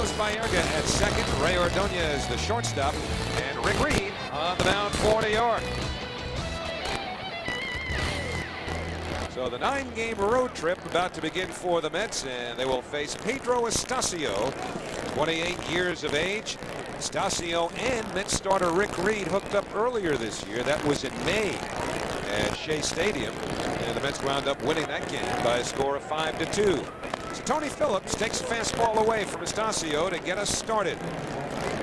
Carlos Baerga at second, Ray Ordonez the shortstop, and Rick Reed on the mound for New York. So the 9-game road trip about to begin for the Mets, and they will face Pedro Estacio, 28 years of age. Estacio and Mets starter Rick Reed hooked up earlier this year. That was in May at Shea Stadium, and the Mets wound up winning that game by a score of 5-2. So Tony Phillips takes a fastball away from Estacio to get us started.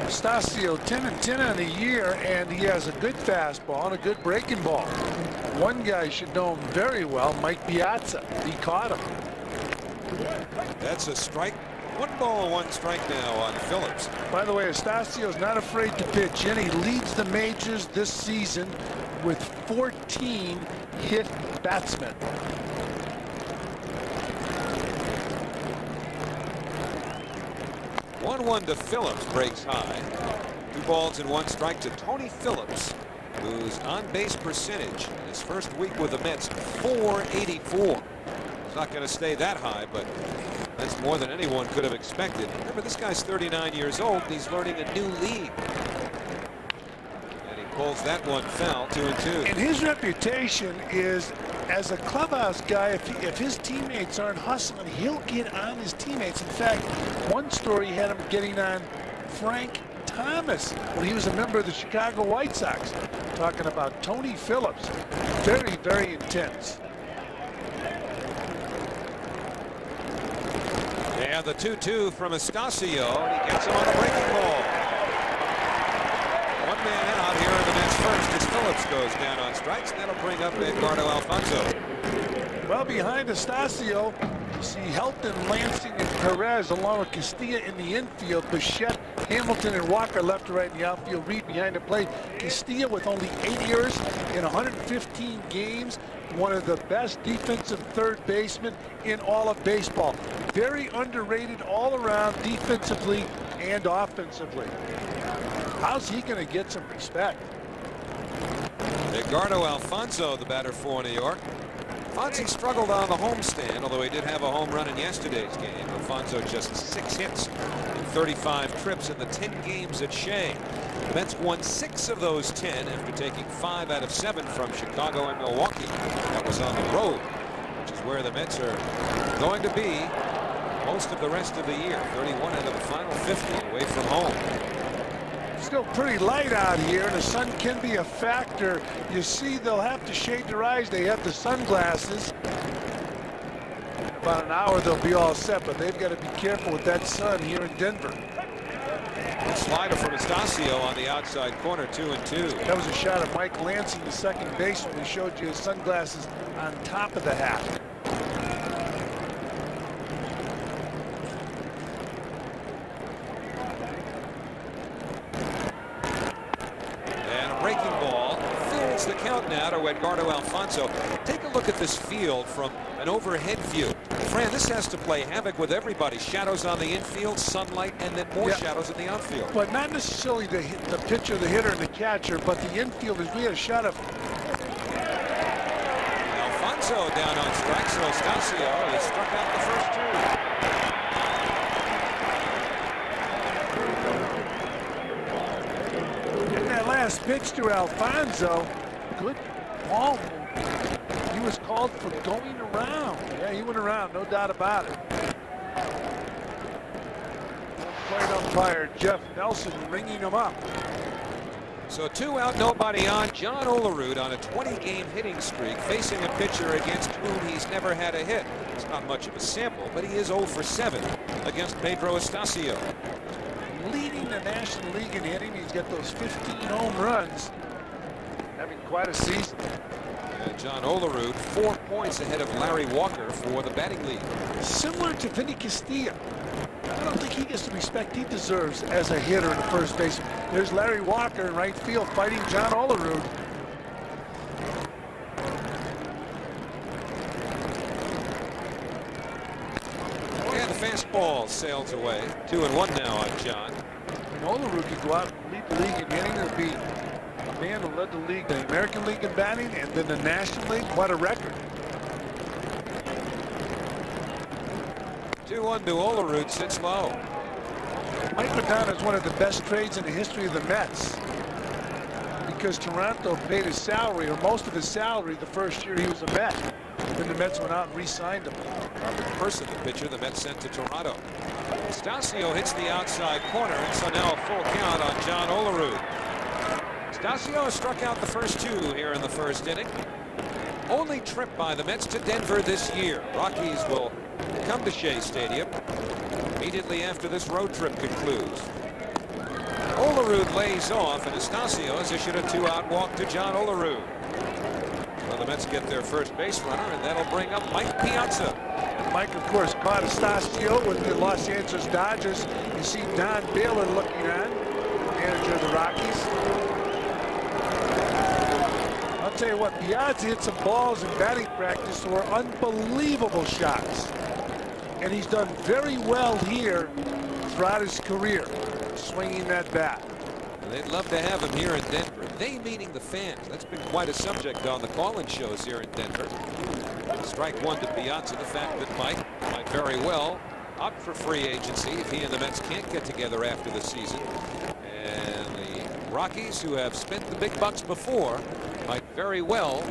Estacio 10-10 on the year, and he has a good fastball and a good breaking ball. One guy should know him very well, Mike Piazza. He caught him. That's a strike. 1 ball, 1 strike now on Phillips. By the way, Estacio's not afraid to pitch in. He leads the majors this season with 14 hit batsmen. One to Phillips, breaks high. 2 balls and 1 strike to Tony Phillips, whose on-base percentage in his first week with the Mets, .484. It's not going to stay that high, but that's more than anyone could have expected. Remember, this guy's 39 years old, and he's learning a new league. And he pulls that one foul, 2-2. And his reputation is as a clubhouse guy. If his teammates aren't hustling, he'll get on his teammates. In fact, one story had him getting on Frank Thomas when he was a member of the Chicago White Sox. Talking about Tony Phillips. Very, very intense. And the 2-2 from Estacio, and he gets him on the breaking ball. 1 man out here in the Mets first as Phillips goes down on strikes. That'll bring up Edgardo Alfonzo. Well, behind Estacio, you see Helton, Lansing, and Perez along with Castilla in the infield. Bichette, Hamilton, and Walker left to right in the outfield. Reed behind the plate. Castilla with only 8 years in 115 games. One of the best defensive third basemen in all of baseball. Very underrated all around defensively and offensively. How's he going to get some respect? Edgardo Alfonzo, the batter for New York. Fonzie struggled on the homestand, although he did have a home run in yesterday's game. Alfonzo just 6 hits in 35 trips in the 10 games at Shea. The Mets won 6 of those 10 after taking 5 out of 7 from Chicago and Milwaukee. That was on the road, which is where the Mets are going to be most of the rest of the year. 31 out of the final 50 away from home. Still pretty light out here, and the sun can be a factor. You see, they'll have to shade their eyes. They have the sunglasses. In about an hour, they'll be all set, but they've got to be careful with that sun here in Denver. Good slider from Estacio on the outside corner, 2-2. That was a shot of Mike Lansing, the second baseman. We showed you his sunglasses on top of the hat. The count now to Edgardo Alfonzo. Take a look at this field from an overhead view. Fran, this has to play havoc with everybody. Shadows on the infield, sunlight, and then more shadows in the outfield. But not necessarily the pitcher, the hitter, and the catcher, but the infielders. We had a shot of Alfonzo down on strikes, so Estacio has struck out the first 2. In that last pitch to Alfonzo, good ball. He was called for going around. Yeah, he went around, no doubt about it. Plate umpire Jeff Nelson ringing him up. So 2 out, nobody on. John Olerud on a 20-game hitting streak, facing a pitcher against whom he's never had a hit. It's not much of a sample, but he is 0 for 7 against Pedro Estacio. Leading the National League in hitting. He's got those 15 home runs. Having quite a season. And John Olerud 4 points ahead of Larry Walker for the batting lead. Similar to Vinny Castilla. I don't think he gets the respect he deserves as a hitter and a first baseman. There's Larry Walker in right field fighting John Olerud. And the fastball sails away. 2-1 now on John. And Olerud could go out and lead the league in hitting. It would be a man who led the league, the American League in batting, and then the National League. What a record. 2-1 to Olerud, sits low. Mike Madonna is one of the best trades in the history of the Mets, because Toronto paid his salary, or most of his salary, the first year he was a Met. Then the Mets went out and re-signed him. Robert Person, the pitcher the Mets sent to Toronto. Stasio hits the outside corner, and so now a full count on John Olerud. Stasio has struck out the first two here in the first inning. Only trip by the Mets to Denver this year. Rockies will come to Shea Stadium immediately after this road trip concludes. Olerud lays off, and Stasio has issued a 2-out walk to John Olerud. Well, the Mets get their first base runner, and that'll bring up Mike Piazza. Mike, of course, caught Stasio with the Los Angeles Dodgers. You see Don Baylor looking on, manager of the Rockies. I'll tell you what, Piazza hit some balls in batting practice that were unbelievable shots. And he's done very well here throughout his career, swinging that bat. And they'd love to have him here in Denver. They meaning the fans. That's been quite a subject on the call-in shows here in Denver. Strike one to Piazza. The fact that Mike might very well opt for free agency if he and the Mets can't get together after the season. And the Rockies, who have spent the big bucks before, might very well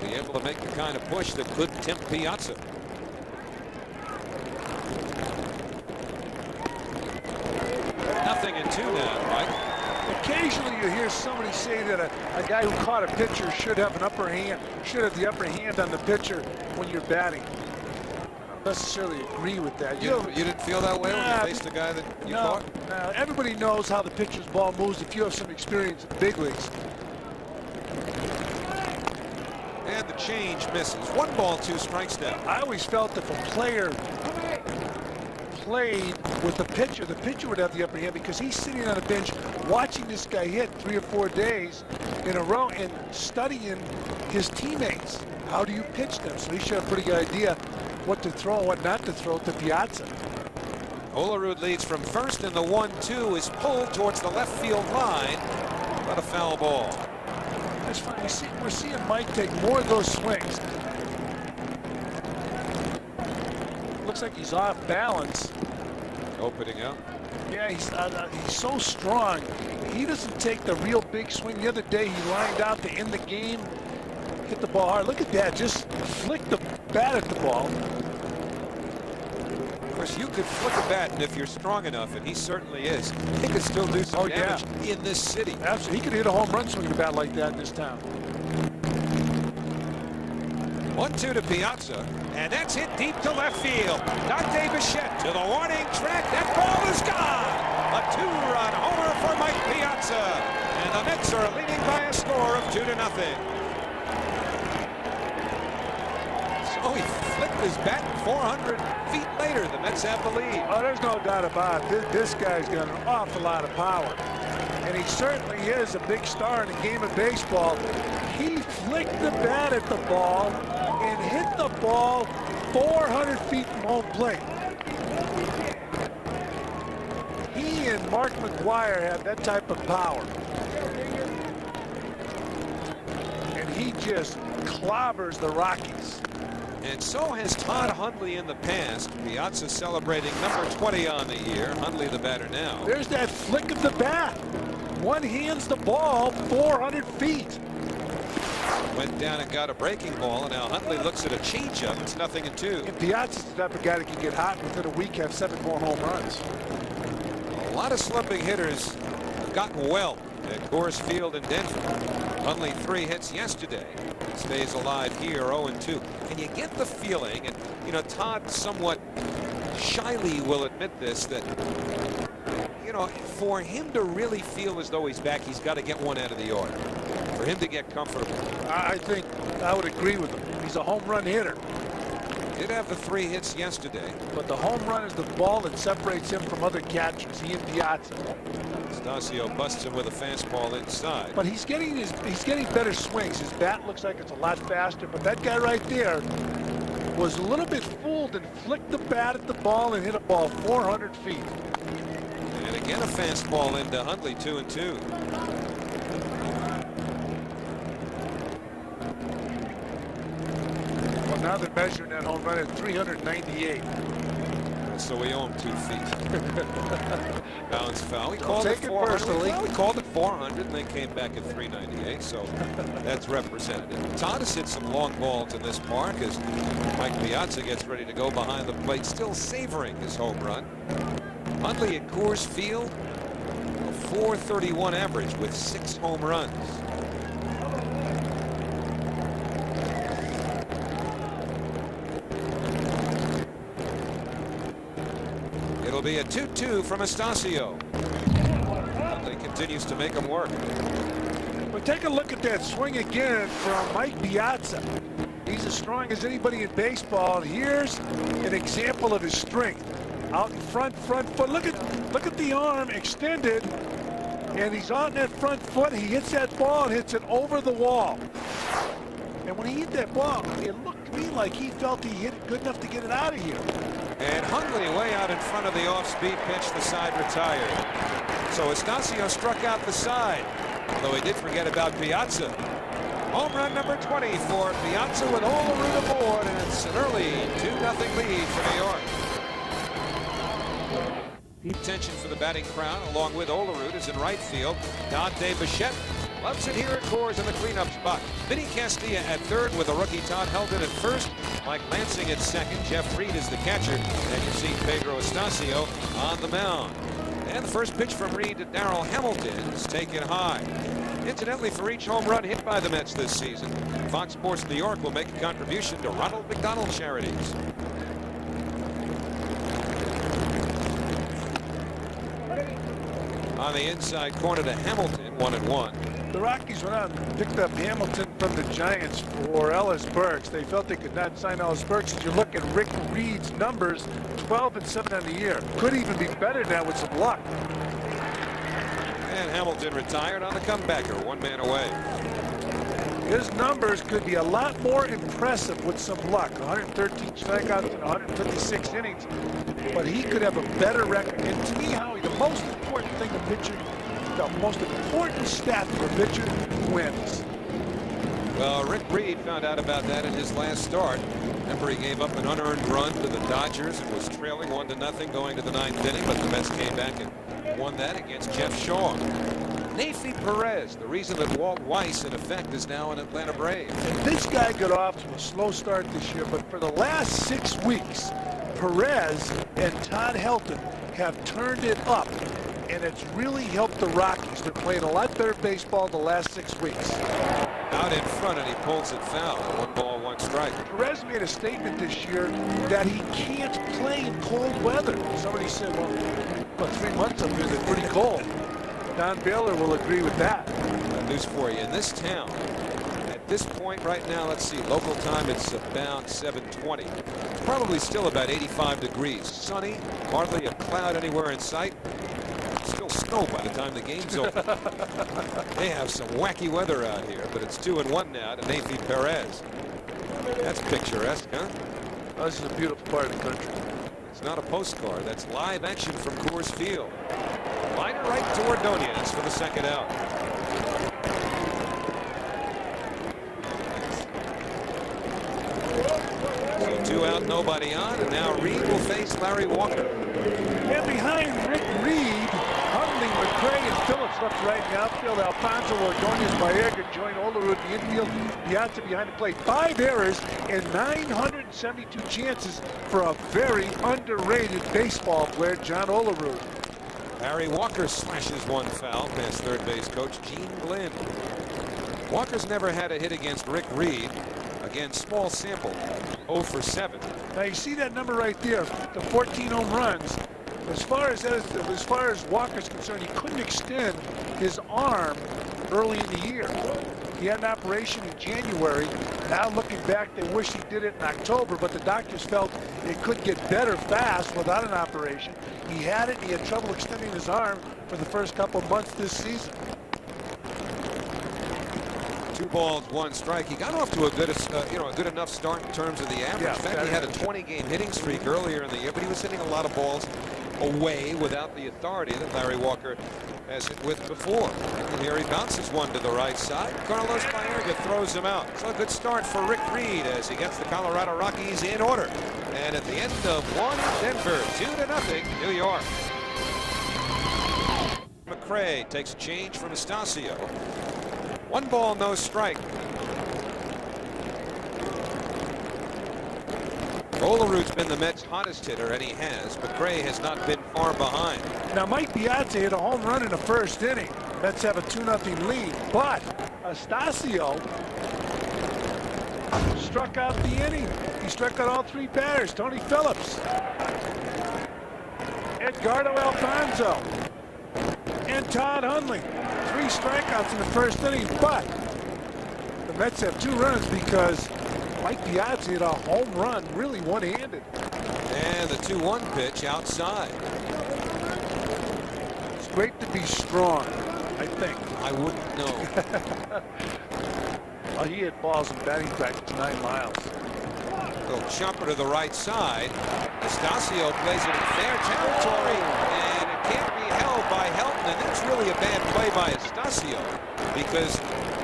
be able to make the kind of push that could tempt Piazza. Nothing in two now, Mike. Occasionally you hear somebody say that a guy who caught a pitcher should have an upper hand, should have the upper hand on the pitcher when you're batting. I don't necessarily agree with that. You didn't feel that way when you faced the guy that you caught? No, everybody knows how the pitcher's ball moves if you have some experience in the big leagues. And the change misses. 1-2 strikes now. I always felt if a player played with the pitcher would have the upper hand, because he's sitting on a bench watching this guy hit 3 or 4 days in a row and studying his teammates. How do you pitch them? So he should have a pretty good idea what to throw and what not to throw to Piazza. Olerud leads from first, and the 1-2 is pulled towards the left field line, but a foul ball. That's fine. We're seeing Mike take more of those swings. Looks like he's off balance. Opening up. Yeah, he's so strong. He doesn't take the real big swing. The other day he lined out to end the game, hit the ball hard. Look at that, just flick the bat at the ball. Of course, you could flick a bat, and if you're strong enough, and he certainly is, he could still do some damage in this city. Absolutely, he could hit a home run swinging a bat like that in this town. 1-2 to Piazza, and that's hit deep to left field. Dante Bichette to the warning track. That ball is gone. A 2-run homer for Mike Piazza, and the Mets are leading by a score of 2-0. So he flipped his bat 400 feet later. The Mets have the lead. Oh, there's no doubt about it. This guy's got an awful lot of power, and he certainly is a big star in the game of baseball. He flicked the bat at the ball and hit the ball 400 feet from home plate. He and Mark McGwire have that type of power. And he just clobbers the Rockies. And so has Todd Hundley in the past. Piazza celebrating number 20 on the year. Hundley the batter now. There's that flick of the bat. One hands the ball 400 feet. Went down and got a breaking ball, and now Hundley looks at a changeup. It's 0-2. And Piazza's the type of guy that can get hot within a week, have 7 more home runs. A lot of slumping hitters have gotten well at Coors Field in Denver. Hundley 3 hits yesterday. Stays alive here, 0-2. And you get the feeling, and you know, Todd somewhat shyly will admit this, that you know, for him to really feel as though he's back, he's got to get one out of the order. For him to get comfortable. I think I would agree with him. He's a home run hitter. Did have the 3 hits yesterday. But the home run is the ball that separates him from other catchers. He and Piazza. Stasio busts him with a fastball inside. But he's getting better swings. His bat looks like it's a lot faster. But that guy right there was a little bit fooled and flicked the bat at the ball and hit a ball 400 feet. And again a fastball into Hundley, 2-2. Well, now they're measuring that home run at 398. So we owe him 2 feet. Bounce foul. We called it take it 400. personally. Well, we called it 400, and they came back at 398. So that's representative. Todd has hit some long balls in this park as Mike Piazza gets ready to go behind the plate, still savoring his home run. Hundley at Coors Field, a .431 average with 6 home runs. It'll be a 2-2 from Estacio. Hundley continues to make him work. But take a look at that swing again from Mike Piazza. He's as strong as anybody in baseball. And here's an example of his strength. Out in front foot. Look at the arm extended. And he's on that front foot. He hits that ball and hits it over the wall. And when he hit that ball, it looked to me like he felt he hit it good enough to get it out of here. And Hundley way out in front of the off-speed pitch. The side retired. So Estacio struck out the side, although he did forget about Piazza. Home run number 20 for Piazza with Olerud aboard, and it's an early 2-0 lead for New York. Attention for the batting crown, along with Olerud, is in right field. Dante Bichette loves it here at Coors in the cleanup spot. Vinny Castilla at third with the rookie Todd Helton at first. Mike Lansing at second. Jeff Reed is the catcher. And you see Pedro Estacio on the mound. And the first pitch from Reed to Darrell Hamilton is taken high. Incidentally, for each home run hit by the Mets this season, Fox Sports New York will make a contribution to Ronald McDonald Charities. On the inside corner to Hamilton, 1-1. The Rockies went out and picked up Hamilton from the Giants for Ellis Burks. They felt they could not sign Ellis Burks. As you look at Rick Reed's numbers, 12-7 on the year. Could even be better now with some luck. And Hamilton retired on the comebacker, 1 man away. His numbers could be a lot more impressive with some luck. 113 strikeouts in 156 innings. But he could have a better record. And to me, Howie, the most important thing a pitcher, the most important stat for a pitcher wins. Well, Rick Reed found out about that in his last start. Remember, he gave up an unearned run to the Dodgers and was trailing 1-0 going to the 9th inning, but the Mets came back and won that against Jeff Shaw. Neifi Perez, the reason that Walt Weiss, in effect, is now an Atlanta Brave. And this guy got off to a slow start this year, but for the last 6 weeks, Perez and Todd Helton have turned it up, and it's really helped the Rockies. They're playing a lot better baseball the last 6 weeks. Out in front, and he pulls it foul. 1 ball, 1 strike. Perez made a statement this year that he can't play in cold weather. Somebody said, well, 3 months up here, they're pretty cold. Don Baylor will agree with that. News for you. In this town, at this point right now, let's see, local time, it's about 7:20. Probably still about 85 degrees. Sunny, hardly a cloud anywhere in sight. Still snow by the time the game's over. They have some wacky weather out here, but it's 2-1 now to Neifi Perez. That's picturesque, huh? This is a beautiful part of the country. It's not a postcard. That's live action from Coors Field. Liner right to Ordonez for the second out. So 2 out, nobody on, and now Reed will face Larry Walker. And behind Rick Reed, Hundley, McCray, and Phillips left, right, in the outfield. Alfonso Ordonez, Baerga joined Olerud in the infield. Piazza behind the plate. 5 errors and 972 chances for a very underrated baseball player, John Olerud. Larry Walker slashes 1 foul past third base coach Gene Glenn. Walker's never had a hit against Rick Reed. Again, small sample, 0 for 7. Now you see that number right there, the 14 home runs. As far as Walker's concerned, he couldn't extend his arm early in the year. He had an operation in January. Now looking back, they wish he did it in October, but the doctors felt it could get better fast without an operation. He had it. He had trouble extending his arm for the first couple of months this season. 2 balls, 1 strike. He got off to a good, a good enough start in terms of the average. Yeah, in fact, he had a 20-game hitting streak earlier in the year, but he was hitting a lot of balls away without the authority that Larry Walker has it with before. And here he bounces one to the right side. Carlos Baerga throws him out. So a good start for Rick Reed as he gets the Colorado Rockies in order. And at the end of one in Denver, 2-0 New York. McRae takes a change from Estacio. 1 ball, no strike. Olaroot's been the Mets' hottest hitter, and he has. McRae has not been far behind. Now, Mike Piazza hit a home run in the first inning. Mets have a 2-0 lead, but Estacio struck out the inning. He struck out all 3 batters. Tony Phillips, Edgardo Alfonso, and Todd Hundley. 3 strikeouts in the first inning, but the Mets have 2 runs because Mike Piazza hit a home run, really one-handed. And the 2-1 pitch outside. It's great to be strong, I think. I wouldn't know. Well, he hit balls in batting practice 9 miles. Little chopper to the right side. Estacio plays it in fair territory, and it can't be held by Helton. And that's really a bad play by Estacio, because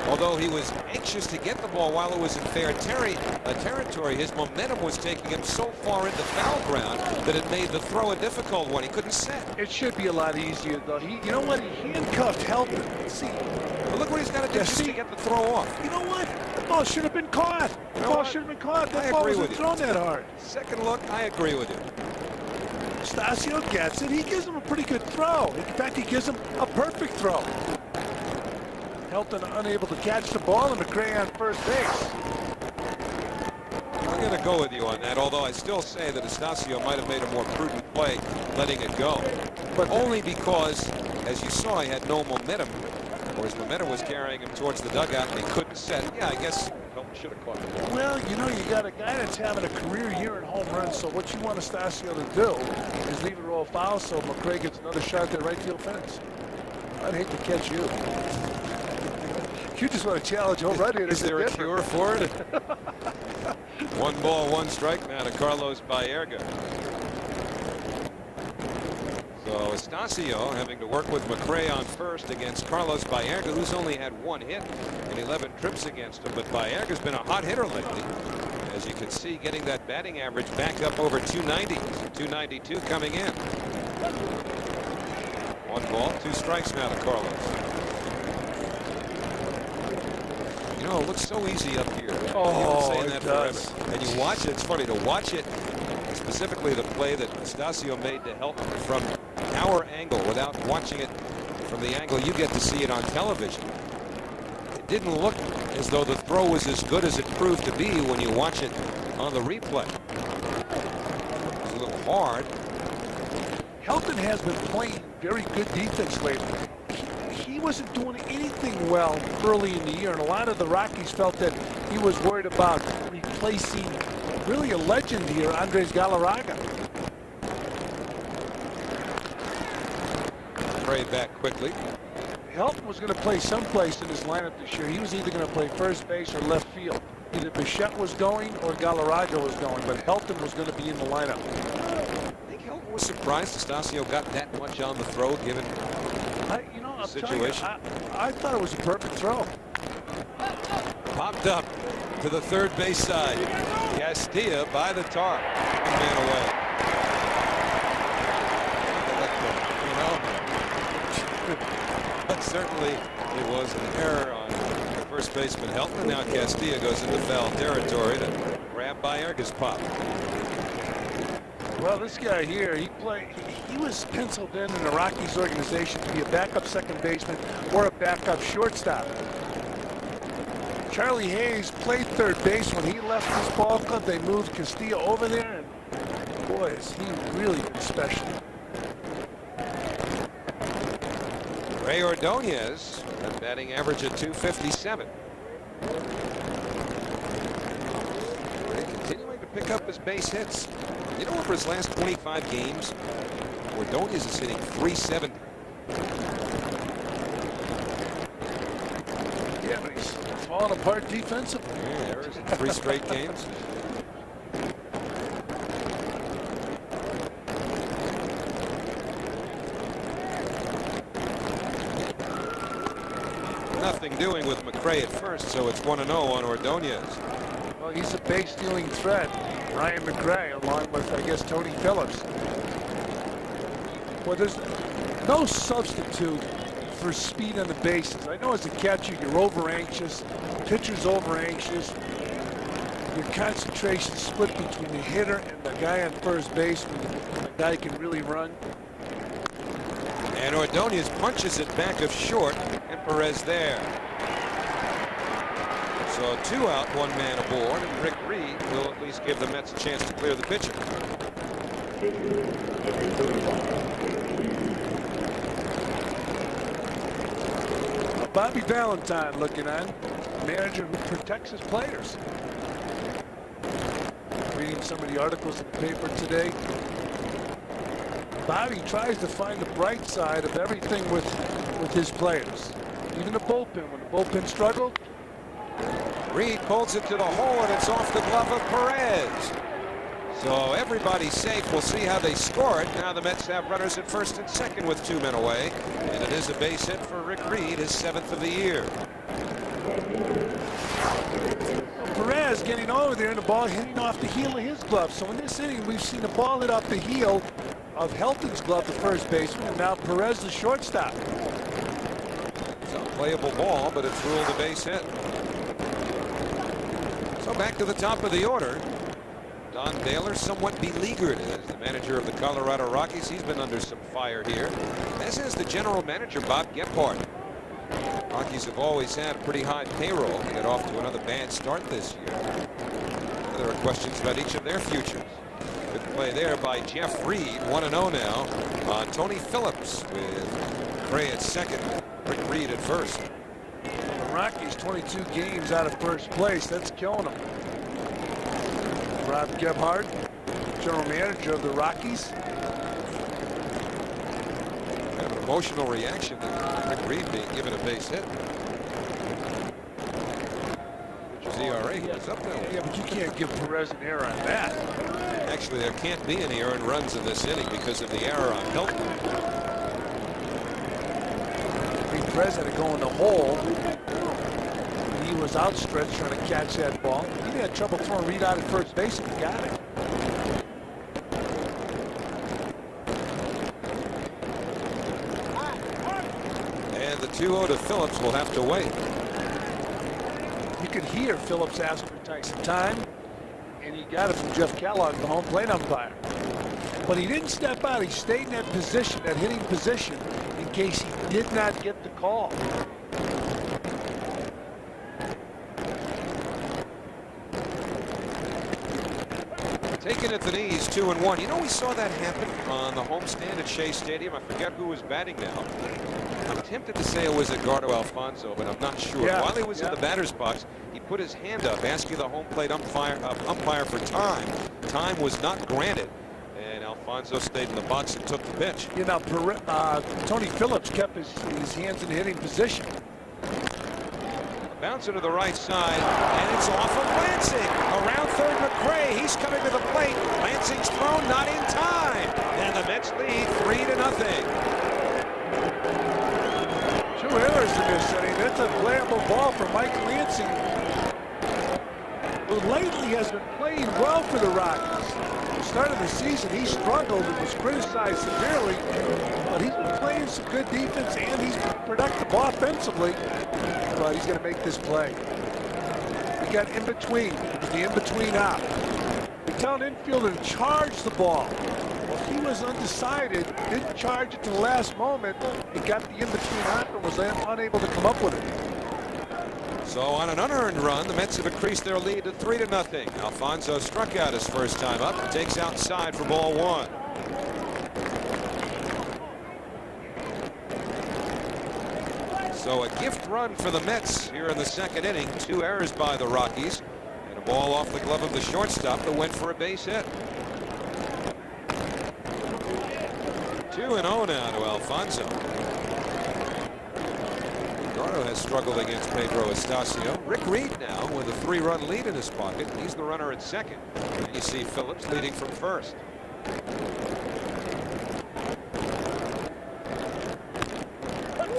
although he was anxious to get the ball while it was in fair territory, his momentum was taking him so far into foul ground that it made the throw a difficult one. He couldn't set. It should be a lot easier, though. You know what? He handcuffed Helton. See, but look what he's got to do just to get the throw off. You know what? The ball should have been caught. The ball should have been caught. That ball wasn't thrown that hard. Second look, I agree with you. Estacio gets it. He gives him a pretty good throw. In fact, he gives him a perfect throw. Helton unable to catch the ball, and McRae on first base. I'm going to go with you on that, although I still say that Estacio might have made a more prudent play letting it go. But only because, as you saw, he had no momentum, or his momentum was carrying him towards the dugout, and he couldn't set. Yeah, I guess Helton should have caught it. Well, you know, you got a guy that's having a career year in home runs, so what you want Estacio to do is leave it roll foul so McRae gets another shot at the right field fence. I'd hate to catch you. You just want to challenge home run hitters. Is there a cure for it? 1 ball, 1 strike now to Carlos Baerga. So Estacio having to work with McRae on first against Carlos Baerga, who's only had 1 hit and 11 trips against him. But Baerga's been a hot hitter lately. As you can see, getting that batting average back up over 290. 292 coming in. 1 ball, 2 strikes now to Carlos. You know, it looks so easy up here. Oh, saying that it does. forever. And you watch it, it's funny to watch it, specifically the play that Estacio made to help from our angle without watching it from the angle you get to see it on television. It didn't look as though the throw was as good as it proved to be when you watch it on the replay. It was a little hard. Helton has been playing very good defense lately. He wasn't doing anything well early in the year, and a lot of the Rockies felt that he was worried about replacing really a legend here, Andres Galarraga. Trade back quickly. Helton was going to play someplace in his lineup this year. He was either going to play first base or left field. Either Bichette was going or Galarraga was going, but Helton was going to be in the lineup. I think Helton was surprised Estacio got that much on the throw, given the situation. I thought it was a perfect throw. Popped up to the third base side. Castilla by the tarp. 1 man away. But certainly it was an error on first baseman Helton. Now Castilla goes into foul territory to grab Baerga's pop. Well, this guy here, he was penciled in the Rockies organization to be a backup second baseman or a backup shortstop. Charlie Hayes played third base when he left this ball club. They moved Castilla over there, and boy, is he really been special. Ray Ordonez, a batting average at 257. Continuing to pick up his base hits. You know, over his last 25 games, Ordonez is hitting .370. Yeah, but he's falling apart defensively. Yeah, errors in 3 straight games. nothing doing with McRae at first, so it's 1-0 on Ordonez. Well, he's a base stealing threat. Ryan McRae, along with, I guess, Tony Phillips. Well, there's no substitute for speed on the bases. I know as a catcher, you're over-anxious. Pitcher's over-anxious. Your concentration split between the hitter and the guy on first base when the guy can really run. And Ordonez punches it back of short, and Perez there. So 2 out, 1 man aboard, and Rick Reed will at least give the Mets a chance to clear the pitcher. Bobby Valentine looking on, manager who protects his players. Reading some of the articles in the paper today. Bobby tries to find the bright side of everything with his players. Even the bullpen, when the bullpen struggled. Reed pulls it to the hole, and it's off the glove of Perez. So everybody's safe. We'll see how they score it. Now the Mets have runners at first and second with 2 men away. And it is a base hit for Rick Reed, his 7th of the year. Perez getting over there and the ball hitting off the heel of his glove. So in this inning, we've seen the ball hit off the heel of Helton's glove, the first baseman, and now Perez, the shortstop. It's a playable ball, but it's ruled a base hit. So back to the top of the order. Don Baylor somewhat beleaguered as the manager of the Colorado Rockies. He's been under some fire here, as is the general manager, Bob Gephardt. Rockies have always had a pretty high payroll. They get off to another bad start this year. There are questions about each of their futures. Good play there by Jeff Reed. 1-0 now on Tony Phillips with Gray at second, Rick Reed at first. The Rockies 22 games out of first place. That's killing them. Bob Gephardt, general manager of the Rockies. Kind of an emotional reaction to Rick Reed being given a base hit. His ERA goes up now. Yeah, but you can't give Perez an error on that. Actually, there can't be any earned runs in this inning because of the error on Hilton. Perez had to go in the hole. He was outstretched trying to catch that ball. He had trouble throwing Reed out at first base and he got it. And the 2-0 to Phillips will have to wait. You could hear Phillips ask for some time, and he got it from Jeff Kellogg, the home plate umpire. But he didn't step out. He stayed in that position, that hitting position, in case he did not get the call. Taken at the knees, 2-1. You know, we saw that happen on the homestand at Shea Stadium. I forget who was batting now. I'm tempted to say it was Edgardo Alfonso, but I'm not sure. Yeah, While he was in the batter's box, he put his hand up, asking the home plate umpire for time. Time was not granted, and Alfonso stayed in the box and took the pitch. You know, Tony Phillips kept his hands in hitting position. Bouncer to the right side, and it's off of Lansing. Around third, McRae. He's coming to the plate. Lansing's thrown, not in time. And the Mets lead 3-0. 2 errors in this inning. That's a playable ball for Mike Lansing, who lately has been playing well for the Rockies. At the start of the season, he struggled and was criticized severely, but he's been playing some good defense and he's been productive offensively. But he's going to make this play. We got in between, the in-between out. We tell an infielder to charge the ball. Well, he was undecided, didn't charge it to the last moment. He got the in-between out and was unable to come up with it. So on an unearned run, the Mets have increased their lead to 3-0. Alfonso struck out his first time up and takes outside for ball 1. So a gift run for the Mets here in the second inning. 2 errors by the Rockies, and a ball off the glove of the shortstop that went for a base hit. 2-0 now to Alfonso. Edgardo has struggled against Pedro Estacio. Rick Reed now with a 3-run lead in his pocket. He's the runner at second. And you see Phillips leading from first.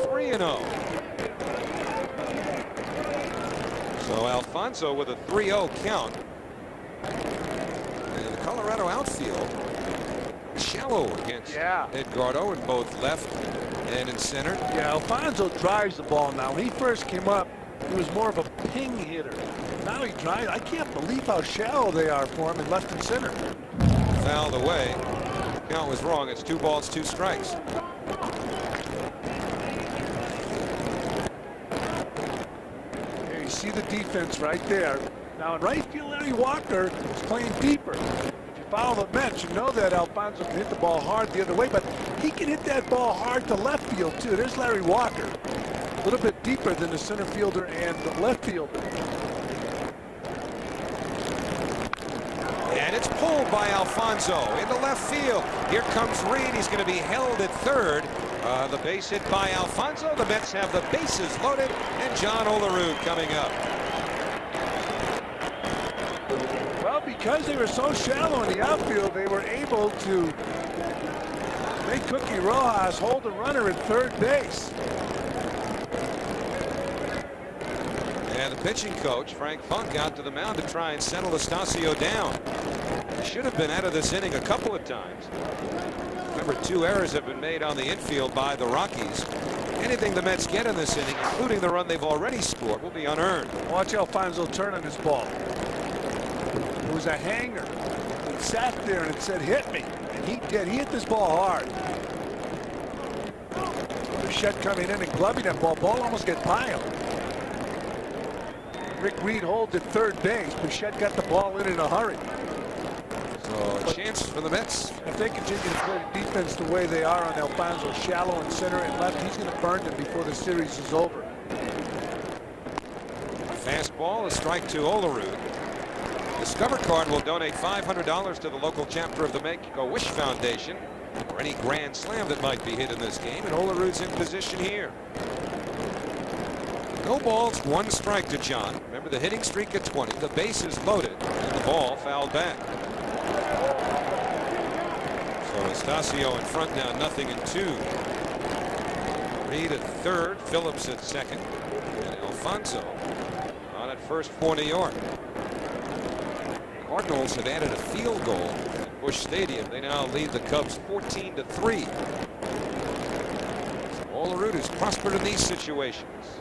3-0. So Alfonso with a 3-0 count. And the Colorado outfield shallow against Edgardo in both left and in center. Yeah, Alfonso drives the ball now. When he first came up, he was more of a ping hitter. Now he drives. I can't believe how shallow they are for him in left and center. Fouled away. Count was wrong. It's 2 balls, 2 strikes. Here you see the defense right there. Now in right field, Larry Walker is playing deeper. If you follow the Mets, you know that Alfonso can hit the ball hard the other way, but he can hit that ball hard to left field too. There's Larry Walker. A little bit deeper than the center fielder and the left fielder. And it's pulled by Alfonso into left field. Here comes Reed. He's going to be held at third. The base hit by Alfonso. The Mets have the bases loaded, and John Olerud coming up. Well, because they were so shallow in the outfield, they were able to make Cookie Rojas hold the runner at third base. And the pitching coach, Frank Funk, out to the mound to try and settle Estacio down. He should have been out of this inning a couple of times. Remember, 2 errors have been made on the infield by the Rockies. Anything the Mets get in this inning, including the run they've already scored, will be unearned. Watch Alfonso turn on his ball. It was a hanger. He sat there and it said, hit me. And he did. He hit this ball hard. Bichette coming in and gloving that ball. Ball almost got by him. Rick Reed holds at third base. Bichette got the ball in a hurry. So a chance for the Mets. If they continue to play defense the way they are on Alfonso, shallow in center and left, he's going to burn them before the series is over. Fastball, a strike to Olerud. Discover Card will donate $500 to the local chapter of the Make-A-Wish Foundation for any grand slam that might be hit in this game, and Olerud's in position here. No balls, 1 strike to John. Remember the hitting streak at 20. The base is loaded, and the ball fouled back. So Estacio in front now, 0-2. Reed at third, Phillips at second, and Alfonso on at first for New York. Cardinals have added a field goal at Busch Stadium. They now lead the Cubs 14-3. Olerud has prospered in these situations.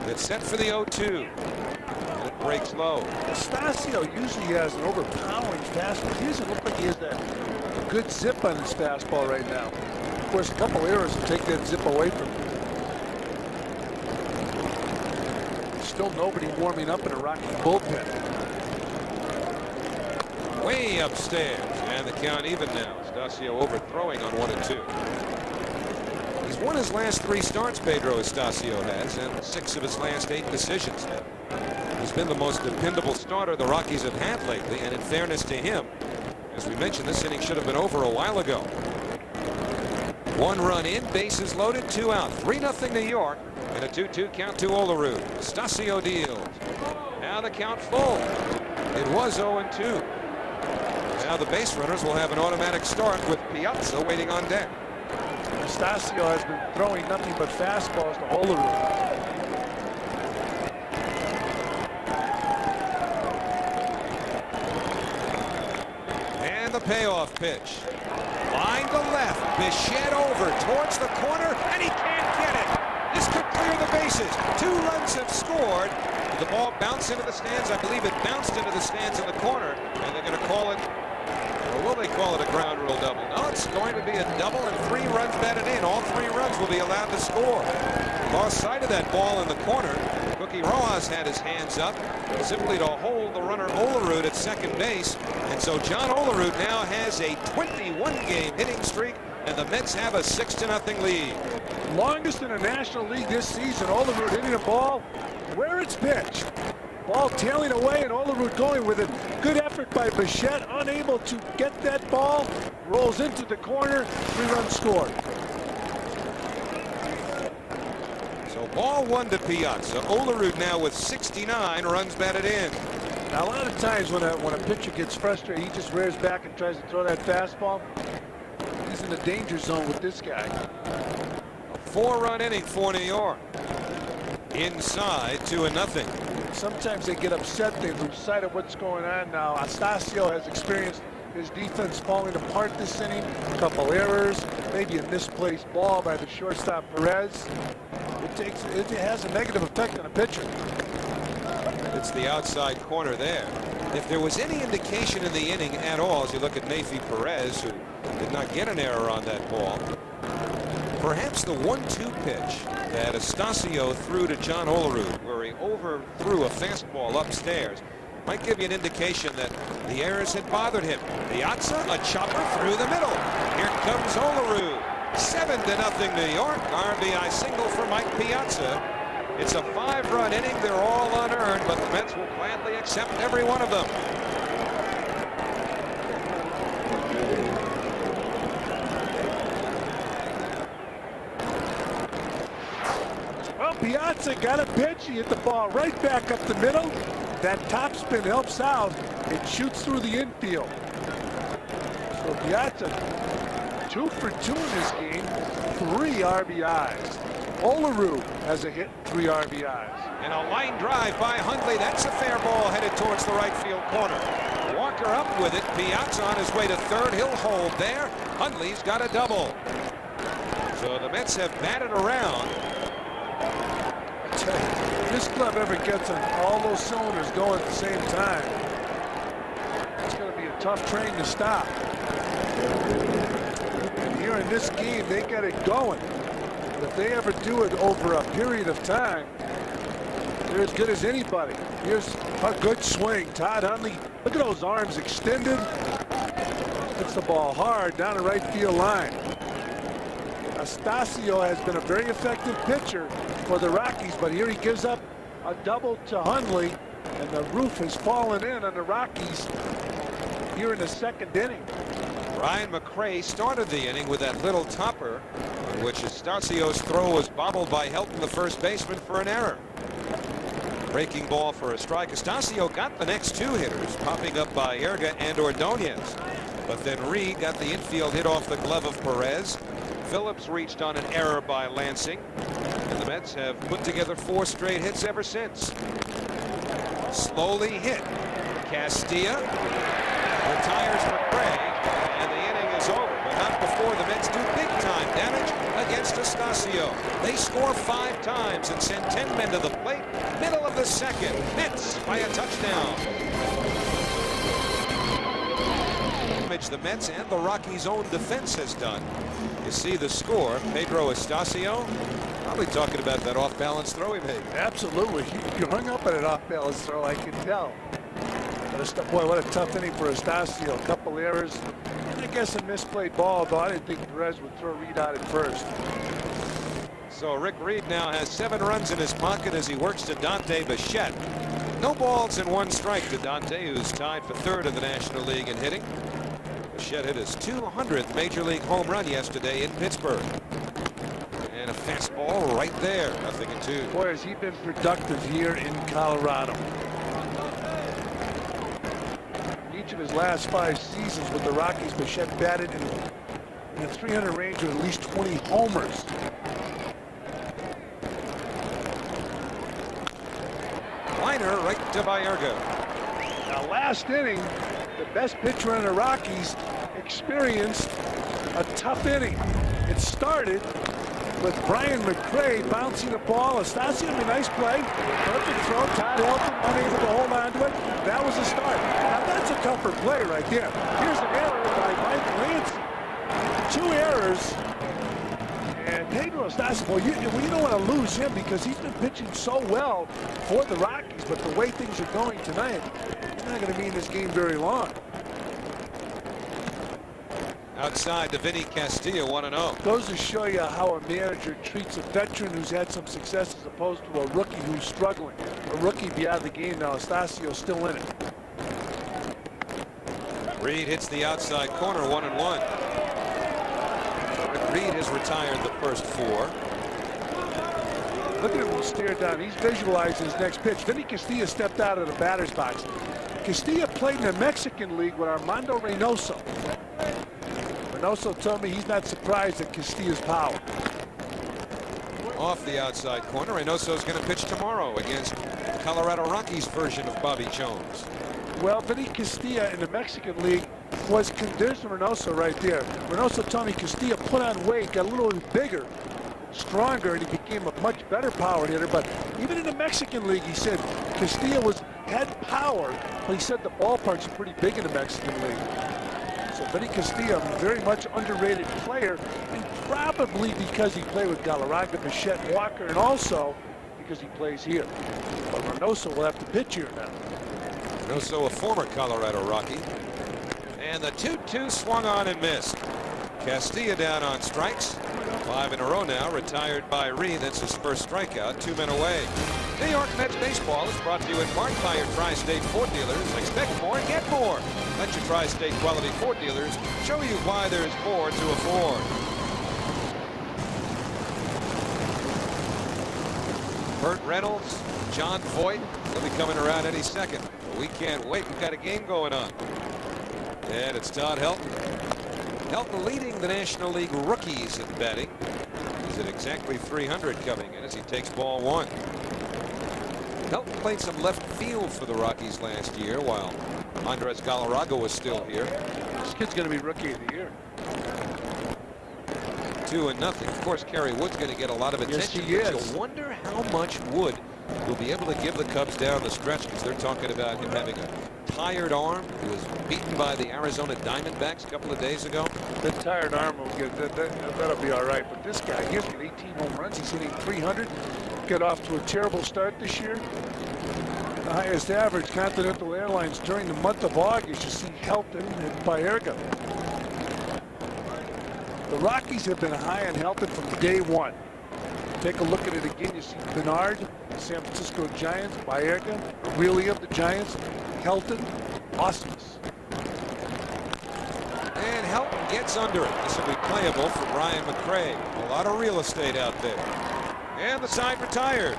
It's set for the 0-2. And it breaks low. Estacio usually has an overpowering fastball. He doesn't look like he has that good zip on his fastball right now. Of course, a couple errors will take that zip away from him. Still nobody warming up in a Rocky bullpen. Way upstairs. And the count even now. Estacio overthrowing on 1-2. He's won his last 3 starts, Pedro Estacio has, and 6 of his last 8 decisions. He's been the most dependable starter the Rockies have had lately, and in fairness to him, as we mentioned, this inning should have been over a while ago. 1 run in, bases loaded, 2 out. 3-0 New York, and a 2-2 count to Olerud. Estacio deals. Now the count full. It was 0-2. Now the base runners will have an automatic start with Piazza waiting on deck. Estacio has been throwing nothing but fastballs to Olerud. And the payoff pitch. Line to left. Bichette over towards the corner, and he can't get it. This could clear the bases. 2 runs have scored. The ball bounced into the stands. I believe it bounced into the stands in the corner, and they're going to call it, or will they call it a ground rule double? No, it's going to be a double and 3 runs batted in. All 3 runs will be allowed to score. Lost sight of that ball in the corner. Cookie Rojas had his hands up simply to hold the runner Olerud at second base. And so John Olerud now has a 21-game hitting streak, and the Mets have a 6-0 lead. Longest in the National League this season. Olerud hitting a ball where it's pitched. Ball tailing away, and Olerud going with it. Good effort by Bichette, unable to get that ball. Rolls into the corner, 3-run scored. So ball 1 to Piazza. Olerud now with 69 runs batted in. Now, a lot of times when a pitcher gets frustrated, he just rears back and tries to throw that fastball. He's in the danger zone with this guy. A 4-run inning for New York. Inside 2-0. and sometimes they get upset. They lose sight of what's going on now. Astacio has experienced his defense falling apart this inning. A couple errors, maybe a misplaced ball by the shortstop Perez. It has a negative effect on a pitcher. It's the outside corner there. If there was any indication in the inning at all, as you look at Mayfi Perez, who did not get an error on that ball, perhaps the 1-2 pitch that Astacio threw to John Olerud, where he overthrew a fastball upstairs, might give you an indication that the errors had bothered him. Piazza, a chopper through the middle. Here comes Olerud. 7-0 New York. RBI single for Mike Piazza. It's a 5-run inning. They're all unearned, but the Mets will gladly accept every one of them. Well, Piazza got a pitch. He hit the ball right back up the middle. That topspin helps out. It shoots through the infield. So Piazza, 2 for 2 in this game, 3 RBIs. Olerud has a hit, 3 RBIs. And a line drive by Hundley. That's a fair ball headed towards the right field corner. Walker up with it. Piazza on his way to third. He'll hold there. Hundley's got a double. So the Mets have batted around. I tell you, if this club ever gets on all those cylinders going at the same time, it's going to be a tough train to stop. And here in this game, they got it going. But if they ever do it over a period of time, they're as good as anybody. Here's a good swing. Todd Hundley, look at those arms extended. Hits the ball hard down the right field line. Astacio has been a very effective pitcher for the Rockies, but here he gives up a double to Hundley, and the roof has fallen in on the Rockies here in the 2nd inning. Ryan McRae started the inning with that little topper, in which Astacio's throw was bobbled by Helton, the first baseman, for an error. Breaking ball for a strike. Astacio got the next 2 hitters, popping up by Erga and Ordonez. But then Reed got the infield hit off the glove of Perez. Phillips reached on an error by Lansing. And the Mets have put together 4 straight hits ever since. Slowly hit. Castilla retires McRae, and the inning is over. But not before the Mets do big-time damage against Astacio. They score 5 times and send 10 men to the plate. Middle of the 2nd. Mets by a touchdown. The Mets and the Rockies' own defense has done. You see the score. Pedro Astacio probably talking about that off-balance throw he made. Absolutely. You hung up on an off-balance throw, I can tell. But boy, what a tough inning for Astacio. A couple errors. And I guess a misplayed ball, though I didn't think Perez would throw Reed out at first. So Rick Reed now has 7 runs in his pocket as he works to Dante Bichette. No balls and 1 strike to Dante, who's tied for 3rd in the National League in hitting. Bichette hit his 200th Major League home run yesterday in Pittsburgh. And a fastball right there. 0-2. Boy, has he been productive here in Colorado. Each of his last 5 seasons with the Rockies, Bichette batted in the 300 range with at least 20 homers. Liner right to Baerga. Now, last inning, the best pitcher in the Rockies experienced a tough inning. It started with Brian McRae bouncing the ball. Astacio, a nice play. Perfect throw. Todd Helton unable to hold on to it. That was the start. Now, that's a tougher play right there. Here's an error by Mike Lansing. 2 errors. And Pedro Astacio, well, you don't want to lose him because he's been pitching so well for the Rockies. But the way things are going tonight, he's not going to be in this game very long. Outside to Vinny Castilla, 1-0. Goes to show you how a manager treats a veteran who's had some success as opposed to a rookie who's struggling. A rookie be out of the game now. Astacio's still in it. Reed hits the outside corner, 1-1. Reed has retired the first 4. Look at him stare down. He's visualizing his next pitch. Vinny Castilla stepped out of the batter's box. Castilla played in the Mexican League with Armando Reynoso. Reynoso told me he's not surprised at Castilla's power. off the outside corner. Reynoso's going to pitch tomorrow against Colorado Rockies version of Bobby Jones. Well, Vinny Castilla in the Mexican League was, there's Reynoso right there. Reynoso told me Castilla put on weight, got a little bigger, stronger, and he became a much better power hitter. But even in the Mexican League, he said Castilla had power, but he said the ballparks are pretty big in the Mexican League. So Vinny Castilla, very much underrated player, and probably because he played with Galarraga, Bichette, Walker, and also because he plays here. But Reynoso will have to pitch here now. Reynoso, a former Colorado Rocky. And the 2-2 swung on and missed. Castilla down on strikes. 5 in a row now, retired by Reed. That's his first strikeout, 2 men away. New York Mets baseball is brought to you in part by your Tri-State Ford dealers. Expect more, get more. Let your Tri-State quality Ford dealers show you why there's more to afford. Burt Reynolds, John Voight, they'll be coming around any second. We can't wait. We've got a game going on. And it's Todd Helton. Helton leading the National League rookies in batting. He's at exactly 300 coming in as he takes ball 1. Helton played some left field for the Rockies last year while Andres Galarraga was still here. This kid's going to be Rookie of the Year. 2-0. Of course, Kerry Wood's going to get a lot of attention. Yes, he but is. you'll wonder how much Wood will be able to give the Cubs down the stretch, because they're talking about him having a tired arm. He was beaten by the Arizona Diamondbacks a couple of days ago. The tired arm will get that'll be all right. But this guy, he's got 18 home runs. He's hitting 300. Got off to a terrible start this year. The highest average Continental Airlines during the month of August. You see Helton and Baerga. The Rockies have been high on Helton from day one. Take a look at it again. You see Bernard, San Francisco Giants, Baerga, Aurelia of the Giants, Helton, Osmus. And Helton gets under it. This will be playable for Brian McCray. A lot of real estate out there. And the side retired.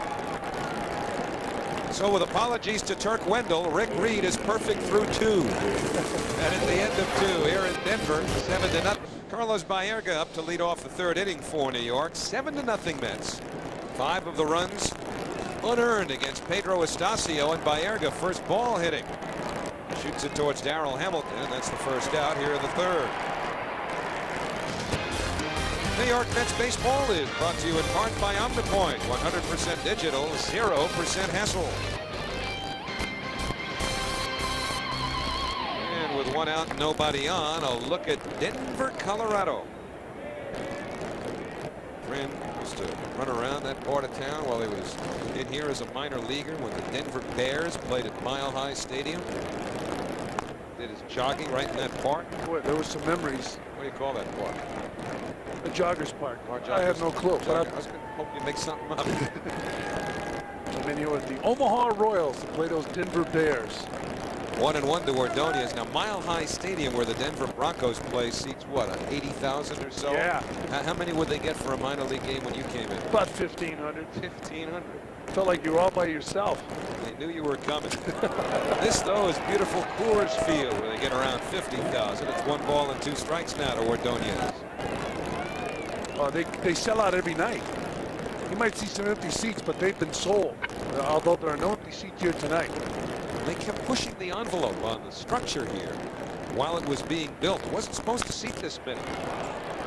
So with apologies to Turk Wendell, Rick Reed is perfect through 2. And at the end of 2 here in Denver, 7-0. Carlos Baerga up to lead off the 3rd inning for New York. 7-0 Mets. 5 of the runs unearned against Pedro Estacio, and Baerga first ball hitting. Shoots it towards Darrell Hamilton, and that's the first out here in the 3rd. New York Mets baseball is brought to you in part by Omnipoint. 100% digital, 0% hassle. And with 1 out and nobody on, a look at Denver, Colorado. Friend used to run around that part of town while he was in here as a minor leaguer when the Denver Bears played at Mile High Stadium. Did his jogging right in that park. Boy, there were some memories. What do you call that park? The Joggers Park. Joggers. I have no clue. I was going to hope you make something up. I'm in here with the Omaha Royals to play those Denver Bears. 1-1 to Ordonez. Now, Mile High Stadium, where the Denver Broncos play, seats what, 80,000 or so? Yeah. How many would they get for a minor league game when you came in? About 1,500. 1,500. Felt like you were all by yourself. They knew you were coming. This, though, is beautiful Coors Field, where they get around 50,000. It's 1 ball and 2 strikes now to Ordonez. Oh, they sell out every night. You might see some empty seats, but they've been sold. Although there are no empty seats here tonight. They kept pushing the envelope on the structure here while it was being built. It wasn't supposed to seat this many.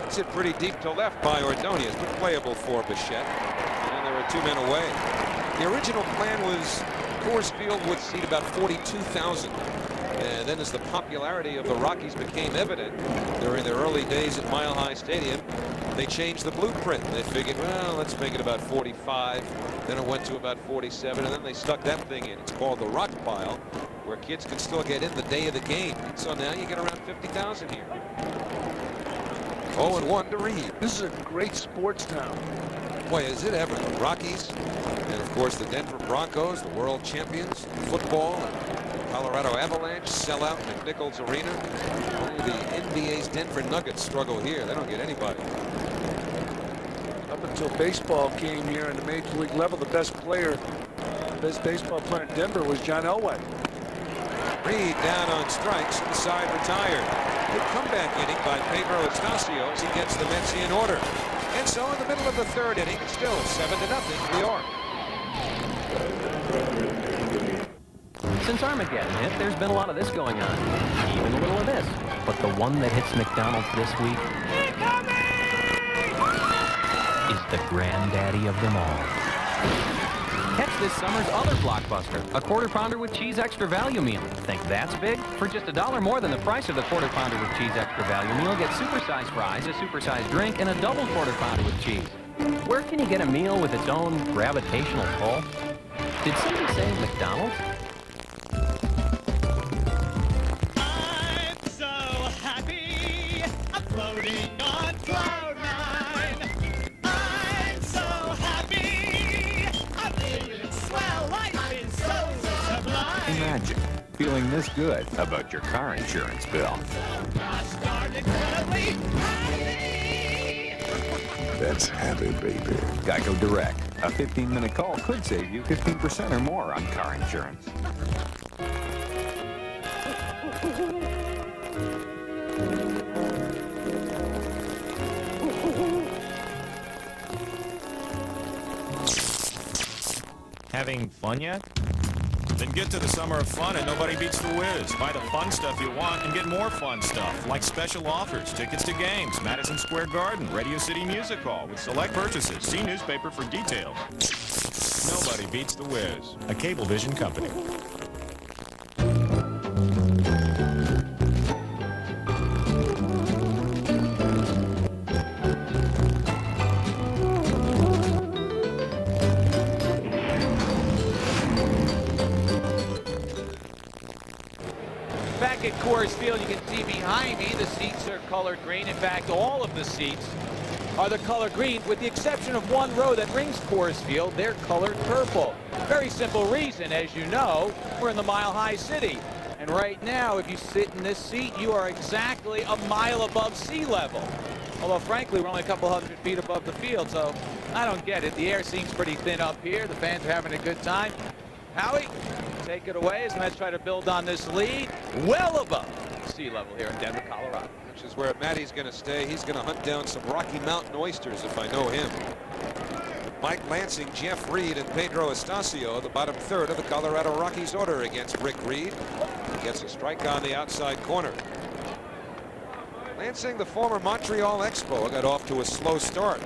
It's hit pretty deep to left by Ordonez, but playable for Bichette. And there were 2 men away. The original plan was Coors Field would seat about 42,000. And then as the popularity of the Rockies became evident during their early days at Mile High Stadium, they changed the blueprint. They figured, well, let's make it about 45. Then it went to about 47, and then they stuck that thing in. It's called the Rock Pile, where kids can still get in the day of the game. So now you get around 50,000 here. 0-1 to Reed. This is a great sports town. Boy, is it ever. The Rockies, and of course the Denver Broncos, the world champions, football, and Colorado Avalanche sell out McNichols Arena. Only the NBA's Denver Nuggets struggle here. They don't get anybody. Up until baseball came here in the major league level, the best baseball player in Denver was John Elway. Reed down on strikes, and the side retired. Good comeback inning by Pedro Estacio as he gets the Mets in order. And so in the middle of the third inning, still 7-0 New York. Since Armageddon hit, there's been a lot of this going on. Even a little of this. But the one that hits McDonald's this week is the granddaddy of them all. Catch this summer's other blockbuster, a quarter pounder with cheese extra value meal. Think that's big? For just $1 more than the price of the quarter pounder with cheese extra value meal, get supersized fries, a supersized drink, and a double quarter pounder with cheese. Where can you get a meal with its own gravitational pull? Did somebody say McDonald's? I'm so happy, I'm floating on cloud nine. I'm so happy, I'm feeling swell, life is so sublime. Imagine feeling this good about your car insurance bill. I started incredibly happy. That's happy, baby. Geico Direct. A 15-minute call could save you 15% or more on car insurance. Having fun yet? Then get to the Summer of Fun and nobody beats the whiz. Buy the fun stuff you want and get more fun stuff, like special offers, tickets to games, Madison Square Garden, Radio City Music Hall with select purchases. See newspaper for details. Nobody beats the whiz. A Cablevision company. Back at Coors Field, you can see behind me the seats are colored green. In fact, all of the seats are the color green, with the exception of one row that rings Coors Field. They're colored purple. Very simple reason, as you know, we're in the Mile High City. And right now, if you sit in this seat, you are exactly a mile above sea level. Although, frankly, we're only a couple hundred feet above the field, so I don't get it. The air seems pretty thin up here. The fans are having a good time. Howie, take it away as the Mets try to build on this lead well above sea level here in Denver, Colorado. Which is where Matty's going to stay. He's going to hunt down some Rocky Mountain oysters if I know him. Mike Lansing, Jeff Reed, and Pedro Estacio, the bottom third of the Colorado Rockies order against Rick Reed. He gets a strike on the outside corner. Lansing, the former Montreal Expo, got off to a slow start.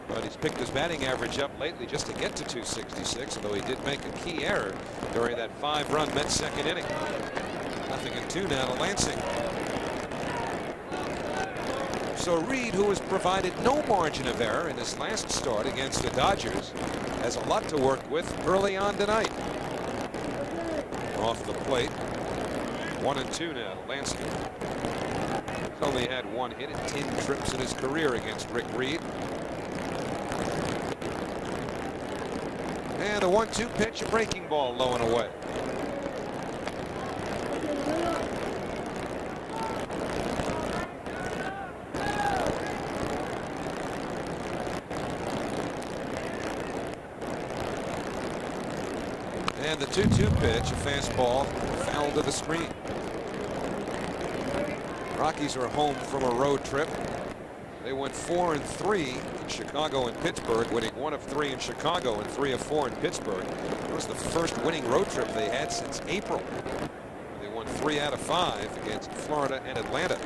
But he's picked his batting average up lately just to get to 266, although he did make a key error during that 5-run Mets second inning. 0-2 now to Lansing. So Reed, who has provided no margin of error in his last start against the Dodgers, has a lot to work with early on tonight. Off the plate. 1-2 now to Lansing. He's only had one hit in 10 trips in his career against Rick Reed. And the 1-2 pitch, a breaking ball low and away. And the 2-2 pitch, a fastball, foul to the screen. Rockies are home from a road trip. They went 4-3 in Chicago and Pittsburgh, winning 1 of 3 in Chicago and 3 of 4 in Pittsburgh. It was the first winning road trip they had since April. They won 3 out of 5 against Florida and Atlanta.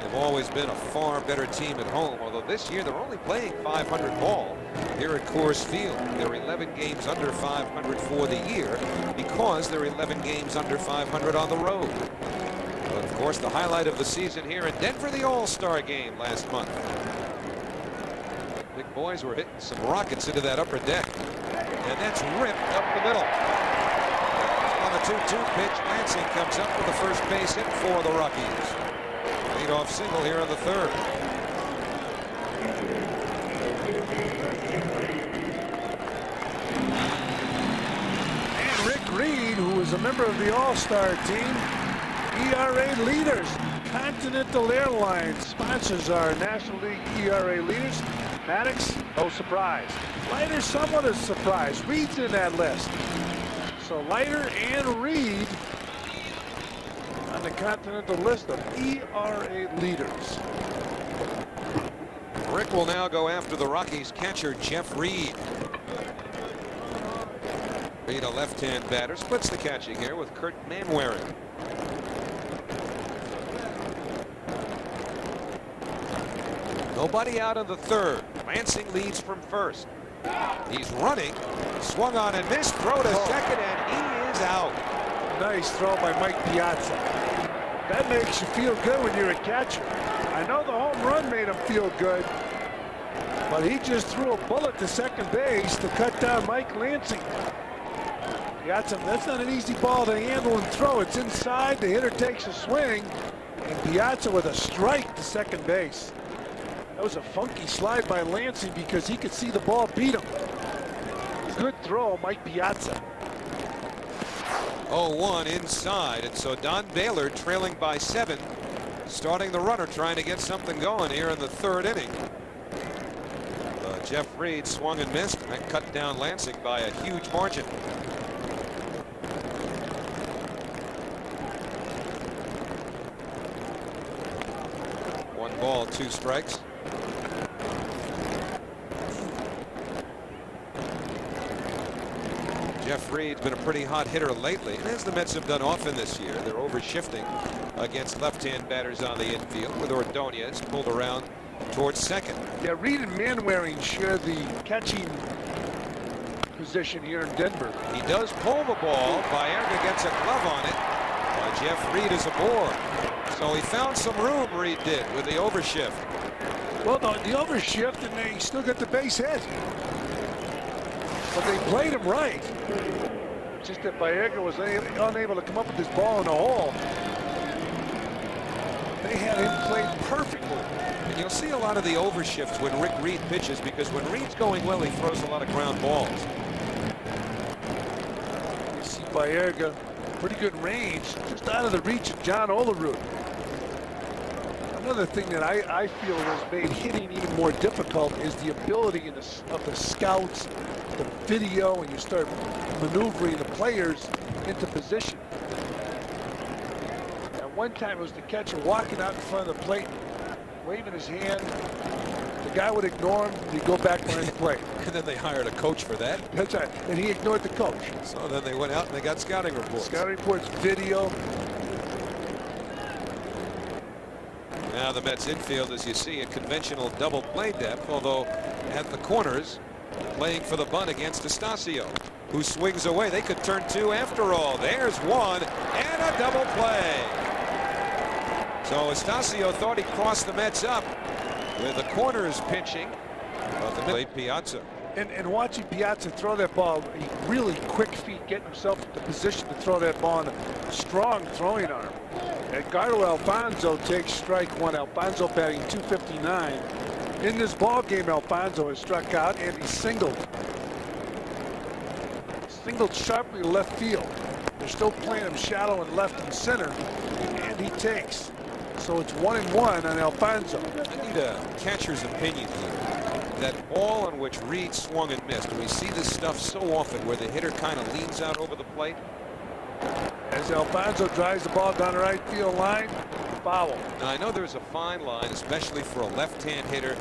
They've always been a far better team at home, although this year they're only playing 500 ball here at Coors Field. They're 11 games under 500 for the year because they're 11 games under 500 on the road. But of course, the highlight of the season here in Denver, the All-Star game last month. Big boys were hitting some rockets into that upper deck. And that's ripped up the middle. On the 2-2 pitch, Lansing comes up with the first base hit for the Rockies. Leadoff single here in the third. And Rick Reed, who is a member of the All-Star team, ERA leaders. Continental Airlines sponsors our National League ERA leaders. Maddox, no surprise. Leiter, somewhat a surprise. Reed's in that list. So Leiter and Reed on the Continental list of ERA leaders. will now go after the Rockies catcher, Jeff Reed. Reed, a left-hand batter, splits the catching here with Kurt Manwaring. Nobody out in the third. Lansing leads from first. He's running, swung on and missed, throw to second, and he is out. Nice throw by Mike Piazza. That makes you feel good when you're a catcher. I know the home run made him feel good, but he just threw a bullet to second base to cut down Mike Lansing. Piazza, that's not an easy ball to handle and throw. It's inside, the hitter takes a swing, and Piazza with a strike to second base. That was a funky slide by Lansing because he could see the ball beat him. Good throw, Mike Piazza. 0-1 inside, and so Don Baylor trailing by 7, starting the runner, trying to get something going here in the third inning. Jeff Reed swung and missed, and that cut down Lansing by a huge margin. One ball, 2 strikes. Jeff Reed's been a pretty hot hitter lately, and as the Mets have done often this year, they're over-shifting against left-hand batters on the infield, with Ordonez pulled around towards second. Yeah, Reed and Manwaring share the catching position here in Denver. He does pull the ball. Baerga gets a glove on it. Jeff Reed is aboard. So he found some room, Reed did, with the overshift. Well, the overshift, and they still got the base hit. But they played him right. Just that Baerga was unable to come up with this ball in the hole. They had him played perfectly. And you'll see a lot of the overshifts when Rick Reed pitches, because when Reed's going well, he throws a lot of ground balls. You see Baerga, pretty good range, just out of the reach of John Olerud. Another thing that I feel has made hitting even more difficult is the ability of the scouts, the video, and you start maneuvering the players into position. At one time, it was the catcher walking out in front of the plate, waving his hand. The guy would ignore him, he'd go back behind the plate. And then they hired a coach for that. That's right, and he ignored the coach. So then they went out and they got scouting reports. Scouting reports, video. Now the Mets infield, as you see, a conventional double play depth, although at the corners, playing for the bunt against Estacio, who swings away. They could turn 2 after all. There's 1 and a double play. So Estacio thought he crossed the Mets up with the corners pitching, but the played Piazza. And watching Piazza throw that ball, he really quick feet, getting himself into position to throw that ball on a strong throwing arm. Edgardo Alfonzo takes strike 1. Alfonzo batting .259. In this ball game, Alfonzo has struck out and he singled. Singled sharply to left field. They're still playing him shallow and left and center, and he takes. So it's 1-1 on Alfonzo. I need a catcher's opinion here. That ball on which Reed swung and missed. We see this stuff so often where the hitter kind of leans out over the plate. As Alfonzo drives the ball down the right field line, foul. Now I know there's a fine line, especially for a left-hand hitter,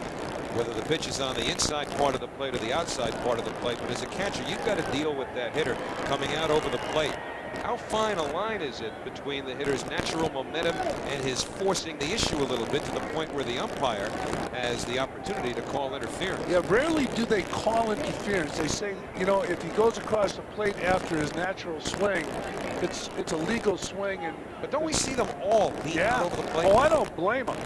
whether the pitch is on the inside part of the plate or the outside part of the plate. But as a catcher, you've got to deal with that hitter coming out over the plate. How fine a line is it between the hitter's natural momentum and his forcing the issue a little bit to the point where the umpire has the opportunity to call interference? Yeah, rarely do they call interference. They say, you know, if he goes across the plate after his natural swing, it's a legal swing. But don't we see them all lean out over the plate? Oh, I don't blame them.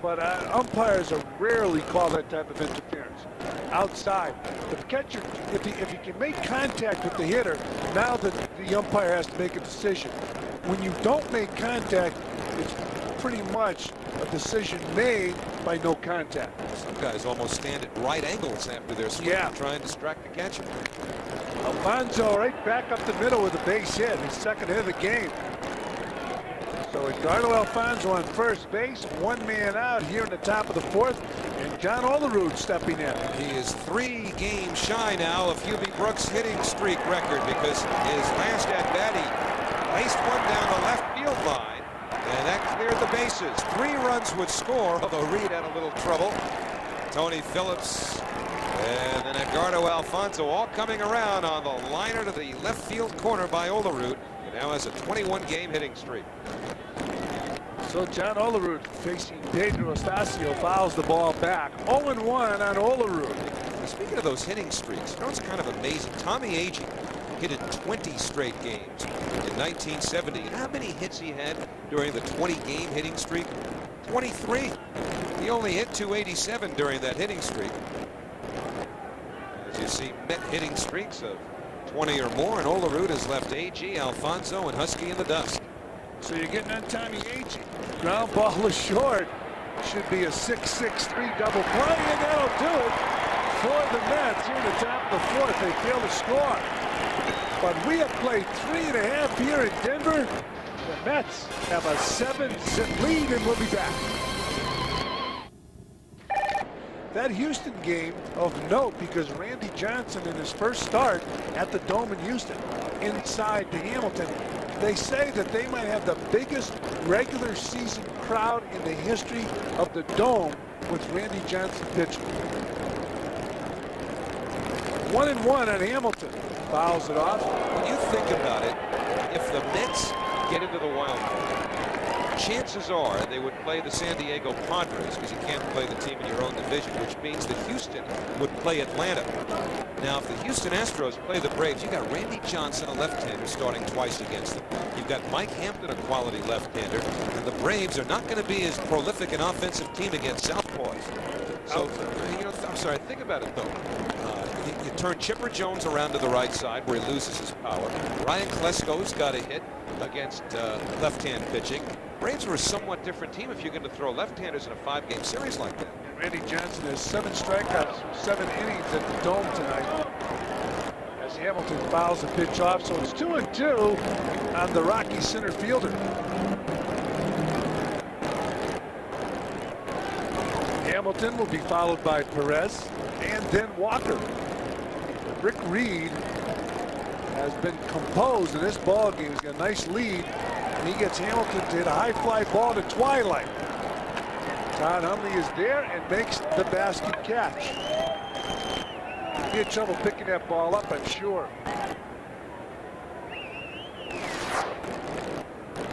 But umpires are rarely call that type of interference. Outside, the catcher, if he can make contact with the hitter, now the umpire has to make a decision. When you don't make contact, it's pretty much a decision made by no contact. Some guys almost stand at right angles after their swing, trying to distract the catcher. Alfonzo right back up the middle with a base hit, his second hit of the game. So Edgardo Alfonzo on first base, 1 man out here in the top of the 4th, and John Olerud stepping in. He is 3 games shy now of Hubie Brooks' hitting streak record, because his last at bat he laced one down the left field line, and that cleared the bases. 3 runs would score, although Reed had a little trouble Tony Phillips, and then Edgardo Alfonso all coming around on the liner to the left field corner by Olerud. He now has a 21-game hitting streak. So John Olerud facing Pedro Estacio fouls the ball back. 0-1 on Olerud. Speaking of those hitting streaks, you know, it's kind of amazing. Tommy Agee hit in 20 straight games in 1970. And how many hits he had during the 20-game hitting streak? 23. He only hit 287 during that hitting streak. As you see, Met hitting streaks of 20 or more, and Olerud has left Agee, Alfonso, and Husky in the dust. So you're getting on Tommy Agee. Ground ball is short. Should be a 6-6-3 double play, and that'll do it for the Mets. Here in the top of the fourth, they fail to score. But we have played 3.5 here in Denver. The Mets have a 7-zip lead, and we'll be back. That Houston game of note because Randy Johnson in his first start at the Dome in Houston, inside to Hamilton, they say that they might have the biggest regular season crowd in the history of the Dome with Randy Johnson pitching. 1-1 on Hamilton. Fouls it off. When you think about it, if the Mets get into the wild card, chances are they would play the San Diego Padres because you can't play the team in your own division, which means that Houston would play Atlanta. Now, if the Houston Astros play the Braves, you got Randy Johnson, a left-hander, starting twice against them. You've got Mike Hampton, a quality left-hander, and the Braves are not going to be as prolific an offensive team against southpaws. So, you know, I'm sorry, think about it though. You turn Chipper Jones around to the right side where he loses his power. Ryan Klesko's got a hit against left-hand pitching. Braves are a somewhat different team if you're going to throw left-handers in a 5-game series like that. And Randy Johnson has 7 strikeouts, 7 innings at the Dome tonight. As Hamilton fouls the pitch off, so it's 2-2 on the Rockies center fielder. Hamilton will be followed by Perez and then Walker. Rick Reed has been composed in this ball game. He's got a nice lead, and he gets Hamilton to hit a high fly ball to Twilight. Todd Hundley is there and makes the basket catch. He had trouble picking that ball up, I'm sure.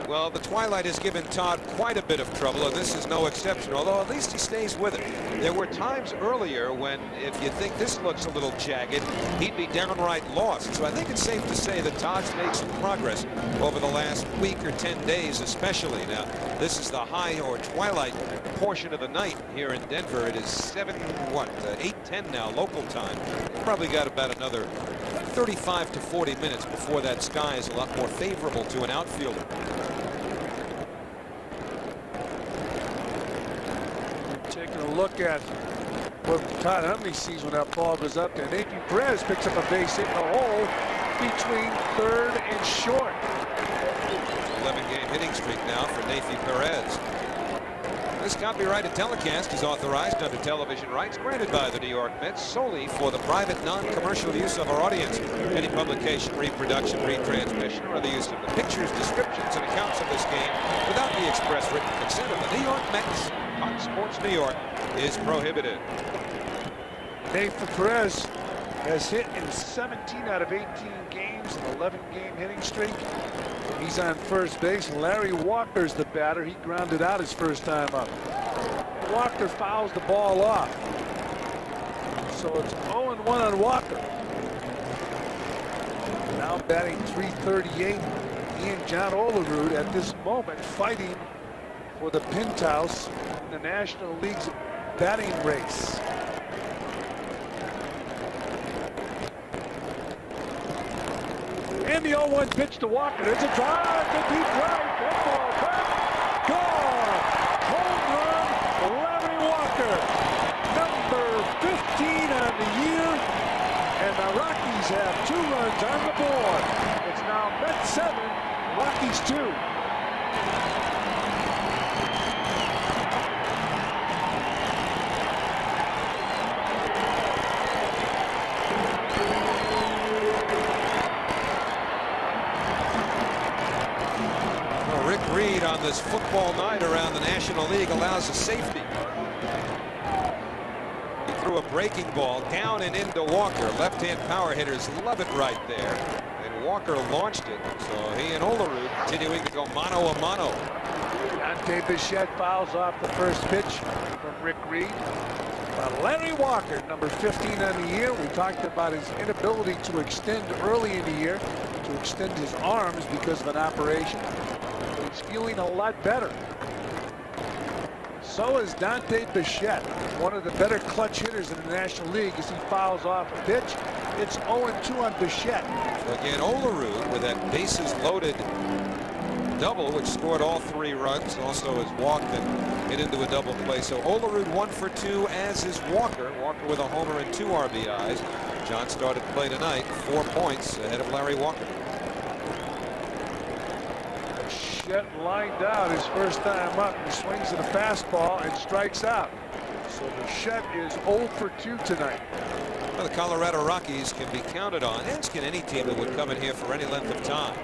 Well, the Twilight has given Todd quite a bit of trouble, and this is no exception, although at least he stays with it. There were times earlier when, if you think this looks a little jagged, he'd be downright lost. So I think it's safe to say that Todd's made some progress over the last week or 10 days especially. Now, this is the high or twilight portion of the night here in Denver. It is 8:10 now, local time. Probably got about another 35 to 40 minutes before that sky is a lot more favorable to an outfielder. Taking a look at what Todd Hundley sees when that ball goes up there. Nathan Perez picks up a base hit in the hole between third and short. 11-game hitting streak now for Nathan Perez. This copyrighted telecast is authorized under television rights granted by the New York Mets solely for the private, non-commercial use of our audience. Any publication, reproduction, retransmission, or other use of the pictures, descriptions, and accounts of this game without the express written consent of the New York Mets, Fox Sports New York, is prohibited. Nathan Perez has hit in 17 out of 18 games, an 11-game hitting streak. He's on first base. Larry Walker's the batter. He grounded out his first time up. Walker fouls the ball off. So it's 0-1 on Walker. Now batting .338. He and John Olerud at this moment fighting for the penthouse in the National League's batting race. And the 0-1 pitch to Walker. There's a drive to deep right. That ball back. Gone. Home run, Larry Walker. Number 15 on the year. And the Rockies have 2 runs on the board. It's now Mets 7, Rockies 2. Reed on this football night around the National League allows a safety. threw a breaking ball down and into Walker. Left-hand power hitters love it right there. And Walker launched it. So he and Olerud continuing to go mano a mano. Dante Bichette fouls off the first pitch from Rick Reed. Larry Walker, number 15 on the year. We talked about his inability to extend early in the year, to extend his arms because of an operation. But he's feeling a lot better. So is Dante Bichette, one of the better clutch hitters in the National League, as he fouls off a pitch. It's 0-2 on Bichette. Again, Olerud with that bases loaded double, which scored all 3 runs, also has walked and hit into a double play. So Olerud 1 for 2, as is Walker. Walker with a homer and 2 RBIs. John started play tonight, 4 points ahead of Larry Walker. Bichette lined out his first time up. He swings at a fastball and strikes out. So Bichette is 0 for 2 tonight. Well, the Colorado Rockies can be counted on, as can any team that would come in here for any length of time,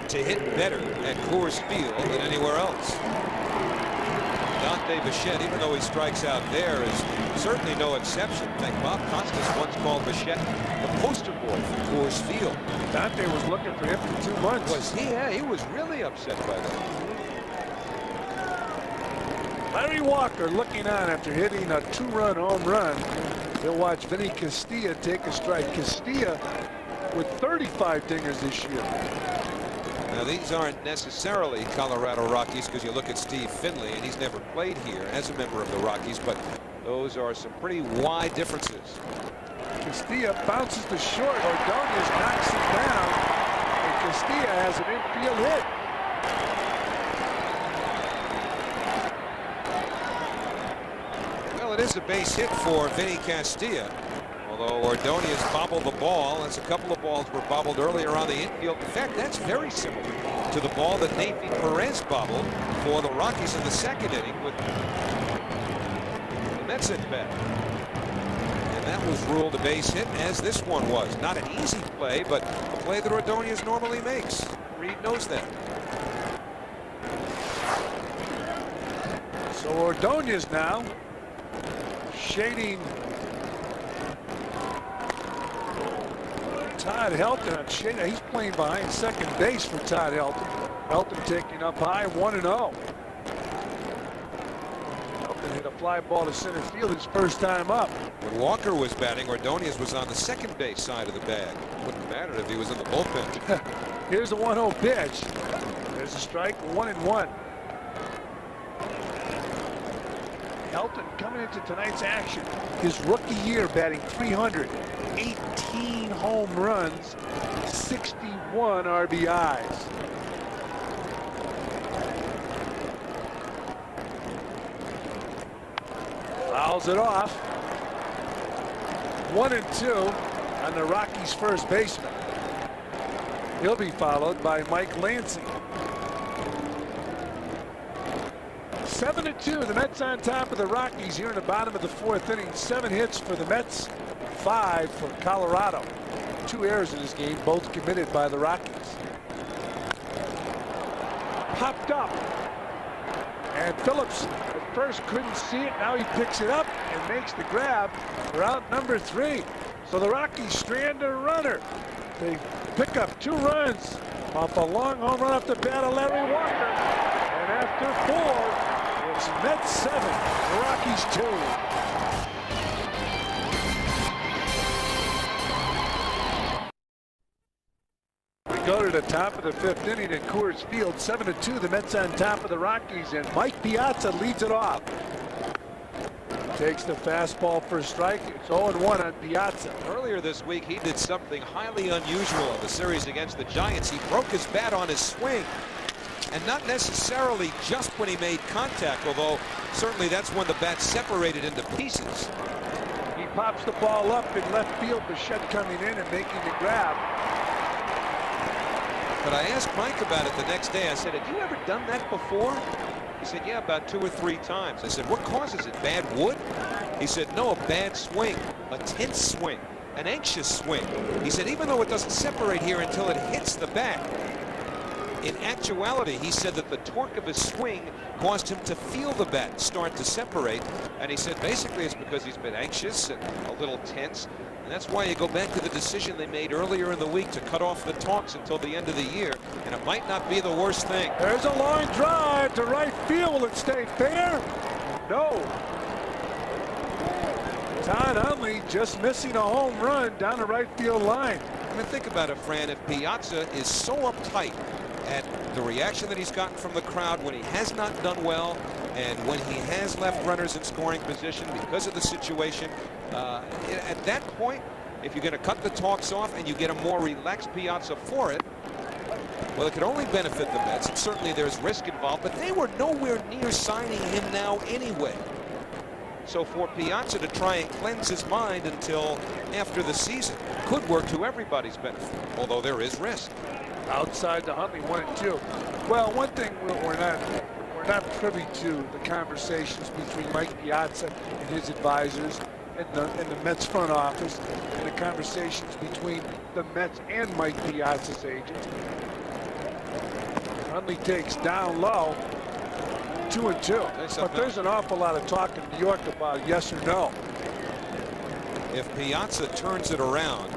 to hit better at Coors Field than anywhere else. Dante Bichette, even though he strikes out there, is certainly no exception. In fact, Bob Costas once called Bichette the poster boy for Coors Field. Dante was looking for him for 2 months. Was he? Yeah, he was really upset by that. Larry Walker looking on after hitting a 2-run home run. He'll watch Vinny Castilla take a strike. Castilla with 35 dingers this year. Now, these aren't necessarily Colorado Rockies, because you look at Steve Finley, and he's never played here as a member of the Rockies, but those are some pretty wide differences. Castilla bounces to short. Ordonez knocks it down, and Castilla has an infield hit. Well, it is a base hit for Vinny Castilla. Although Ordonez bobbled the ball, as a couple of balls were bobbled earlier on the infield. In fact, that's very similar to the ball that Nathan Perez bobbled for the Rockies in the 2nd inning with the Mets at bat. And that was ruled a base hit, as this one was. Not an easy play, but a play that Ordonez normally makes. Reed knows that. So Ordonez now shading Todd Helton. He's playing behind second base for Todd Helton. Helton taking up high, 1-0. Helton hit a fly ball to center field his first time up. When Walker was batting, Ordonez was on the second base side of the bag. Wouldn't matter if he was in the bullpen. Here's a 1-0 pitch. There's a strike, 1-1. Helton coming into tonight's action. His rookie year batting .300, 18 home runs, 61 RBIs. Fouls it off. 1-2 on the Rockies' first baseman. He'll be followed by Mike Lansing. 7-2, the Mets on top of the Rockies here in the bottom of the 4th inning. 7 hits for the Mets, 5 for Colorado. 2 errors in this game, both committed by the Rockies. Popped up. And Phillips at first couldn't see it. Now he picks it up and makes the grab for out number 3. So the Rockies strand a runner. They pick up 2 runs off a long home run off the bat of Larry Walker. And after 4, it's Mets 7, Rockies 2. We go to the top of the 5th inning at Coors Field. 7-2, the Mets on top of the Rockies, and Mike Piazza leads it off. Takes the fastball for a strike. It's 0-1 on Piazza. Earlier this week, he did something highly unusual in the series against the Giants. He broke his bat on his swing. And not necessarily just when he made contact, although certainly that's when the bat separated into pieces. He pops the ball up in left field. Bichette coming in and making the grab. But I asked Mike about it the next day. I said, have you ever done that before? He said, yeah, about 2 or 3 times. I said, what causes it? Bad wood? He said, no, a bad swing, a tense swing, an anxious swing. He said, even though it doesn't separate here until it hits the bat, In actuality, he said that the torque of his swing caused him to feel the bat start to separate. And he said basically it's because he's been anxious and a little tense. And that's why you go back to the decision they made earlier in the week to cut off the talks until the end of the year. And it might not be the worst thing. There's a line drive to right field. Will it stay fair? No. Todd Hundley just missing a home run down the right field line. I mean, think about it, Fran. If Piazza is so uptight at the reaction that he's gotten from the crowd when he has not done well and when he has left runners in scoring position because of the situation, at that point, if you're going to cut the talks off and you get a more relaxed Piazza for it, well, it could only benefit the Mets. And certainly there's risk involved, but they were nowhere near signing him now anyway. So for Piazza to try and cleanse his mind until after the season could work to everybody's benefit, although there is risk. Outside to Hundley, 1-2. Well, one thing we're not privy to the conversations between Mike Piazza and his advisors and the Mets front office, and the conversations between the Mets and Mike Piazza's agent. Hundley takes down low, 2-2. But there's an awful lot of talk in New York about yes or no. If Piazza turns it around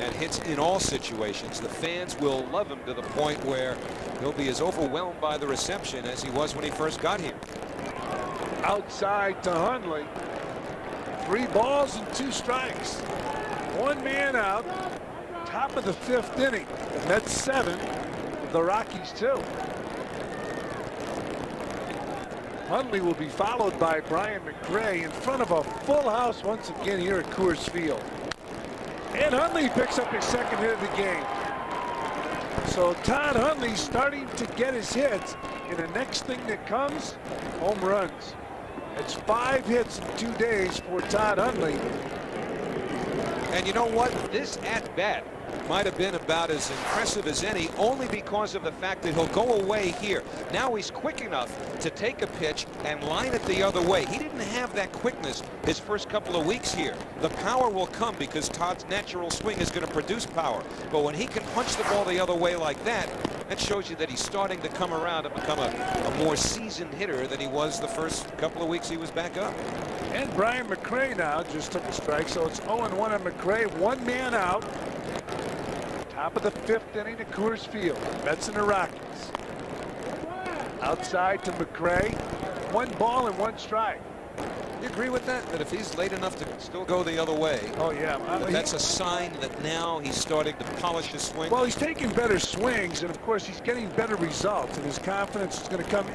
and hits in all situations, the fans will love him to the point where he'll be as overwhelmed by the reception as he was when he first got here. Outside to Hundley. 3 balls and 2 strikes. 1 man out. Top of the 5th inning. The Mets 7. The Rockies 2. Hundley will be followed by Brian McRae in front of a full house once again here at Coors Field. And Hundley picks up his 2nd hit of the game. So Todd Hundley starting to get his hits. And the next thing that comes, home runs. It's 5 hits in 2 days for Todd Hundley. And you know what? This at-bat might have been about as impressive as any, only because of the fact that he'll go away here. Now he's quick enough to take a pitch and line it the other way. He didn't have that quickness his first couple of weeks here. The power will come because Todd's natural swing is going to produce power. But when he can punch the ball the other way like that, that shows you that he's starting to come around and become a more seasoned hitter than he was the first couple of weeks he was back up. And Brian McRae now just took a strike, so it's 0-1 on McRae. 1 man out. Top of the 5th inning at Coors Field. Mets and the Rockies. Outside to McRae. 1 ball and 1 strike. You agree with that? That if he's late enough to still go the other way, oh yeah, that's a sign that now he's starting to polish his swing? Well, he's taking better swings, and of course he's getting better results, and his confidence is going to come.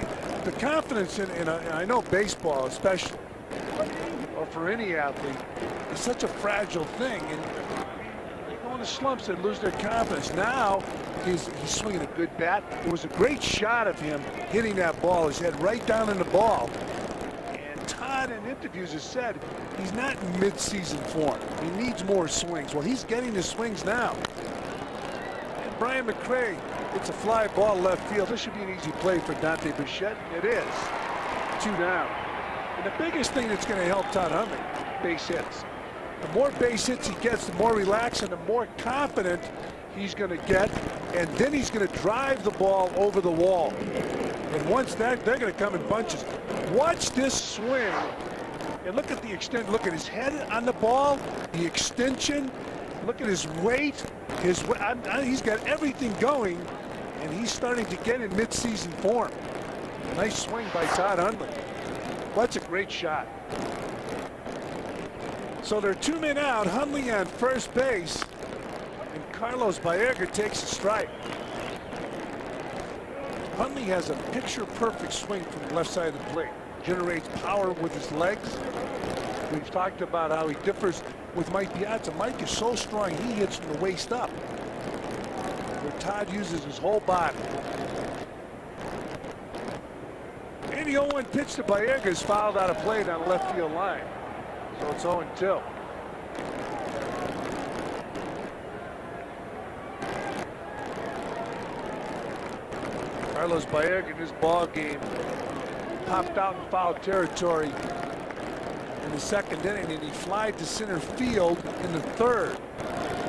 The confidence in I know baseball especially, or for any athlete, is such a fragile thing, and they go into slumps, they lose their confidence. Now he's swinging a good bat. It was a great shot of him hitting that ball, his head right down in the ball. Todd in interviews has said he's not in mid-season form. He needs more swings. Well, he's getting the swings now. And Brian McRae, it's a fly ball left field. This should be an easy play for Dante Bichette. It is. 2 down. And the biggest thing that's going to help Todd Hundley, base hits. The more base hits he gets, the more relaxed and the more confident he's going to get. And then he's going to drive the ball over the wall. And once that, they're going to come in bunches. Watch this swing. And look at the extent. Look at his head on the ball, the extension. Look at his weight. He's got everything going, and he's starting to get in mid-season form. Nice swing by Todd Hundley. That's a great shot. So they're 2 men out. Hundley on first base, and Carlos Baerga takes a strike. Hundley has a picture-perfect swing from the left side of the plate. Generates power with his legs. We've talked about how he differs with Mike Piazza. Mike is so strong, he hits from the waist up. Where Todd uses his whole body. And the 0-1 pitch to Baerga is fouled out of play down the left field line. So it's 0-2. Carlos Baerga in his ball game popped out in foul territory in the 2nd inning, and he flied to center field in the 3rd,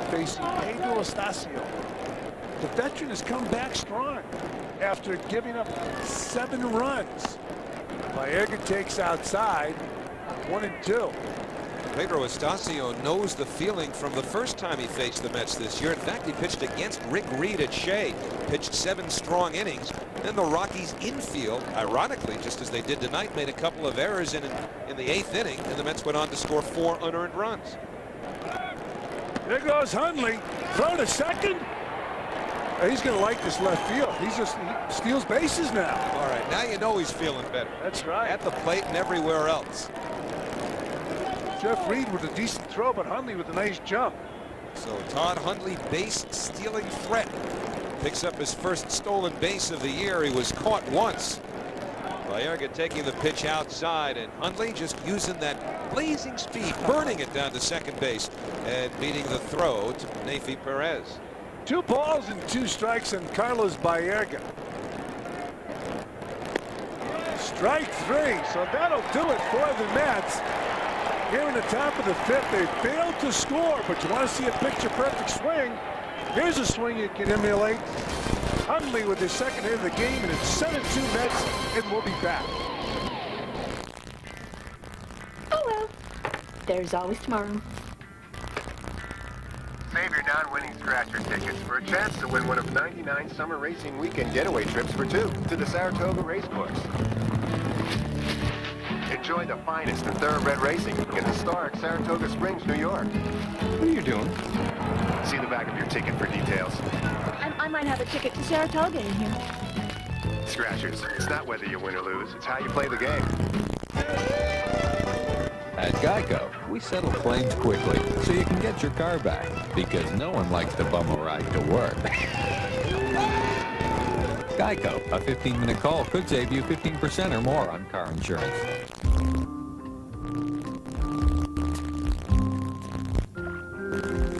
facing Pedro Estacio. The veteran has come back strong. after giving up 7 runs. Baerga takes outside, 1-2. Pedro Estacio knows the feeling from the first time he faced the Mets this year. In fact, he pitched against Rick Reed at Shea, pitched 7 strong innings. Then the Rockies infield, ironically, just as they did tonight, made a couple of errors in the 8th inning, and the Mets went on to score 4 unearned runs. There goes Hundley. Throw to second. He's going to like this left field. He steals bases now. All right, now you know he's feeling better. That's right. At the plate and everywhere else. Jeff Reed with a decent throw, but Hundley with a nice jump. So Todd Hundley, base stealing threat, picks up his first stolen base of the year. He was caught once. Baerga taking the pitch outside, and Hundley just using that blazing speed, burning it down to second base and beating the throw to Nefi Perez. 2 balls and 2 strikes on Carlos Baerga. Strike 3, so that'll do it for the Mets. Here in the top of the 5th, they failed to score, but you want to see a picture-perfect swing. Here's a swing you can emulate. Hundley with his second hit of the game, and it's 7-2 Mets, and we'll be back. Oh well, there's always tomorrow. Save your non-winning scratcher tickets for a chance to win one of 99 summer racing weekend getaway trips for 2 to the Saratoga Racecourse. Enjoy the finest in thoroughbred racing in historic Saratoga Springs, New York. What are you doing? See the back of your ticket for details. I might have a ticket to Saratoga in here. Scratchers, it's not whether you win or lose, it's how you play the game. At Geico, we settle claims quickly so you can get your car back, because no one likes to bum a ride to work. Geico, a 15-minute call could save you 15% or more on car insurance.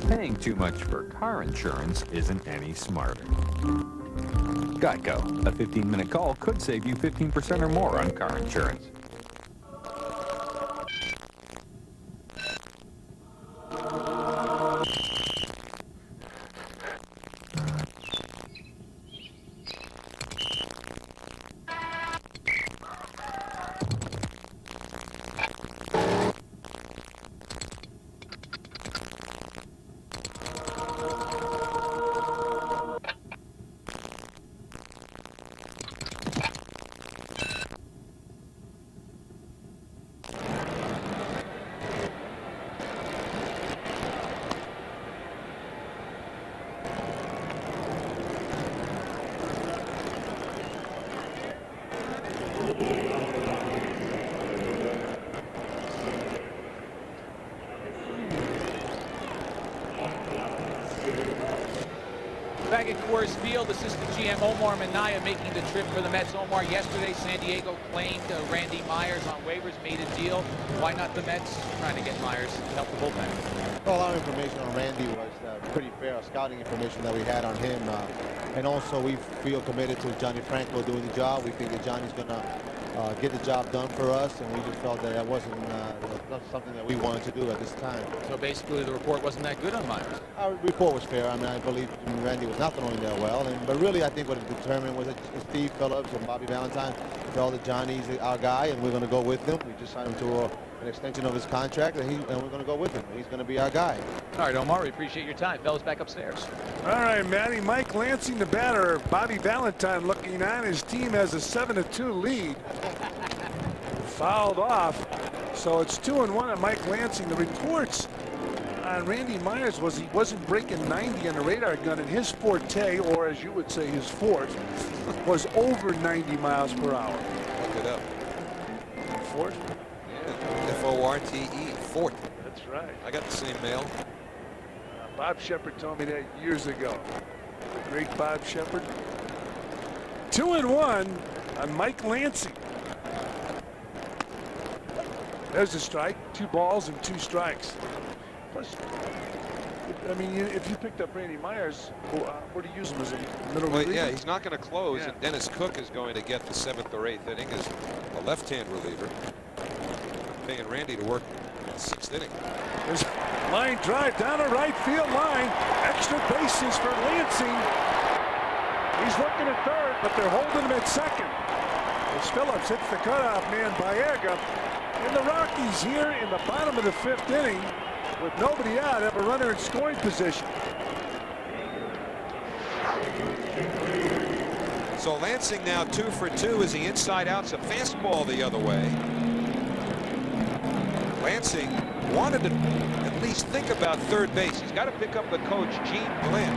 Paying too much for car insurance isn't any smarter. Geico, a 15-minute call could save you 15% or more on car insurance. Back at Coors Field, assistant GM Omar Minaya making the trip for the Mets. Omar, yesterday San Diego claimed Randy Myers on waivers, made a deal. Why not the Mets trying to get Myers to help the bullpen? Well, our information on Randy was pretty fair, scouting information that we had on him. And also we feel committed to Johnny Franco doing the job. We think that Johnny's going to get the job done for us, and we just felt that wasn't something that we wanted to do at this time. So basically the report wasn't that good on Myers. Our report was fair. I mean, I believe Randy was not throwing that well, but really I think what it determined was that Steve Phillips and Bobby Valentine felt that Johnny's our guy, and we're going to go with him. We just signed him to an extension of his contract, and we're going to go with him. He's going to be our guy. All right, Omar, we appreciate your time. Fellas, back upstairs. All right, Matty. Mike Lansing, the batter. Bobby Valentine looking on. His team has a 7-2 lead. Fouled off. So it's 2-1 on Mike Lansing. The reports on Randy Myers was he wasn't breaking 90 on the radar gun, and his forte, or as you would say, his fort, was over 90 miles per hour. Look it up. Fort? Yeah, F-O-R-T-E, Fort. That's right. I got the same mail. Bob Shepard told me that years ago. The great Bob Shepard. 2-1 on Mike Lansing. There's a strike. 2 balls and 2 strikes. Plus, I mean, if you picked up Randy Myers, where do you use him as a middle reliever? Yeah, he's not going to close, Yeah. and Dennis Cook is going to get the 7th or 8th inning as a left-hand reliever. I'm paying Randy to work the 6th inning. There's a line drive down the right field line. Extra bases for Lansing. He's looking at third, but they're holding him at second. As Phillips hits the cutoff man, Baerga. And the Rockies here in the bottom of the 5th inning, with nobody out, have a runner in scoring position. So Lansing now 2 for 2 as he inside outs a fastball the other way. Lansing wanted to at least think about third base. He's got to pick up the coach, Gene Glenn.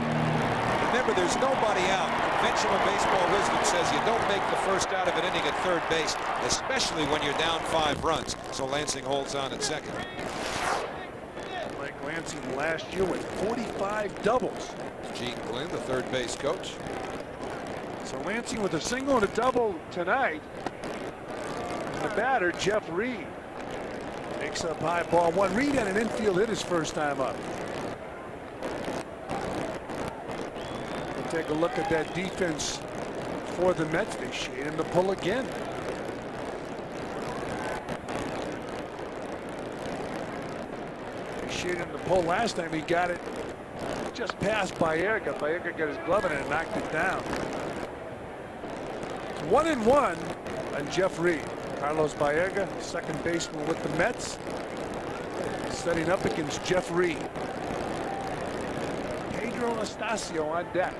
Remember, there's nobody out. Conventional baseball wisdom says you don't make the first out of an inning at third base, especially when you're down 5 runs. So Lansing holds on at second. Like Lansing last year with 45 doubles. Gene Glenn, the third base coach. So Lansing with a single and a double tonight. The batter, Jeff Reed, makes up high, ball 1. Reed had an infield hit his first time up. We'll take a look at that defense for the Mets. They shade him to pull again. They shaded him to pull last time. He got it just past Baerga. Baerga got his glove in it and knocked it down. 1-1 on Jeff Reed. Carlos Baerga, second baseman with the Mets, setting up against Jeff Reed. Pedro Estacio on deck.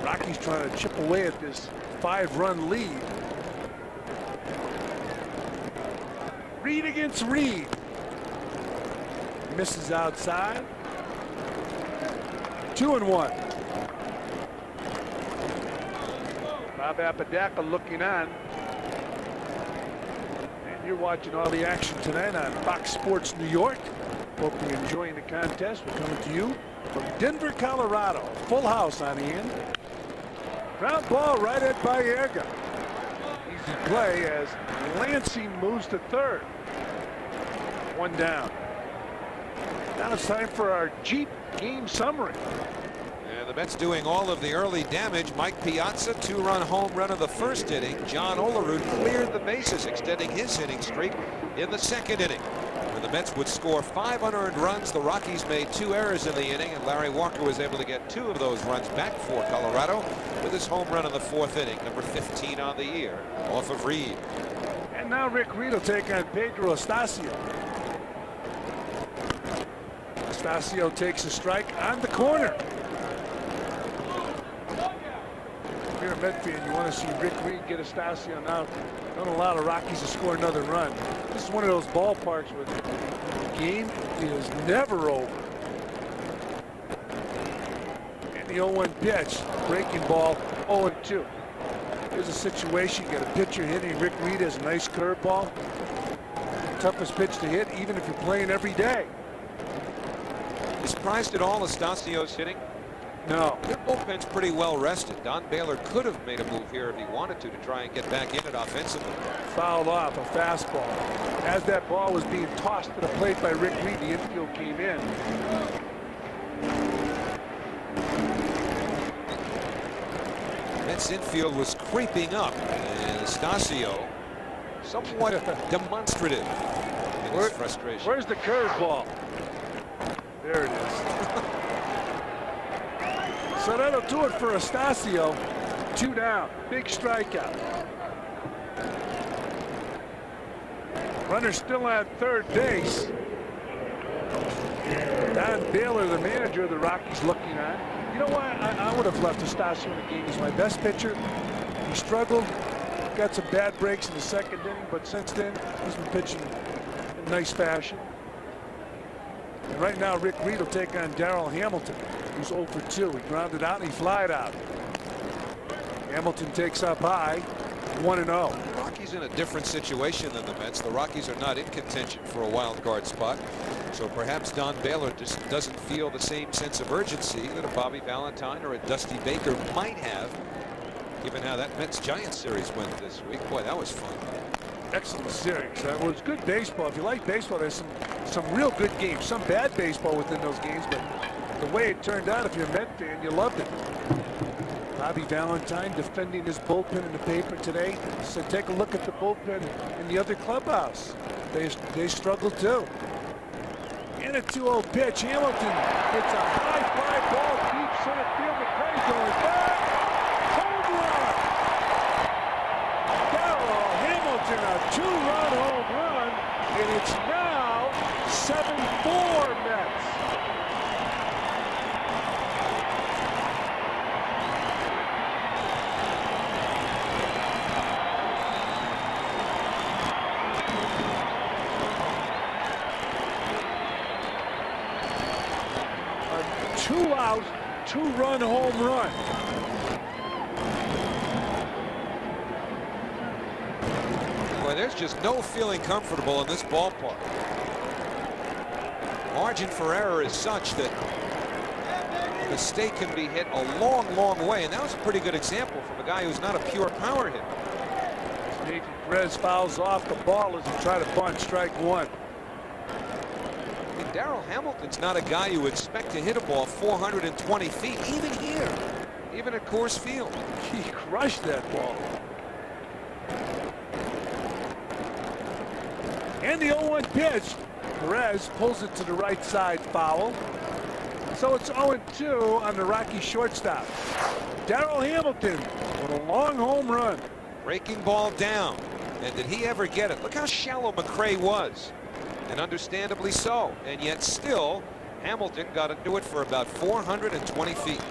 Rockies trying to chip away at this 5-run lead. Reed against Reed. Misses outside. 2-1. Bob Apodaca looking on. And you're watching all the action tonight on Fox Sports New York. Hope you're enjoying the contest. We're coming to you from Denver, Colorado. Full house on the end. Ground ball right at Baerga. Easy play as Lansing moves to third. 1 down. Now it's time for our Jeep game summary. And the Mets doing all of the early damage. Mike Piazza, 2-run home run of the 1st inning. John Olerud cleared the bases, extending his hitting streak in the 2nd inning. When the Mets would score 5 unearned runs, the Rockies made 2 errors in the inning, and Larry Walker was able to get 2 of those runs back for Colorado with his home run in the 4th inning, number 15 on the year, off of Reed. And now Rick Reed will take on Pedro Estacio. Estacio takes a strike on the corner. If you're a Met fan, you want to see Rick Reed get Estacio now. Don't allow the Rockies to score another run. This is one of those ballparks where the game is never over. And the 0-1 pitch, breaking ball, 0-2. Here's a situation, you got a pitcher hitting. Rick Reed has a nice curveball. Toughest pitch to hit, even if you're playing every day. You surprised at all Estacio's hitting? No. Their bullpen's pretty well rested. Don Baylor could have made a move here if he wanted to try and get back in it offensively. Fouled off a fastball. As that ball was being tossed to the plate by Rick Reed, the infield came in. Mets infield was creeping up, and Estacio somewhat demonstrative in his frustration. Where's the curveball? There it is. So that'll do it for Estacio. 2 down. Big strikeout. Runner still on third base. Don Baylor, the manager of the Rockies, looking on. You know why I would have left Estacio in the game? He's my best pitcher. He struggled. Got some bad breaks in the 2nd inning, but since then, he's been pitching in nice fashion. And right now, Rick Reed will take on Darrell Hamilton, who's 0 for 2. He grounded out and he flied out. Hamilton takes up high, 1-0. The Rockies in a different situation than the Mets. The Rockies are not in contention for a wild card spot. So perhaps Don Baylor just doesn't feel the same sense of urgency that a Bobby Valentine or a Dusty Baker might have, given how that Mets-Giants series went this week. Boy, that was fun. Excellent series. Well, it's good baseball. If you like baseball, there's some real good games. Some bad baseball within those games, but the way it turned out, if you're a Met fan, you loved it. Bobby Valentine defending his bullpen in the paper today. So take a look at the bullpen in the other clubhouse. They struggled too. And a 2-0 pitch. Hamilton hits a high fly ball deep center field. he's going back. Home run. Darrell Hamilton, a 2-run home run, and it's now 7-4 Mets. A 2-out, 2-run home run. Boy, there's just no feeling comfortable in this ballpark. Margin for error is such that a mistake can be hit a long, long way, and that was a pretty good example from a guy who's not a pure power hitter. Nathan Perez fouls off the ball as he tried to bunt strike one. I mean, Darrell Hamilton's not a guy you expect to hit a ball 420 feet, even here, even at Coors Field. He crushed that ball. And the 0-1 pitch. Perez pulls it to the right side, foul. So it's 0-2 on the Rockies shortstop. Darrell Hamilton with a long home run. Breaking ball down. And did he ever get it? Look how shallow McRae was. And understandably so. And yet still, Hamilton got into it for about 420 feet.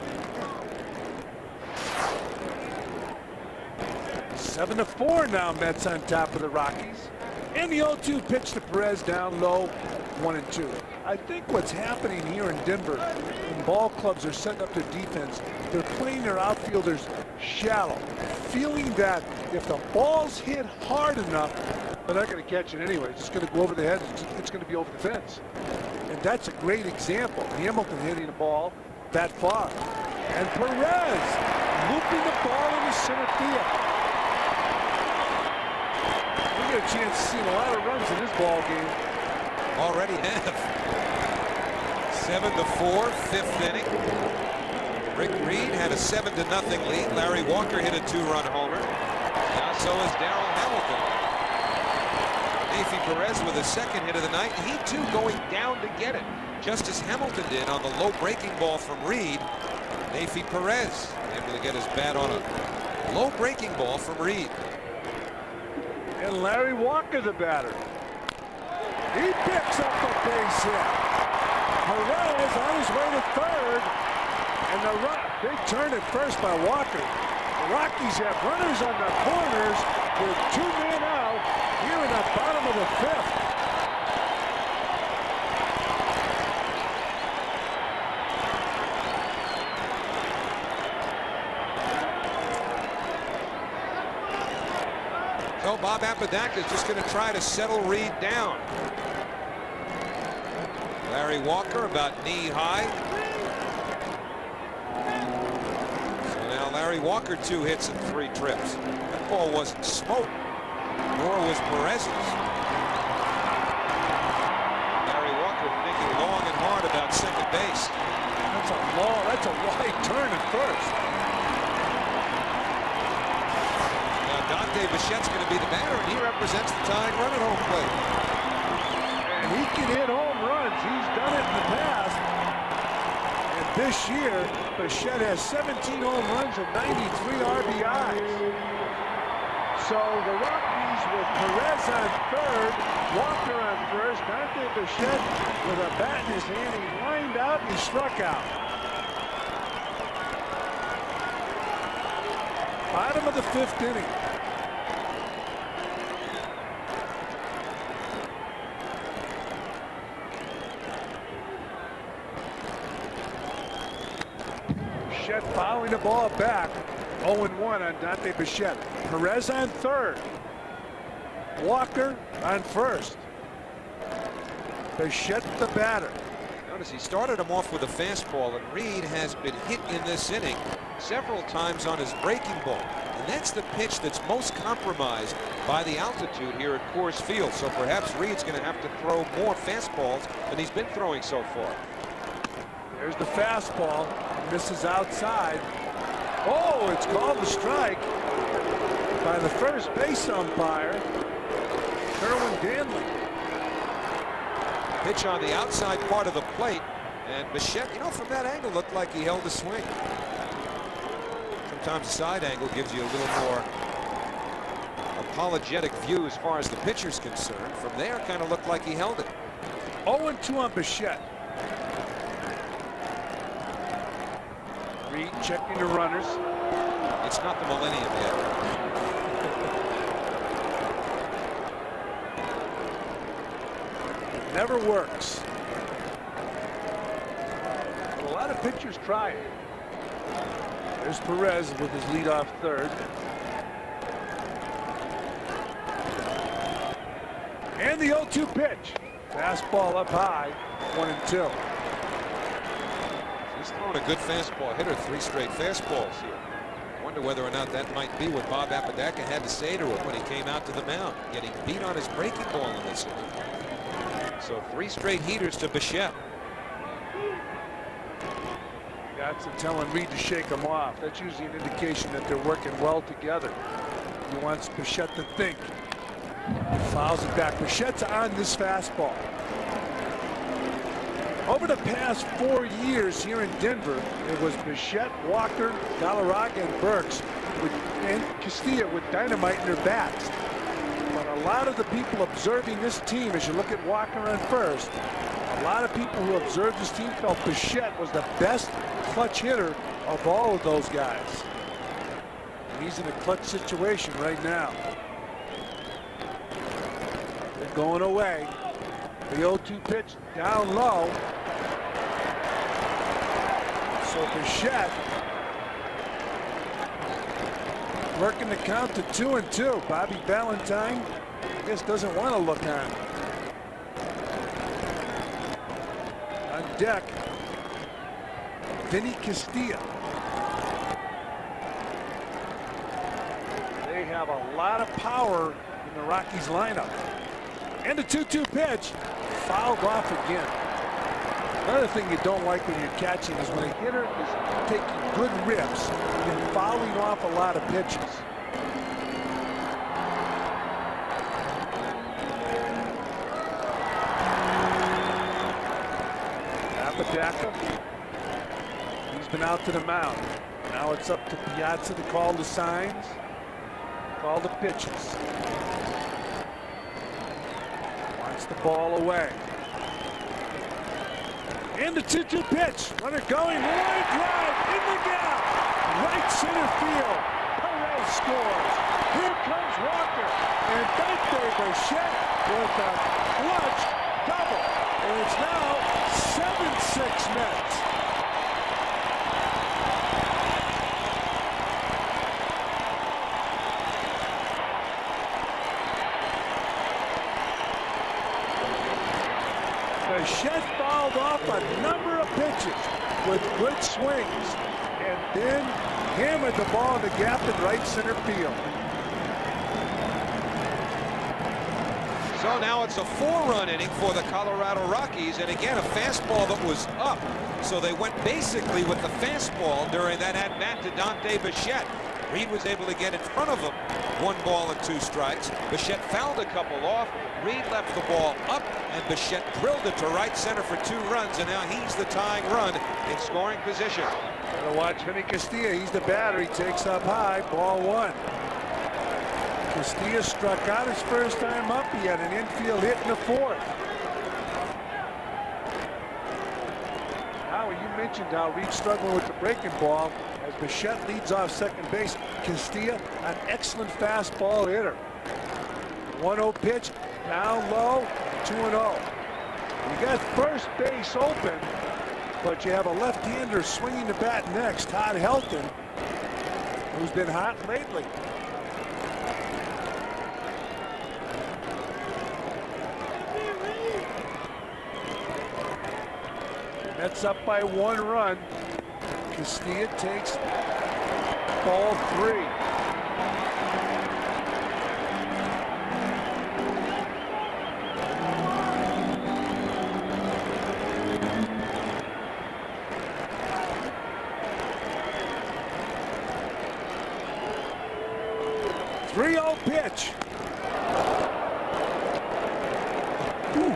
7-4 now, Mets on top of the Rockies. And the 0-2 pitch to Perez down low, 1-2. I think what's happening here in Denver, when ball clubs are setting up their defense, they're playing their outfielders shallow, feeling that if the ball's hit hard enough, they're not going to catch it anyway. It's just going to go over the head. It's going to be over the fence. And that's a great example. Hamilton hitting the ball that far. And Perez looping the ball in the center field. We get a chance to see a lot of runs in this ball game. Already have. 7-4, fifth inning. Rick Reed had a 7-0 lead. Larry Walker hit a 2-run homer. Now so is Darrell Hamilton. Nathan Perez with a second hit of the night. He too going down to get it, just as Hamilton did on the low breaking ball from Reed. Nathan Perez able to get his bat on a low breaking ball from Reed. And Larry Walker, the batter. He picks up the base hit. Perez on his way to third. And the big turn at first by Walker. The Rockies have runners on the corners with 2 men out here in the bottom of the fifth. So Bob Apodaca is just going to try to settle Reed down. Larry Walker about knee high. So now Larry Walker 2 hits and 3 trips. That ball wasn't smoke, nor was Perez's. Larry Walker thinking long and hard about second base. That's a wide turn at first. Dante Bichette's going to be the batter, and he represents the tying run at home plate. And he can hit home runs. He's done it in the past. And this year, Bichette has 17 home runs and 93 RBIs. So the Rockies with Perez on third, Walker on first, Dante Bichette with a bat in his hand. He lined out and he struck out. Bottom of the fifth inning. Fouling the ball back. 0-1 on Dante Bichette. Perez on third. Walker on first. Bichette the batter. Notice he started him off with a fastball, and Reed has been hit in this inning several times on his breaking ball. And that's the pitch that's most compromised by the altitude here at Coors Field. So perhaps Reed's going to have to throw more fastballs than he's been throwing so far. There's the fastball. Misses outside. Oh, it's called a strike by the first base umpire, Kerwin Danley. Pitch on the outside part of the plate, and Bichette, you know, from that angle looked like he held a swing. sometimes a side angle gives you a little more apologetic view as far as the pitcher's concerned. From there, kind of looked like he held it. 0-2 on Bichette. Reed checking the runners. It's not the millennium yet. Never works. A lot of pitchers try it. There's Perez with his leadoff third. And the 0-2 pitch. Fastball up high, 1-2. He's thrown a good fastball hitter, 3 straight fastballs here. I wonder whether or not that might be what Bob Apodaca had to say to him when he came out to the mound, getting beat on his breaking ball in this inning. So 3 straight heaters to Bichette. Gatson telling Reed to shake him off. That's usually an indication that they're working well together. He wants Bichette to think. Fouls it back. Bichette's on this fastball. Over the past 4 years here in Denver, it was Bichette, Walker, Galarraga, and Burks and Castilla with dynamite in their bats. But a lot of the people observing this team, as you look at Walker on first, a lot of people who observed this team felt Bichette was the best clutch hitter of all of those guys. And he's in a clutch situation right now. They're going away. The 0-2 pitch down low. So Bichette working the count to 2-2. Bobby Valentine, I guess, doesn't want to look on. On deck, Vinny Castilla. They have a lot of power in the Rockies lineup. And the 2-2 pitch fouled off again. Another thing you don't like when you're catching is when a hitter is taking good rips and fouling off a lot of pitches. Apodaca, he's been out to the mound. Now it's up to Piazza to call the signs, call the pitches. Wants the ball away. And the 2-2 pitch. Runner going, line drive in the gap. Right center field. Perez scores. Here comes Walker. And back there, Bichette with a clutch double. And it's now 7-6 Mets. Bichette fouled off a number of pitches with good swings and then hammered the ball in the gap in right center field. So now it's a 4-run inning for the Colorado Rockies, and again a fastball that was up. So they went basically with the fastball during that at-bat to Dante Bichette. Reed was able to get in front of him. 1 ball and 2 strikes. Bichette fouled a couple off. Reed left the ball up, and Bichette drilled it to right center for 2 runs, and now he's the tying run in scoring position. Gotta watch Vinny Castilla. He's the batter. He takes up high. Ball 1. Castilla struck out his first time up. He had an infield hit in the 4th. Howie, you mentioned how Reed struggling with the breaking ball as Bichette leads off second base. Castilla, an excellent fastball hitter. 1-0 pitch, down low, 2-0. You got first base open, but you have a left-hander swinging the bat next, Todd Helton, who's been hot lately. Mets up by 1 run. Castilla takes ball 3. Pitch. Ooh.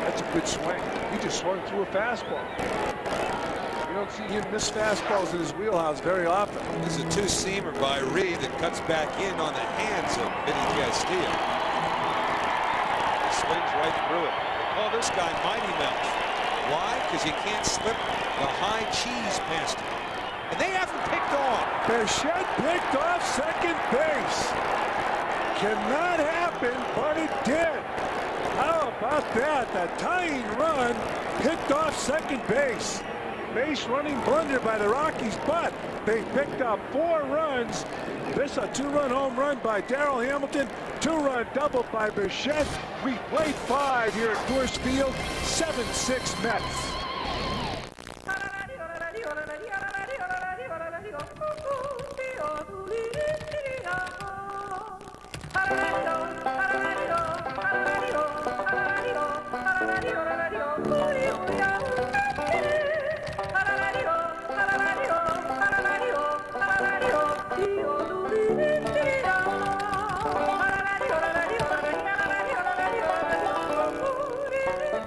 That's a good swing. He just swung through a fastball. don't see him miss fastballs in his wheelhouse very often. This is a two-seamer by Reed that cuts back in on the hands of Vinny Castillo. He swings right through it. They call this guy Mighty Mouse. Why? Because you can't slip the high cheese past him. And they haven't picked off. Bichette picked off second base. Cannot happen, but it did. How about that? The tying run picked off second base. Base running blunder by the Rockies, but they picked up 4 runs. This a 2-run home run by Darrell Hamilton, 2-run double by Bichette. We played 5 here at Coors Field, 7-6 Mets.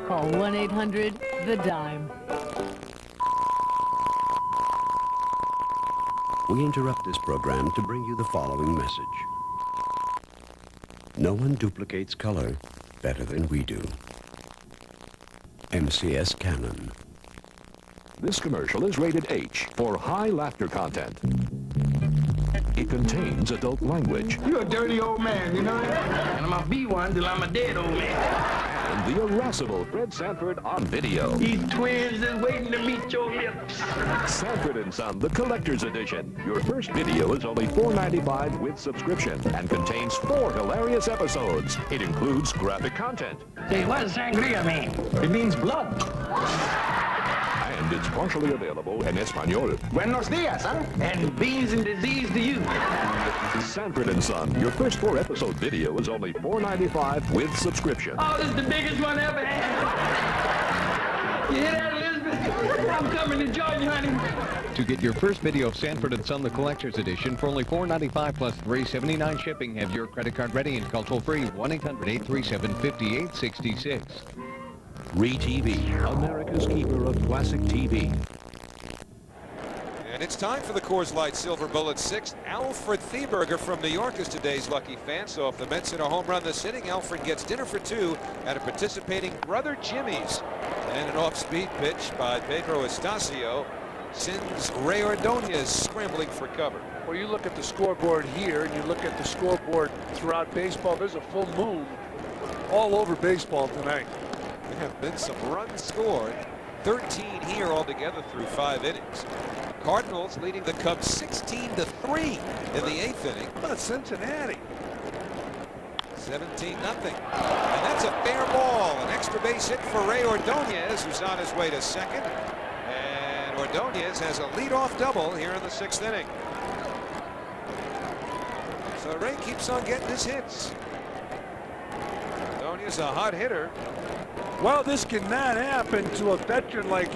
Call 1-800-THE-DIME. We interrupt this program to bring you the following message. No one duplicates color better than we do. MCS Canon. This commercial is rated H for high laughter content. It contains adult language. You're a dirty old man, you know that? And I'm gonna be one till I'm a dead old man. And the irascible Fred Sanford on video. These twins is waiting to meet your lips. Sanford & Son, the Collector's Edition. Your first video is only $4.95 with subscription and contains 4 hilarious episodes. It includes graphic content. Say, what does sangria mean? It means blood. And it's partially available in Espanol. Buenos dias, huh? And beans and disease to you. Sanford & Son, your first 4-episode video is only $4.95 with subscription. Oh, this is the biggest one ever had. You hear that, Elizabeth? I'm coming to join you, honey. To get your first video of Sanford & Son, the Collector's Edition, for only $4.95 plus $3.79 shipping, have your credit card ready and call toll-free 1-800-837-5866. Re-TV, America's keeper of classic TV. And it's time for the Coors Light Silver Bullet 6. Alfred Thieberger from New York is today's lucky fan. So if the Mets hit a home run this inning, Alfred gets dinner for 2 at a participating Brother Jimmy's. And an off-speed pitch by Pedro Estacio sends Ray Ordonez scrambling for cover. Well, you look at the scoreboard here, and you look at the scoreboard throughout baseball. There's a full moon all over baseball tonight. There have been some runs scored, 13 here altogether through 5 innings. Cardinals leading the Cubs 16-3 in the 8th inning. How about Cincinnati? 17-0. And that's a fair ball. An extra base hit for Ray Ordonez, who's on his way to second. And Ordonez has a leadoff double here in the 6th inning. So Ray keeps on getting his hits. Ordonez a hot hitter. Well, this cannot happen to a veteran like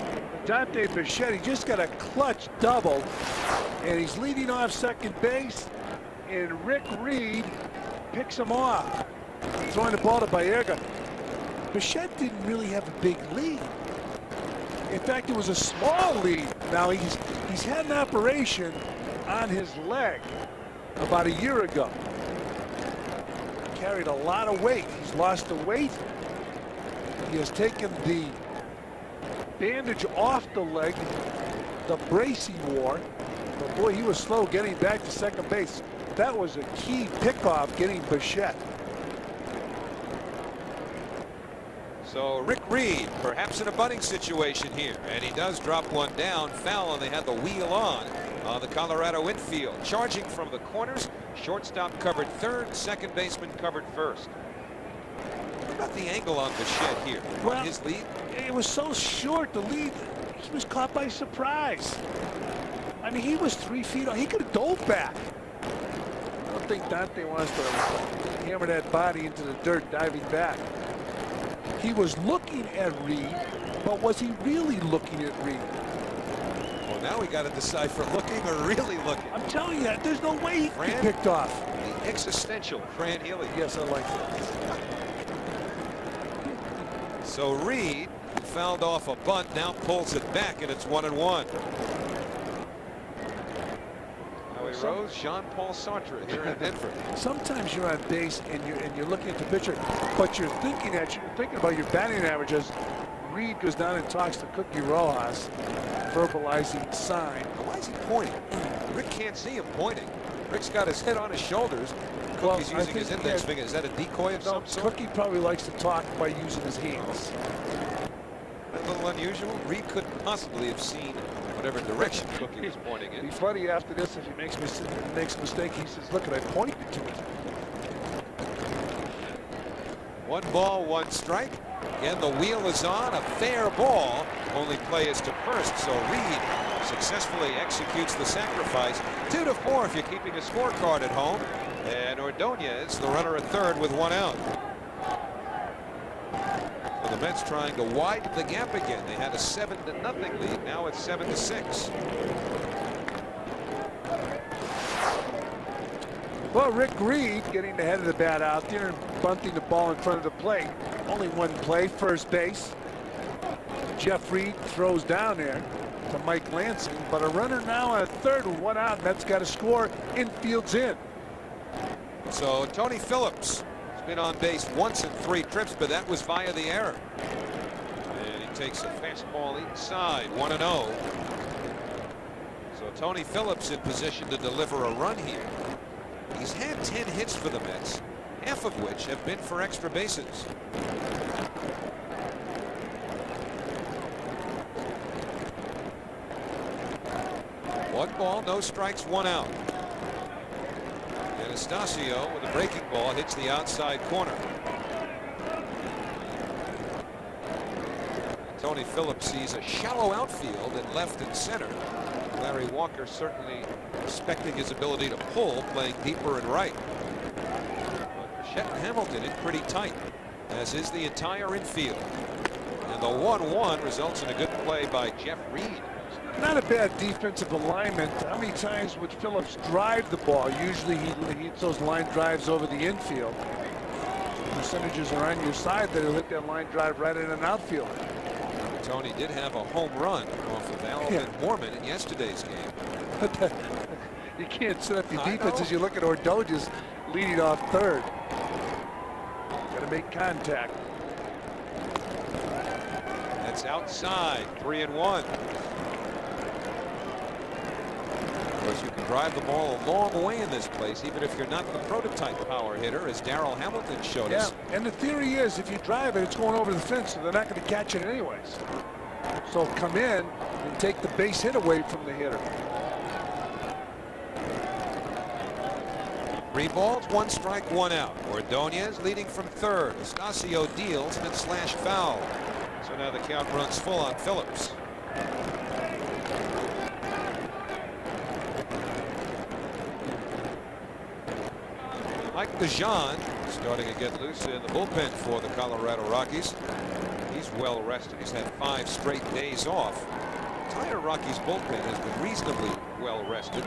Dante Bichette. He just got a clutch double, and he's leading off second base, and Rick Reed picks him off, throwing the ball to Baerga. Bichette didn't really have a big lead. In fact, it was a small lead. Now he's had an operation on his leg about a year ago. Carried a lot of weight. He's lost the weight. He has taken the bandage off the leg, the brace he wore. But boy, he was slow getting back to second base. That was a key pickoff, getting Bichette. So Rick Reed, perhaps in a bunting situation here, and he does drop one down, foul, and they had the wheel on the Colorado infield. Charging from the corners, shortstop covered third, second baseman covered first. What about the angle on Bichette here? Well, his lead? It was so short, the lead. He was caught by surprise. I mean, he was 3 feet on. He could have dove back. I don't think Dante wants to hammer that body into the dirt diving back. He was looking at Reed, but was he really looking at Reed? Well, now we got to decide for looking or really looking. I'm telling you, there's no way he could be picked off. The existential Fran Healy. Yes, I like that. So Reed Fouled off a bunt, now pulls it back, and it's 1-1. Howie Rose, Jean-Paul Sartre here in Denver. Sometimes you're on base and you're looking at the pitcher, but you're thinking about your batting average as Reed goes down and talks to Cookie Rojas, verbalizing sign. Why is he pointing? Rick can't see him pointing. Rick's got his head on his shoulders. Well, Cookie's using his index finger. Is that a decoy of some sort? Cookie probably likes to talk by using his hands. A little unusual. Reed couldn't possibly have seen whatever direction Cookie was pointing in. Be funny after this if he makes a mistake. He says, "Look, I pointed to it." 1 ball, 1 strike. Again, the wheel is on. A fair ball. Only play is to first. So Reed successfully executes the sacrifice. 2-4 if you're keeping a scorecard at home. And Ordonez, the runner at third with 1 out. So the Mets trying to widen the gap again. They had a 7-0 lead. Now it's 7-6. Well, Rick Reed getting the head of the bat out there and bunting the ball in front of the plate. Only 1 play, first base. Jeff Reed throws down there to Mike Lansing, but a runner now at third with 1 out. Mets got to score. Infield's in. So Tony Phillips has been on base once in 3 trips, but that was via the error. And he takes a fastball inside, 1-0. So Tony Phillips in position to deliver a run here. He's had 10 hits for the Mets, half of which have been for extra bases. One ball, no strikes, 1 out. Anastasio with a breaking ball hits the outside corner. Tony Phillips sees a shallow outfield in left and center. Larry Walker certainly respecting his ability to pull, playing deeper and right. But Bichette and Hamilton in pretty tight, as is the entire infield. And the 1-1 results in a good play by Jeff Reed. Not a bad defensive alignment. How many times would Phillips drive the ball? Usually he hits those line drives over the infield. Percentages are on your side that he'll hit that line drive right at an outfielder. Tony did have a home run off of Alvin Mormon in yesterday's game. You can't set up your defense as you look at Ordonez leading off third. Got to make contact. That's outside, 3-1. Of course, you can drive the ball a long way in this place, even if you're not the prototype power hitter, as Darrell Hamilton showed us. And the theory is, if you drive it, it's going over the fence, so they're not going to catch it anyways. So come in and take the base hit away from the hitter. 3 balls, 1 strike, 1 out. Ordonez leading from third. Estacio deals and it's slash foul. So now the count runs full on Phillips. Mike DeJean starting to get loose in the bullpen for the Colorado Rockies. He's well rested. He's had 5 straight days off. The entire Rockies bullpen has been reasonably well rested.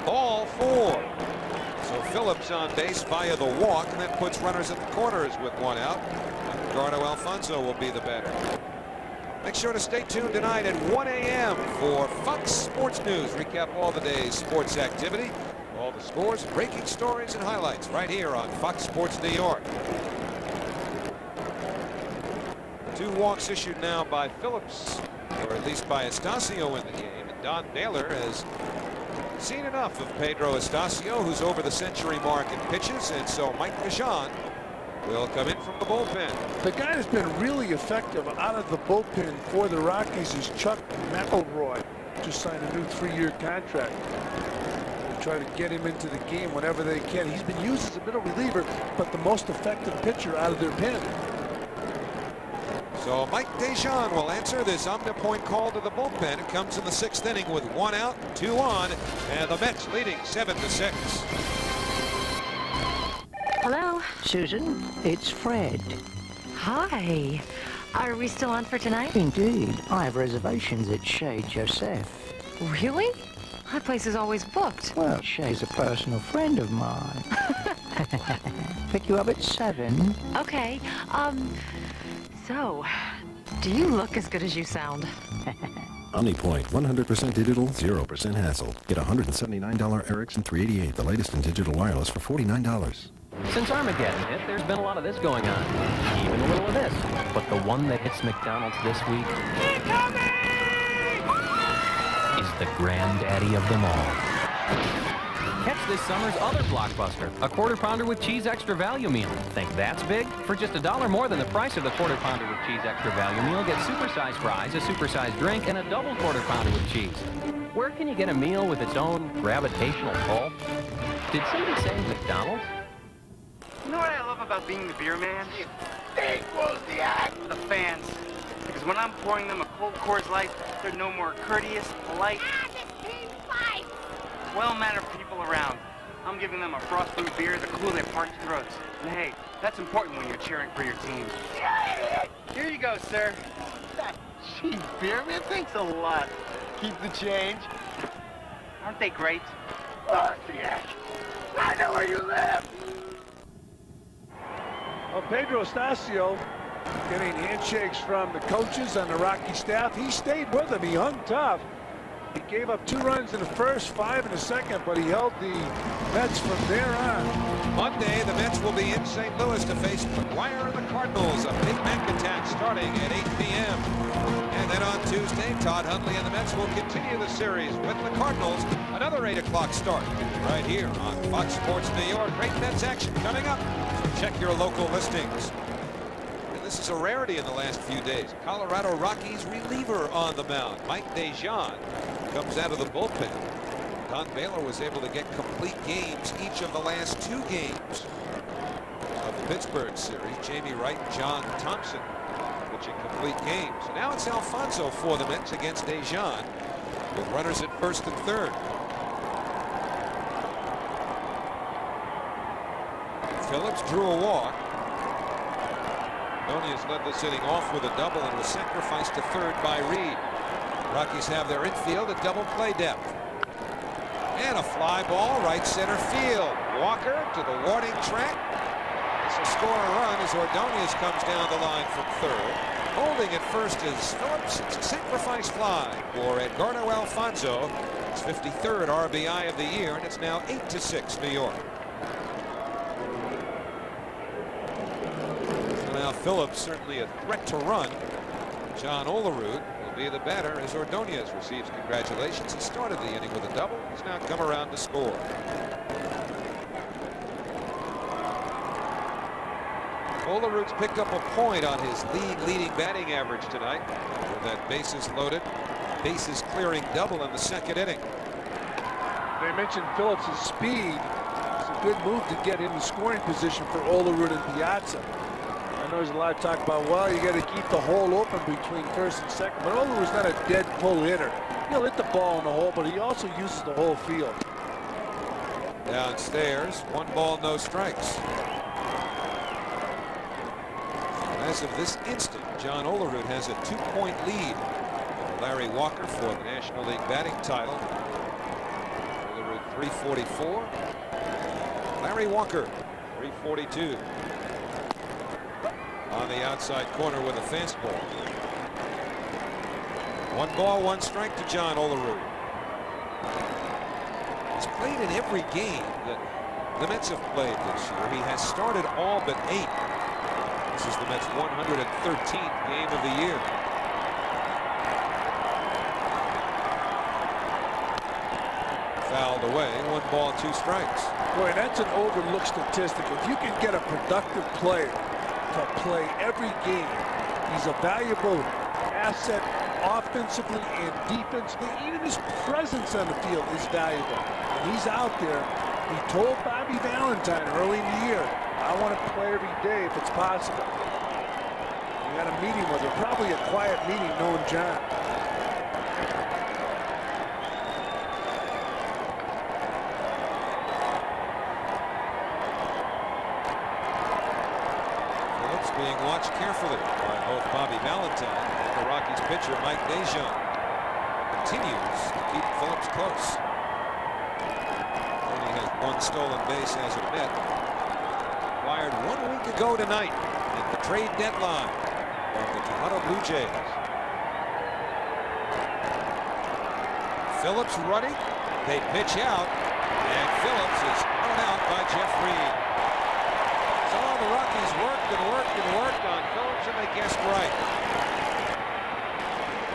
Ball 4. So Phillips on base via the walk, and that puts runners at the corners with 1 out. Ricardo Alfonso will be the batter. Make sure to stay tuned tonight at 1 a.m. for Fox Sports News. Recap all the day's sports activity, all the scores, breaking stories, and highlights right here on Fox Sports New York. 2 walks issued now by Phillips, or at least by Estacio in the game. And Don Naylor has seen enough of Pedro Estacio, who's over the century mark in pitches, and so Mike DeJean will come in from the bullpen. The guy that's been really effective out of the bullpen for the Rockies is Chuck McElroy. Just signed a new 3-year contract. They try to get him into the game whenever they can. He's been used as a middle reliever, but the most effective pitcher out of their pen. So Mike DeJean will answer this omnipoint call to the bullpen. It comes in the 6th inning with 1 out, 2 on, and the Mets leading 7-6. Hello? Susan, it's Fred. Hi. Are we still on for tonight? Indeed. I have reservations at Chez Joseph. Really? That place is always booked. Well, Shay's a personal friend of mine. Pick you up at 7. Okay, so, do you look as good as you sound? OmniPoint, 100% digital, 0% hassle. Get $179 Ericsson 388, the latest in digital wireless for $49. Since Armageddon hit, there's been a lot of this going on. Even a little of this. But the one that hits McDonald's this week is the granddaddy of them all. Catch this summer's other blockbuster, a Quarter Pounder with Cheese Extra Value Meal. Think that's big? For just $1 more than the price of the Quarter Pounder with Cheese Extra Value Meal, get supersized fries, a supersized drink, and a double Quarter Pounder with cheese. Where can you get a meal with its own gravitational pull? Did somebody say McDonald's? You know what I love about being the beer man? Equals the act. The fans. Because when I'm pouring them a cold Coors Light, they're no more courteous, polite, well-mannered people around. I'm giving them a frost brewed beer to cool their parched throats. And hey, that's important when you're cheering for your team. Here you go, sir. That cheap beer, man. Thanks a lot. Keep the change. Aren't they great? Oh, yeah. I know where you live. Well, Pedro Estacio getting handshakes from the coaches on the Rocky staff. He stayed with them. He hung tough. He gave up 2 runs in the first, 5 in the second, but he held the Mets from there on. Monday, the Mets will be in St. Louis to face McGuire and the Cardinals. A Big Mac attack starting at 8 p.m. And then on Tuesday, Todd Hundley and the Mets will continue the series with the Cardinals. Another 8 o'clock start right here on Fox Sports New York. Great Mets action coming up. So check your local listings. This is a rarity in the last few days. Colorado Rockies reliever on the mound. Mike Dejean comes out of the bullpen. Don Baylor was able to get complete games each of the last 2 games of the Pittsburgh series. Jamie Wright and John Thompson pitching complete games. Now it's Alfonso for the Mets against Dejean with runners at first and third. Phillips drew a walk. Ordonez led this inning off with a double and was sacrificed to third by Reed. Rockies have their infield at double play depth. And a fly ball right center field. Walker to the warning track. This will score a run as Ordonez comes down the line from third. Holding at first is Phillips. It's a sacrifice fly for Edgardo Alfonso. His 53rd RBI of the year, and it's now 8-6 New York. Now Phillips certainly a threat to run. John Olerud will be the batter as Ordonez receives congratulations. He started the inning with a double. He's now come around to score. Olerud's picked up a point on his league-leading batting average tonight with that bases loaded, bases clearing double in the second inning. They mentioned Phillips' speed. It's a good move to get him in scoring position for Olerud and Piazza. I know there's a lot of talk about, well, you got to keep the hole open between first and second, but Olerud's not a dead pull hitter. He'll hit the ball in the hole, but he also uses the whole field. Downstairs, 1 ball, no strikes. As of this instant, John Olerud has a 2-point lead over Larry Walker for the National League batting title. Olerud 344. Larry Walker 342. On the outside corner with a fastball. 1 ball, 1 strike to John Olerud. He's played in every game that the Mets have played this year. He has started all but 8. This is the Mets' 113th game of the year. Fouled away. 1 ball, 2 strikes. Boy, that's an overlooked statistic. If you can get a productive player to play every game, he's a valuable asset offensively and defensively. Even his presence on the field is valuable. When he's out there, he told Bobby Valentine early in the year, I want to play every day if it's possible. You got a meeting with him, probably a quiet meeting knowing John. Being watched carefully by both Bobby Valentine and the Rockies pitcher Mike Dejean. Continues to keep Phillips close. Only has one stolen base as of net. Acquired 1 week ago tonight at the trade deadline of the Toronto Blue Jays. Phillips running. They pitch out, and Phillips is thrown out by Jeff Reed. So the Rockies worked and worked and worked on Phillips, and they guessed right.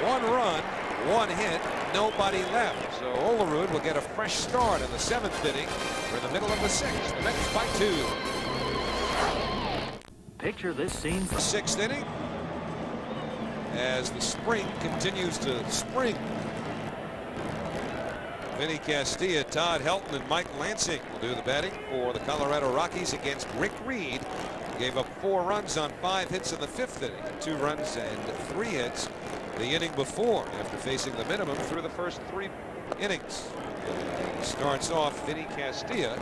1 run, 1 hit, nobody left. So Olerud will get a fresh start in the 7th inning. We're in the middle of the 6th. The Mets by 2. Picture this scene. 6th inning. As the spring continues to spring. Vinny Castilla, Todd Helton, and Mike Lansing will do the batting for the Colorado Rockies against Rick Reed. Gave up 4 runs on 5 hits in the 5th inning. 2 runs and 3 hits the inning before, after facing the minimum through the first 3 innings. He starts off Vinny Castilla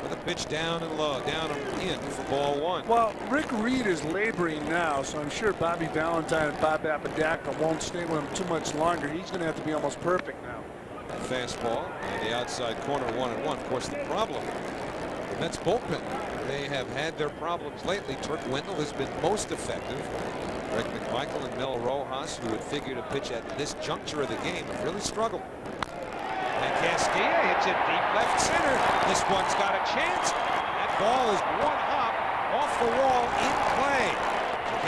with a pitch down and low, down and in for ball 1. Well, Rick Reed is laboring now, so I'm sure Bobby Valentine and Bob Apodaca won't stay with him too much longer. He's going to have to be almost perfect now. Fastball on the outside corner, 1-1. Of course, the problem, the Mets bullpen, they have had their problems lately. Turk Wendell has been most effective. Greg McMichael and Mel Rojas, who had figured to pitch at this juncture of the game, have really struggled. And Castilla hits it deep left center. This one's got a chance. That ball is 1 hop off the wall in play.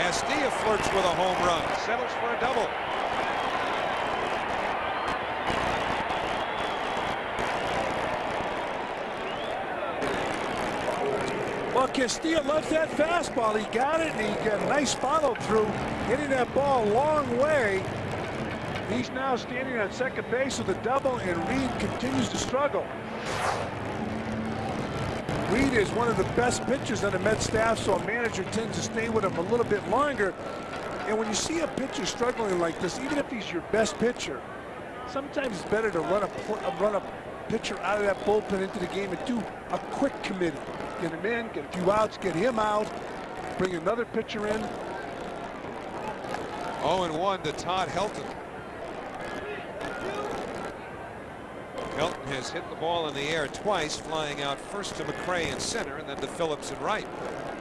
Castilla flirts with a home run, settles for a double. Well, Castilla loves that fastball. He got it, and he got a nice follow through, hitting that ball a long way. He's now standing on second base with a double, and Reed continues to struggle. Reed is one of the best pitchers on the Mets staff, so a manager tends to stay with him a little bit longer. And when you see a pitcher struggling like this, even if he's your best pitcher, sometimes it's better to run a pitcher out of that bullpen into the game and do a quick committee. Get him in, get a few outs, get him out, bring another pitcher in. 0-1 to Todd Helton. Helton has hit the ball in the air twice, flying out first to McRae in center and then to Phillips in right.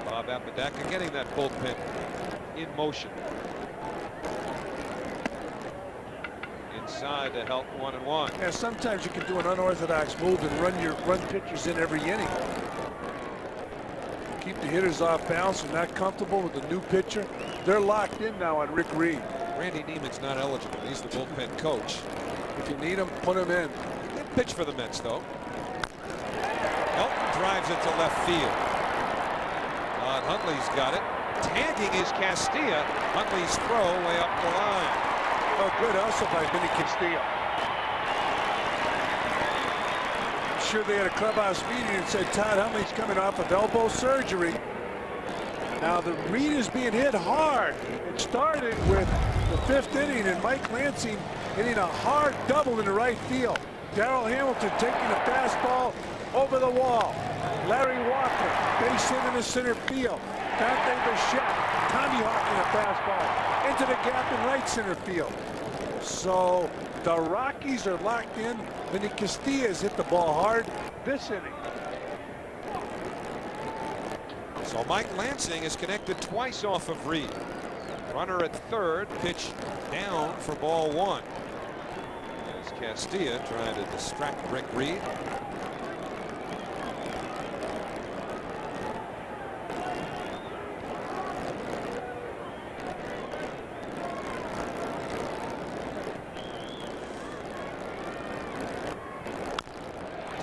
Bob Apodaca getting that bullpen in motion. Inside to Helton, 1-1. Yeah, sometimes you can do an unorthodox move and run pitchers in every inning. Keep the hitters off balance and not comfortable with the new pitcher. They're locked in now on Rick Reed. Randy Neiman's not eligible. He's the bullpen coach. If you need him, put him in. Good pitch for the Mets, though. Helton drives it to left field. Huntley's got it. Tagging is Castilla. Huntley's throw way up the line. Oh, good hustle by Vinny Castilla. Sure, they had a clubhouse meeting and said Todd Huntley's coming off of elbow surgery. Now the Reed is being hit hard. It started with the 5th inning and Mike Lansing hitting a hard double in the right field. Darrell Hamilton taking a fastball over the wall. Larry Walker base hit in the center field. Dante Bichette, Tommy hawking a fastball into the gap in right center field. So the Rockies are locked in. Vinny Castilla has hit the ball hard this inning. So Mike Lansing is connected twice off of Reed. Runner at third, pitch down for ball 1. As Castilla trying to distract Rick Reed.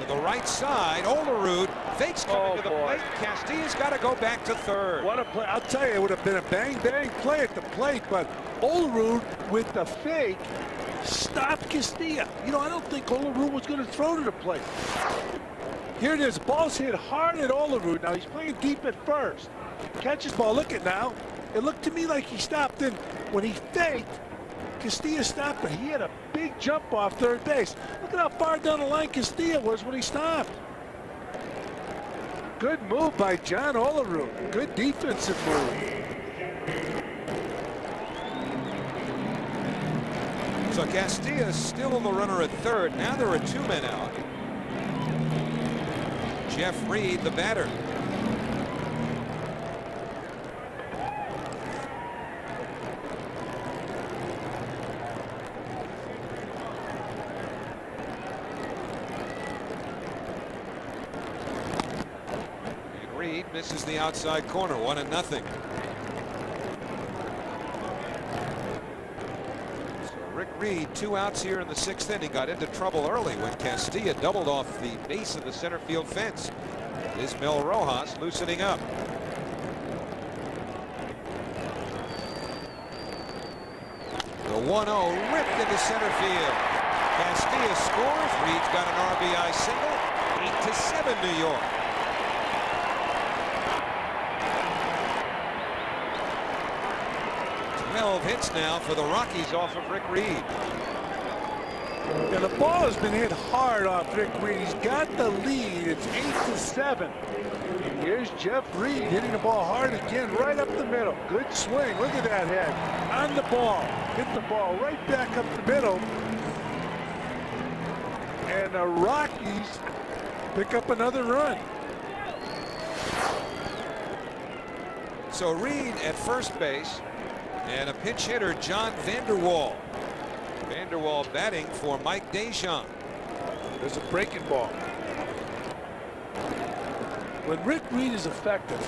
The right side, Olerud fakes coming to the plate. Castilla's got to go back to third. What a play. I'll tell you, it would have been a bang-bang play at the plate, but Olerud with the fake stopped Castilla. You know, I don't think Olerud was going to throw to the plate. Here it is. Ball's hit hard at Olerud. Now he's playing deep at first. Catches ball. Look at now. It looked to me like he stopped in. When he faked, Castilla stopped, but he had a big jump off third base. Look at how far down the line Castilla was when he stopped. Good move by John Olerud. Good defensive move. So Castilla still the runner at third. Now there are 2 men out. Jeff Reed, the batter. And Reed misses the outside corner, 1-0. Rick Reed, 2 outs here in the 6th inning, got into trouble early when Castilla doubled off the base of the center field fence. Ismael Rojas loosening up. The 1-0 ripped into center field. Castilla scores. Reed's got an RBI single. 8-7 New York. Hits now for the Rockies off of Rick Reed. And the ball has been hit hard off Rick Reed. He's got the lead. It's 8-7. And here's Jeff Reed hitting the ball hard again, right up the middle. Good swing. Look at that head on the ball. Hit the ball right back up the middle. And the Rockies pick up another run. So Reed at first base. And a pinch hitter, John Vanderwall. Vanderwall batting for Mike Deschamps. There's a breaking ball. When Rick Reed is effective,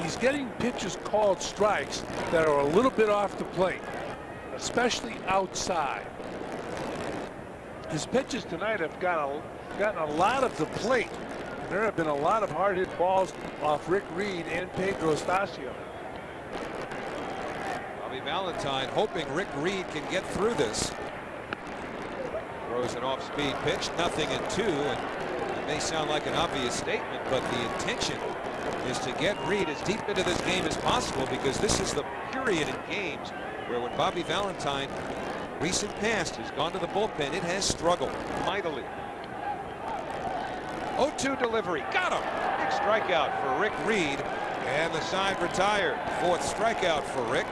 he's getting pitches called strikes that are a little bit off the plate, especially outside. His pitches tonight have gotten a lot of the plate. There have been a lot of hard hit balls off Rick Reed and Pedro Estacio. Valentine hoping Rick Reed can get through this. Throws an off-speed pitch, 0-2, and it may sound like an obvious statement, but the intention is to get Reed as deep into this game as possible, because this is the period in games where when Bobby Valentine, recent past, has gone to the bullpen, it has struggled mightily. 0-2 delivery, got him. Big strikeout for Rick Reed, and the side retired. 4th strikeout for Rick.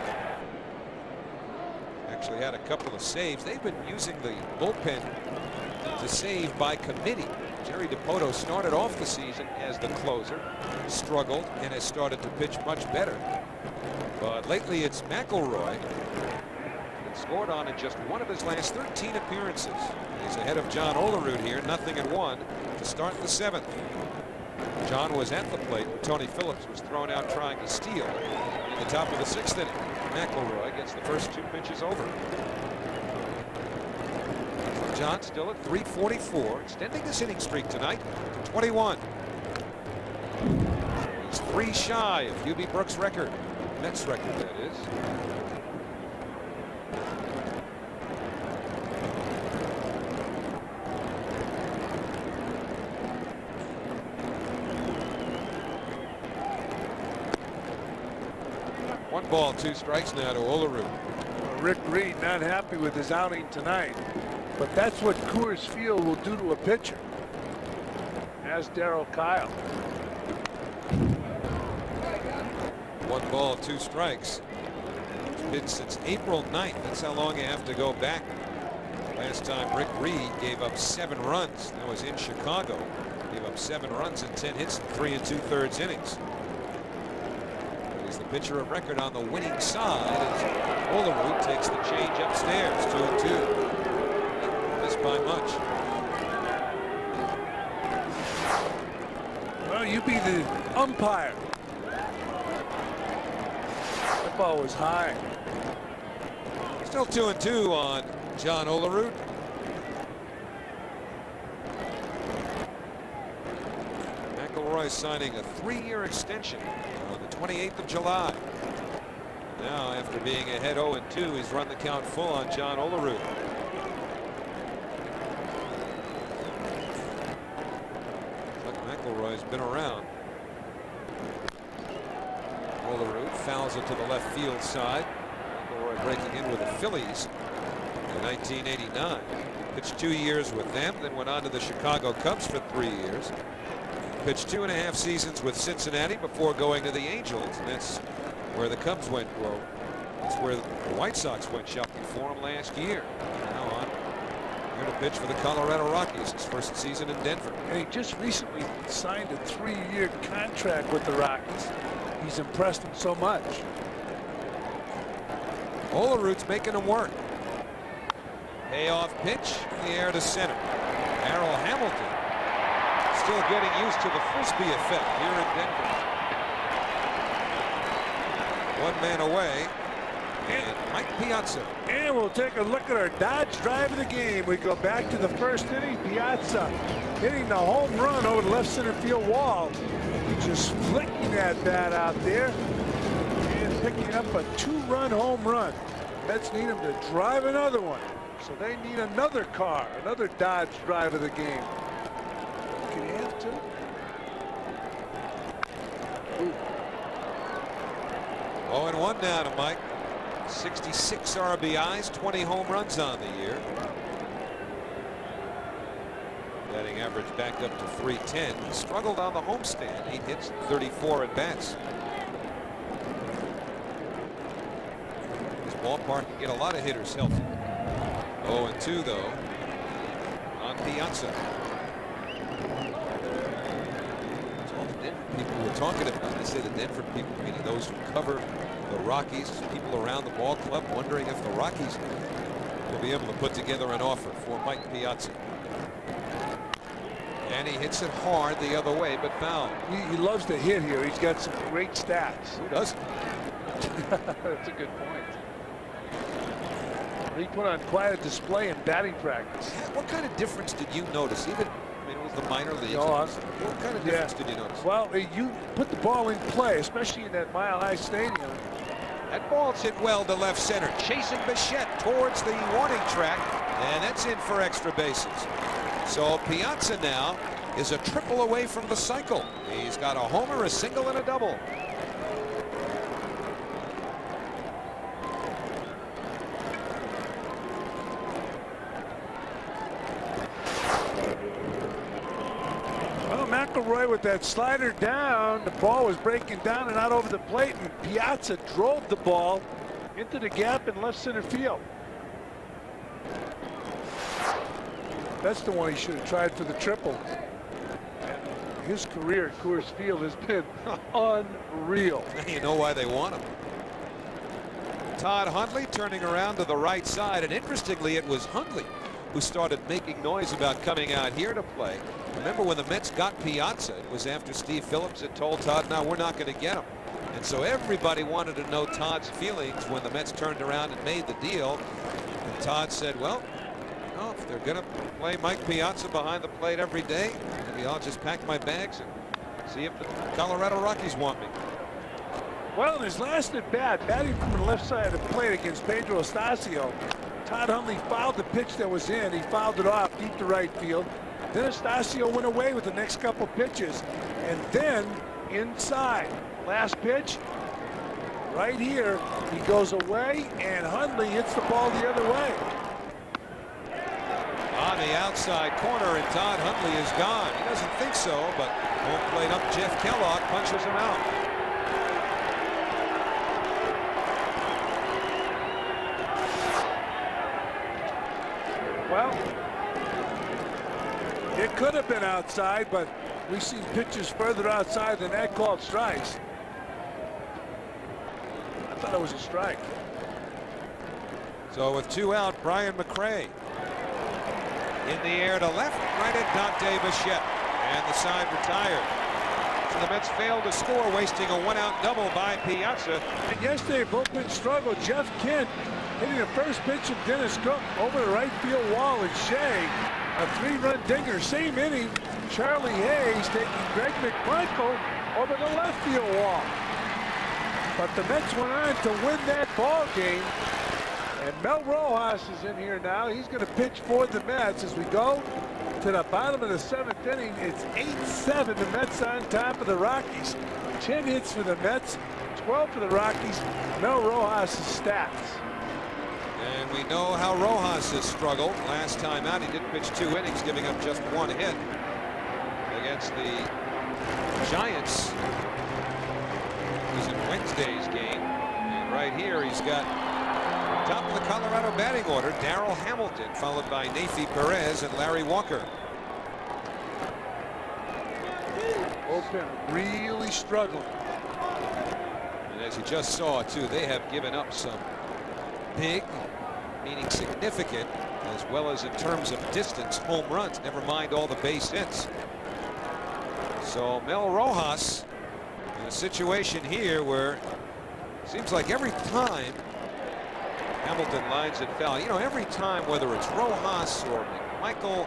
Actually had a couple of saves. They've been using the bullpen to save by committee. Jerry DiPoto started off the season as the closer, struggled, and has started to pitch much better. But lately it's McElroy that scored on in just one of his last 13 appearances. He's ahead of John Olerud here, 0-1 to start the 7th. John was at the plate when Tony Phillips was thrown out trying to steal in the top of the 6th inning. McElroy gets the first 2 pitches over. John still at 344, extending this inning streak tonight to 21. He's 3 shy of Hubie Brooks' record, Mets record, that is. One ball, 2 strikes now to Olerud. Rick Reed not happy with his outing tonight, but that's what Coors Field will do to a pitcher. As Darryl Kyle. 1 ball, 2 strikes. It's since April 9th. That's how long you have to go back. Last time Rick Reed gave up 7 runs. That was in Chicago. Gave up 7 runs and 10 hits in 3 2/3 innings. He's the pitcher of record on the winning side as Olerud takes the change upstairs. 2-2. Missed by much. Well, you be the umpire. That ball was high. Still 2-2 on John Olerud. McElroy signing a 3-year extension on the 28th of July. Now, after being ahead 0-2, he's run the count full on John Olerud. But McElroy's been around. Olerud fouls it to the left field side. McElroy breaking in with the Phillies in 1989. Pitched 2 years with them, then went on to the Chicago Cubs for 3 years. Pitched 2.5 seasons with Cincinnati before going to the Angels, and that's where the Cubs went. Well, that's where the White Sox went shopping for him last year. Now on to pitch for the Colorado Rockies, his first season in Denver. And he just recently signed a 3-year contract with the Rockies. He's impressed him so much. Olerud's making him work. Payoff pitch in the air to center. Darrell Hamilton still getting used to the Frisbee effect here in Denver. 1 man away. And Mike Piazza. And we'll take a look at our Dodge drive of the game. We go back to the first inning. Piazza hitting the home run over the left center field wall. Just flicking that bat out there and picking up a 2-run home run. Mets need him to drive another one. So they need another car, another Dodge drive of the game. Can you have two? Ooh. 0-1 now to Mike. 66 RBIs, 20 home runs on the year. Batting average back up to 310. He struggled on the homestand. 8 hits, 34 at bats. This ballpark can get a lot of hitters healthy. 0-2 though on Piazza. It's all the Denver people were talking about. I say the Denver people, meaning those who cover the Rockies, people around the ball club, wondering if the Rockies will be able to put together an offer for Mike Piazza. And he hits it hard the other way, but foul. He loves to hit here. He's got some great stats. Who doesn't? That's a good point. He put on quite a display in batting practice. What kind of difference did you notice? Even, I mean, it was the minor leagues. What kind of difference did you notice? Well, you put the ball in play, especially in that Mile High Stadium. That ball's hit well to left center. Chasing Bichette towards the warning track, and that's in for extra bases. So Piazza now is a triple away from the cycle. He's got a homer, a single, and a double. Well, McElroy with that slider down. The ball was breaking down and out over the plate, and Piazza drove the ball into the gap in left center field. That's the one he should have tried for the triple. And his career at Coors Field has been unreal. You know why they want him. Todd Hundley turning around to the right side, and interestingly, it was Hundley who started making noise about coming out here to play. Remember when the Mets got Piazza, it was after Steve Phillips had told Todd, no, we're not going to get him. And so everybody wanted to know Todd's feelings when the Mets turned around and made the deal. And Todd said, well, if they're going to play Mike Piazza behind the plate every day, maybe I'll just pack my bags and see if the Colorado Rockies want me. Well, in his last at bat, batting from the left side of the plate against Pedro Estacio, Todd Hundley fouled the pitch that was in. He fouled it off deep to right field. Then Estacio went away with the next couple pitches. And then inside, last pitch, right here, he goes away, and Hundley hits the ball the other way. On the outside corner, and Todd Hundley is gone. He doesn't think so, but home plate up, Jeff Kellogg punches him out. Well, it could have been outside, but we've seen pitches further outside than that called strikes. I thought it was a strike. So with 2 out, Brian McRae. In the air to left, right at Dante Bichette. And the side retired. So the Mets failed to score, wasting a 1-out double by Piazza. And yesterday, bullpen struggle. Jeff Kent hitting the first pitch of Dennis Cook over the right field wall, and Shea, a 3-run dinger. Same inning, Charlie Hayes taking Greg McMichael over the left field wall. But the Mets went on to win that ball game. And Mel Rojas is in here now. He's going to pitch for the Mets as we go to the bottom of the 7th inning. It's 8-7. The Mets on top of the Rockies. 10 hits for the Mets, 12 for the Rockies. Mel Rojas' stats. And we know how Rojas has struggled. Last time out, he did pitch 2 innings, giving up just 1 hit against the Giants. It was in Wednesday's game. And right here, he's got Top of the Colorado batting order, Darrell Hamilton, followed by Nafi Perez and Larry Walker. Bullpen really struggling. And as you just saw, too, they have given up some big, meaning significant, as well as in terms of distance, home runs, never mind all the base hits. So Mel Rojas in a situation here where it seems like every time Hamilton lines it foul, you know, every time, whether it's Rojas or McMichael,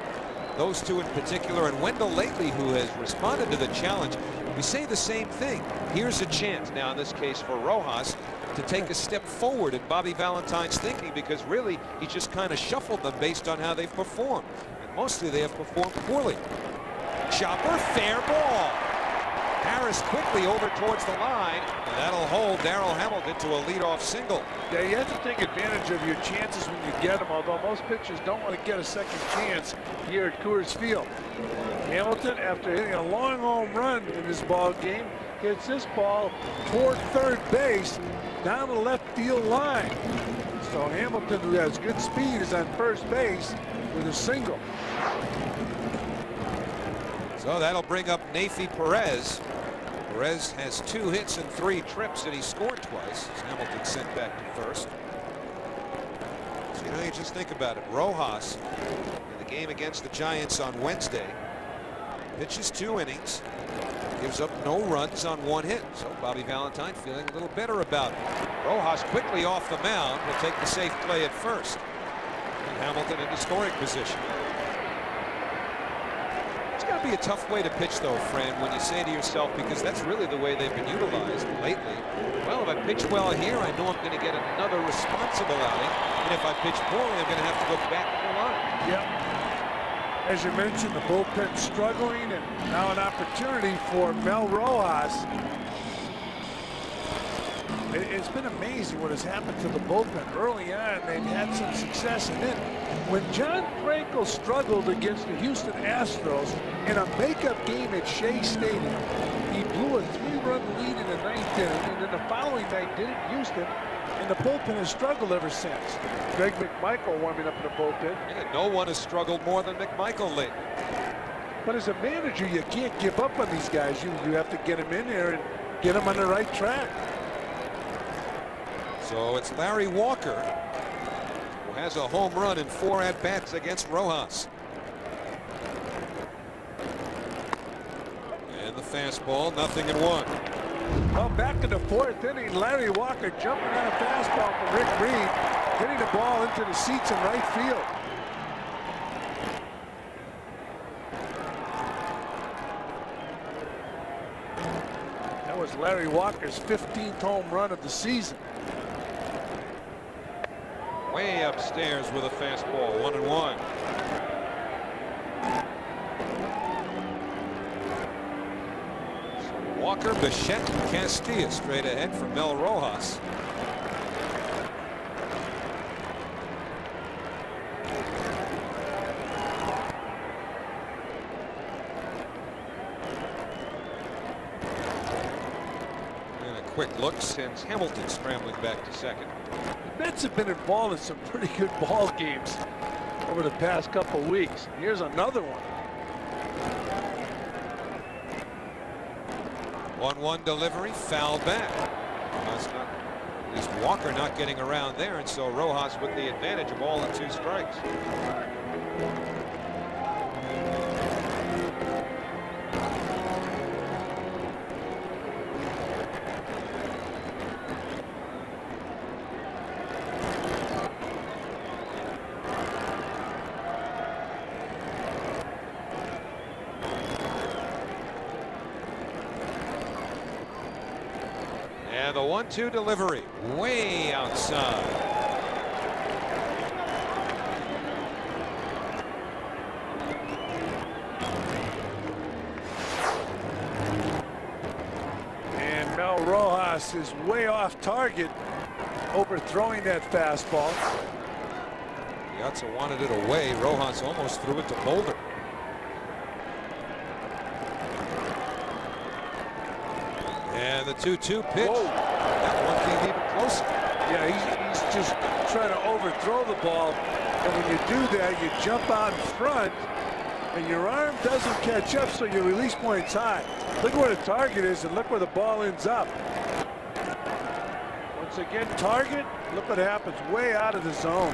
those two in particular, and Wendell lately, who has responded to the challenge, we say the same thing. Here's a chance now in this case for Rojas to take a step forward in Bobby Valentine's thinking, because really he just kind of shuffled them based on how they've performed, and mostly they have performed poorly. Chopper, fair ball. Harris quickly over towards the line, and that'll hold Darrell Hamilton to a leadoff single. Yeah, you have to take advantage of your chances when you get them, although most pitchers don't want to get a second chance here at Coors Field. Hamilton, after hitting a long home run in this ball game, hits this ball toward third base down the left field line. So Hamilton, who has good speed, is on first base with a single. So that'll bring up Nafi Perez. Perez has 2 hits and 3 trips, and he scored twice. Hamilton sent back to first. So, you know, you just think about it. Rojas, in the game against the Giants on Wednesday, pitches 2 innings, gives up no runs on 1 hit. So Bobby Valentine feeling a little better about it. Rojas quickly off the mound will take the safe play at first. And Hamilton into scoring position. It's got to be a tough way to pitch, though, Fran, when you say to yourself, because that's really the way they've been utilized lately. Well, if I pitch well here, I know I'm going to get another responsible outing. And if I pitch poorly, I'm going to have to go back to the line. Yep. As you mentioned, the bullpen struggling, and now an opportunity for Mel Rojas. It's been amazing what has happened to the bullpen. Early on, they've had some success, and then when John Franco struggled against the Houston Astros in a makeup game at Shea Stadium, he blew a 3-run lead in the 9th inning, and then the following night did it in Houston, and the bullpen has struggled ever since. Greg McMichael warming up in the bullpen. Yeah, no one has struggled more than McMichael lately. But as a manager, you can't give up on these guys. You have to get them in there and get them on the right track. So it's Larry Walker, who has a home run in 4 at-bats against Rojas. And the fastball, 0-1. Well, back in the 4th inning, Larry Walker jumping on a fastball from Rick Reed, hitting the ball into the seats in right field. That was Larry Walker's 15th home run of the season. Way upstairs with a fastball, 1-1. So Walker, Bichette, and Castilla straight ahead for Mel Rojas. And a quick look sends Hamilton scrambling back to second. The Mets have been involved in some pretty good ball games over the past couple weeks. Here's another one. 1-1 delivery, foul back. At least Walker not getting around there, and so Rojas with the advantage of all and 2 strikes. And the 1-2 delivery, way outside. And Mel Rojas is way off target, overthrowing that fastball. Piazza wanted it away. Rojas almost threw it to Boulder. And the 2-2 pitch. Whoa. That one came even closer. Yeah, he's just trying to overthrow the ball. And when you do that, you jump out in front, and your arm doesn't catch up, so your release point's high. Look where the target is, and look where the ball ends up. Once again, target, look what happens, way out of the zone.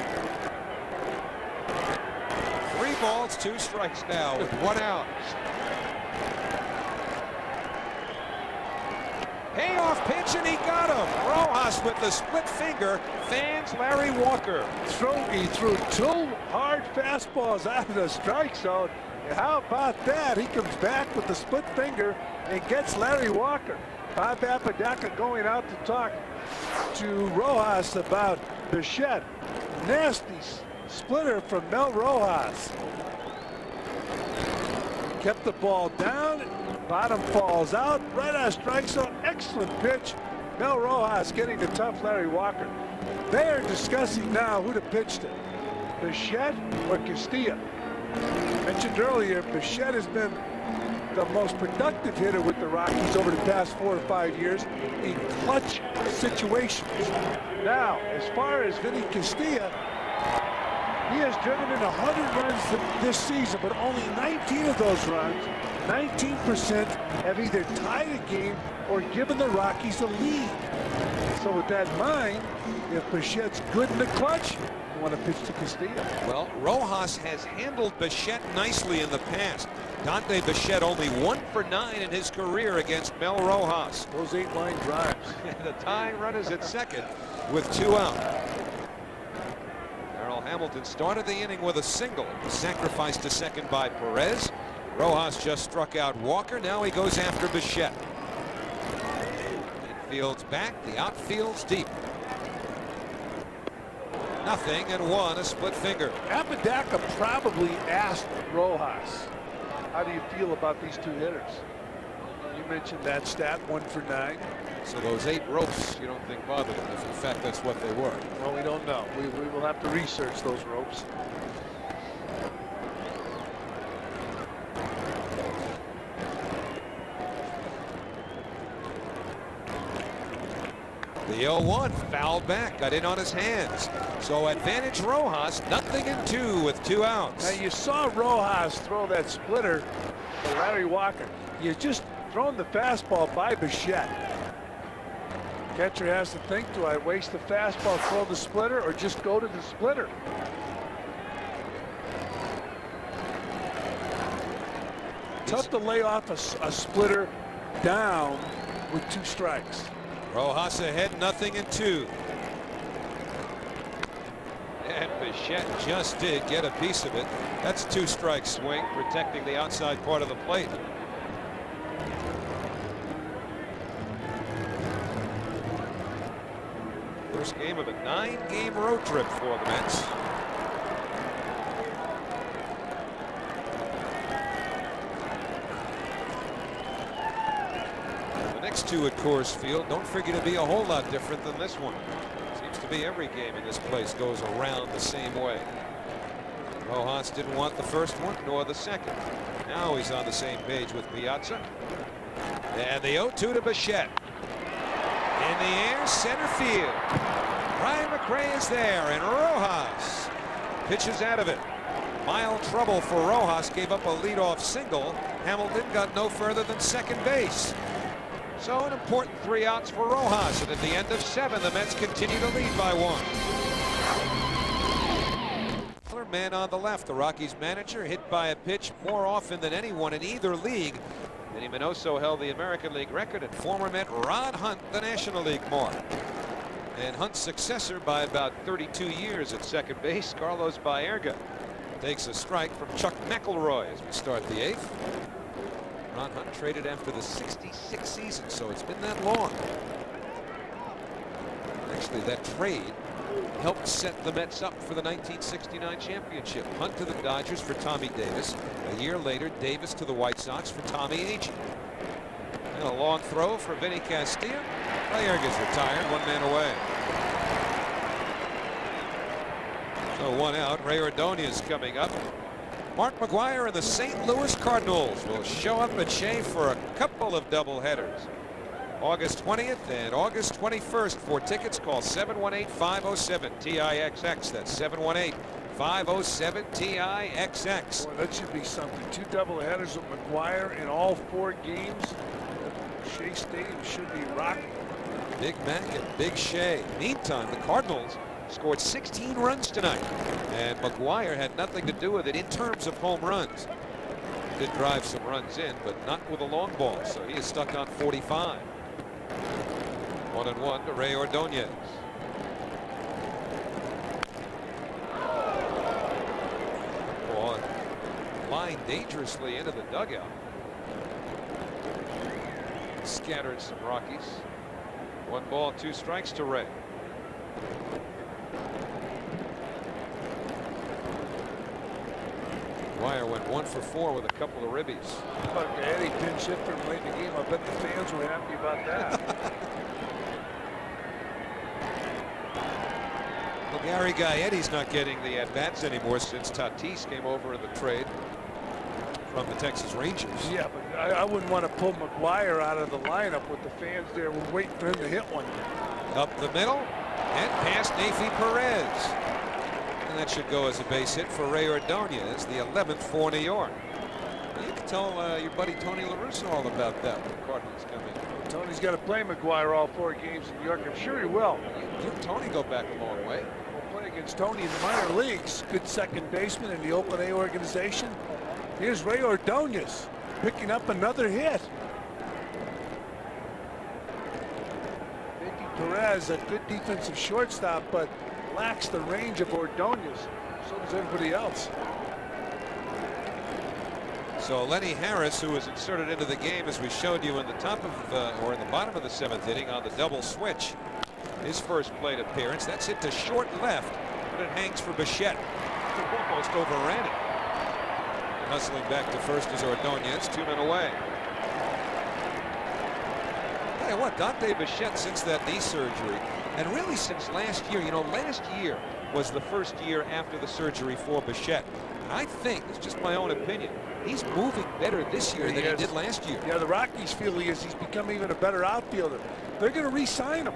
3 balls, 2 strikes now with 1 out. Payoff pitch, and he got him. Rojas with the split finger fans Larry Walker. He threw 2 hard fastballs out of the strike zone. And how about that? He comes back with the split finger and gets Larry Walker. Bob Apodaca going out to talk to Rojas about Bichette. Nasty splitter from Mel Rojas. Kept the ball down. Bottom falls out. Right out of strike zone. Excellent pitch. Mel Rojas getting the tough Larry Walker. They are discussing now who to pitch to. Bichette or Castilla. Mentioned earlier, Bichette has been the most productive hitter with the Rockies over the past 4 or 5 years in clutch situations. Now, as far as Vinny Castilla, he has driven in 100 runs this season, but only 19 of those runs, 19%, have either tied a game or given the Rockies a lead. So with that in mind, if Bichette's good in the clutch, you want to pitch to Castilla. Well, Rojas has handled Bichette nicely in the past. Dante Bichette only 1 for 9 in his career against Mel Rojas. Those 8-line drives. The tying run is at second with 2 out. Darrell Hamilton started the inning with a single. Sacrificed to second by Perez. Rojas just struck out Walker. Now he goes after Bichette. Infield's back. The outfield's deep. 0-1, a split finger. Apodaca probably asked Rojas, how do you feel about these 2 hitters? You mentioned that stat, 1 for 9. So those 8 ropes you don't think bothered him, if in fact that's what they were? Well, we don't know. We will have to research those ropes. The 0-1 fouled back, got in on his hands. So advantage Rojas, 0-2 with 2 outs. Now you saw Rojas throw that splitter to Larry Walker. You just thrown the fastball by Bichette. Catcher has to think, do I waste the fastball, throw the splitter, or just go to the splitter? Tough to lay off a splitter down with 2 strikes. Rojas ahead, 0-2. And Bichette just did get a piece of it. That's 2-strike swing, protecting the outside part of the plate. First game of a 9-game road trip for the Mets. The next 2 at Coors Field don't figure to be a whole lot different than this one. Seems to be every game in this place goes around the same way. Rojas didn't want the first one nor the second. Now he's on the same page with Piazza. And the 0-2 to Bichette. In the air, center field. Ryan McRae is there, and Rojas pitches out of it. Mild trouble for Rojas, gave up a leadoff single. Hamilton got no further than second base. So an important 3 outs for Rojas, and at the end of 7, the Mets continue to lead by 1. Man on the left, the Rockies manager, hit by a pitch more often than anyone in either league. Manny Minoso held the American League record, and former Met Rod Hunt the National League mark. And Hunt's successor by about 32 years at second base, Carlos Baerga, takes a strike from Chuck McElroy as we start the 8th. Ron Hunt traded after the 66th season, so it's been that long. Actually, that trade helped set the Mets up for the 1969 championship. Hunt to the Dodgers for Tommy Davis. A year later, Davis to the White Sox for Tommy Agee. And a long throw for Vinny Castilla. Baerga's retired, 1 man away. So 1 out. Ray Ordonez coming up. Mark McGwire and the St. Louis Cardinals will show up at Shea for a couple of doubleheaders. August 20th and August 21st. For tickets, call 718-507-TIXX. That's 718-507-TIXX. Boy, that should be something. 2 doubleheaders with McGuire in all 4 games. Shea Stadium should be rocking. Big Mac and Big Shea. Meantime, the Cardinals scored 16 runs tonight, and McGuire had nothing to do with it in terms of home runs. Did drive some runs in, but not with a long ball, so he is stuck on 45. 1-1 to Ray Ordonez. Ball lined dangerously into the dugout. Scattered some Rockies. 1 ball, 2 strikes to Ray. Dwyer went 1 for 4 with a couple of ribbies. Fuck, Eddie pinch hit from late in the game. I bet the fans were happy about that. Well, Gary Gaetti's not getting the at-bats anymore since Tatis came over in the trade from the Texas Rangers. Yeah, but I wouldn't want to pull McGuire out of the lineup with the fans there. We're waiting for him to hit one. Up the middle and past Neifi Perez. And that should go as a base hit for Ray Ordonez, the 11th for New York. You can tell your buddy Tony La Russa all about that when the Cardinals come in. Tony's got to play McGuire all 4 games in New York. I'm sure he will. You and Tony go back a long way. We'll play against Tony in the minor leagues. Good second baseman in the Oakland A organization. Here's Ray Ordonez picking up another hit. Neifi Perez, a good defensive shortstop, but lacks the range of Ordonez. So does everybody else. So Lenny Harris, who was inserted into the game as we showed you in the top of or in the bottom of the 7th inning on the double switch, his first plate appearance. That's hit to short left, but it hangs for Bichette. Almost overran it. Hustling back to first is Ordonez, 2 men away. Tell you what, Dante Bichette, since that knee surgery, and really since last year, you know, last year was the first year after the surgery for Bichette. I think, it's just my own opinion, he's moving better this year than he did last year. Yeah, the Rockies feel he's become even a better outfielder. They're going to re-sign him.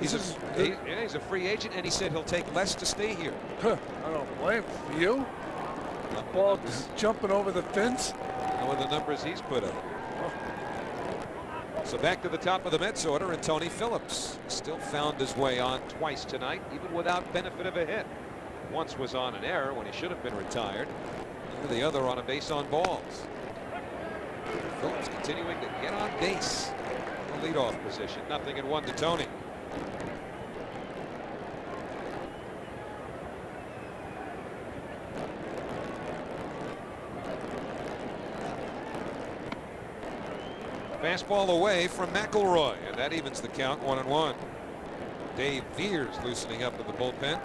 He's a free agent, and he said he'll take less to stay here. Huh, I don't blame him. You? The ball jumping over the fence. And with the numbers he's put up. So back to the top of the Mets order, and Tony Phillips still found his way on twice tonight, even without benefit of a hit. Once was on an error when he should have been retired. And the other on a base on balls. Phillips continuing to get on base. The leadoff position, 0-1 to Tony. Fastball away from McElroy, and that evens the count, 1-1. Dave Veers loosening up in the bullpen.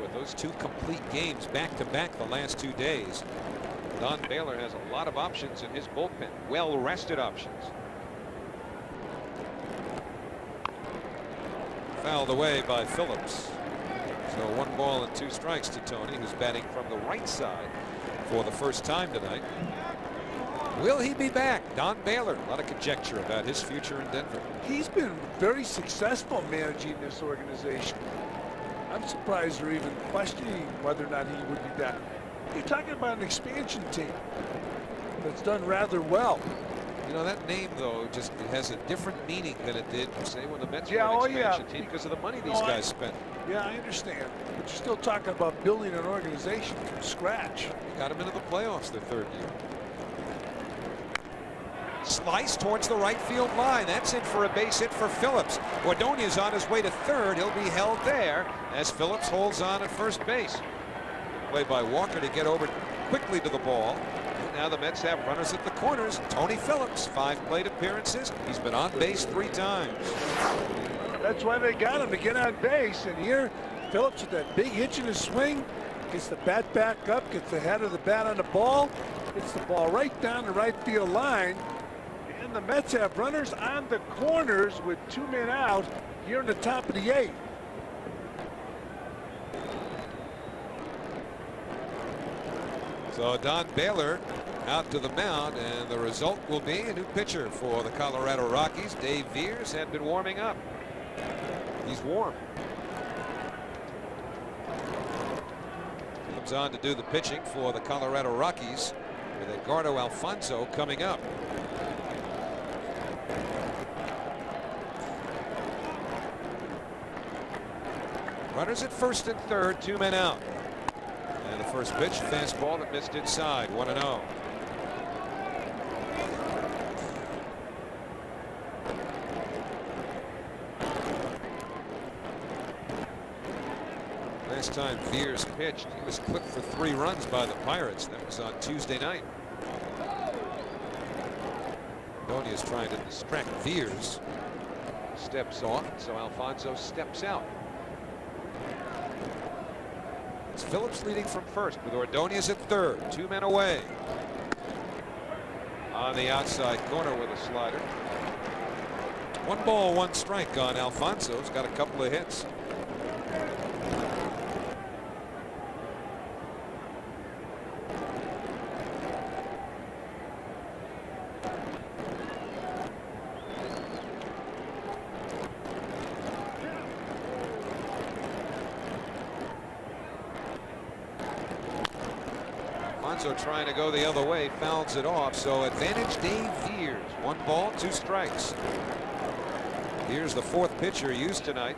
With those 2 complete games back-to-back the last 2 days, Don Baylor has a lot of options in his bullpen, well-rested options. Fouled away by Phillips. So 1 ball and 2 strikes to Tony, who's batting from the right side for the first time tonight. Will he be back? Don Baylor, a lot of conjecture about his future in Denver. He's been very successful managing this organization. I'm surprised they're even questioning whether or not he would be back. You're talking about an expansion team that's done rather well. You know, that name, though, just has a different meaning than it did, say, when the Mets were an expansion team because of the money these guys spent. Yeah, I understand. But you're still talking about building an organization from scratch. Got him into the playoffs their 3rd year. Slice towards the right field line. That's in for a base hit for Phillips. Ordonez on his way to 3rd. He'll be held there as Phillips holds on at first base. Play by Walker to get over quickly to the ball. And now the Mets have runners at the corners. Tony Phillips, 5 plate appearances. He's been on base 3 times. That's why they got him, to get on base. And here, Phillips with that big hitch in his swing, gets the bat back up, gets the head of the bat on the ball, gets the ball right down the right field line. And the Mets have runners on the corners with 2 men out here in the top of the 8th. So Don Baylor out to the mound, and the result will be a new pitcher for the Colorado Rockies. Dave Veers had been warming up. He's warm. Comes on to do the pitching for the Colorado Rockies with Edgardo Alfonso coming up. Runners at first and third, 2 men out. And the first pitch, fastball that missed inside, 1-0. Last time Veers pitched, he was clipped for 3 runs by the Pirates. That was on Tuesday night. Ordonez trying to distract Veers. Steps off, so Alfonso steps out. It's Phillips leading from first with Ordonez at third. 2 men away. On the outside corner with a slider. 1 ball, 1 strike on Alfonso. He's got a couple of hits. Trying to go the other way, fouls it off. So advantage Dave Veers. 1 ball, 2 strikes. Here's the 4th pitcher used tonight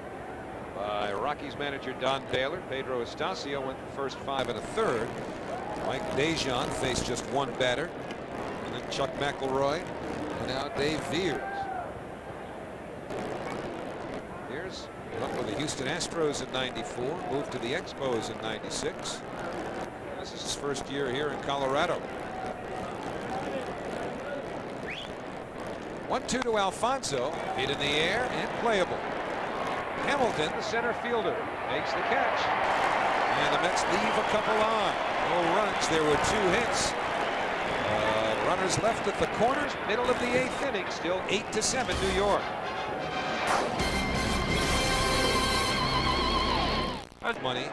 by Rockies manager Don Baylor. Pedro Estacio went the first 5 1/3. Mike Dejan faced just 1 batter. And then Chuck McElroy. And now Dave Veers. Here's up with the Houston Astros in '94. Moved to the Expos in '96. This is his first year here in Colorado. 1-2 to Alfonso. Hit in the air and playable. Hamilton, the center fielder, makes the catch. And the Mets leave a couple on. No runs. There were 2 hits. Runners left at the corners. Middle of the 8th inning. Still 8-7 New York. Money.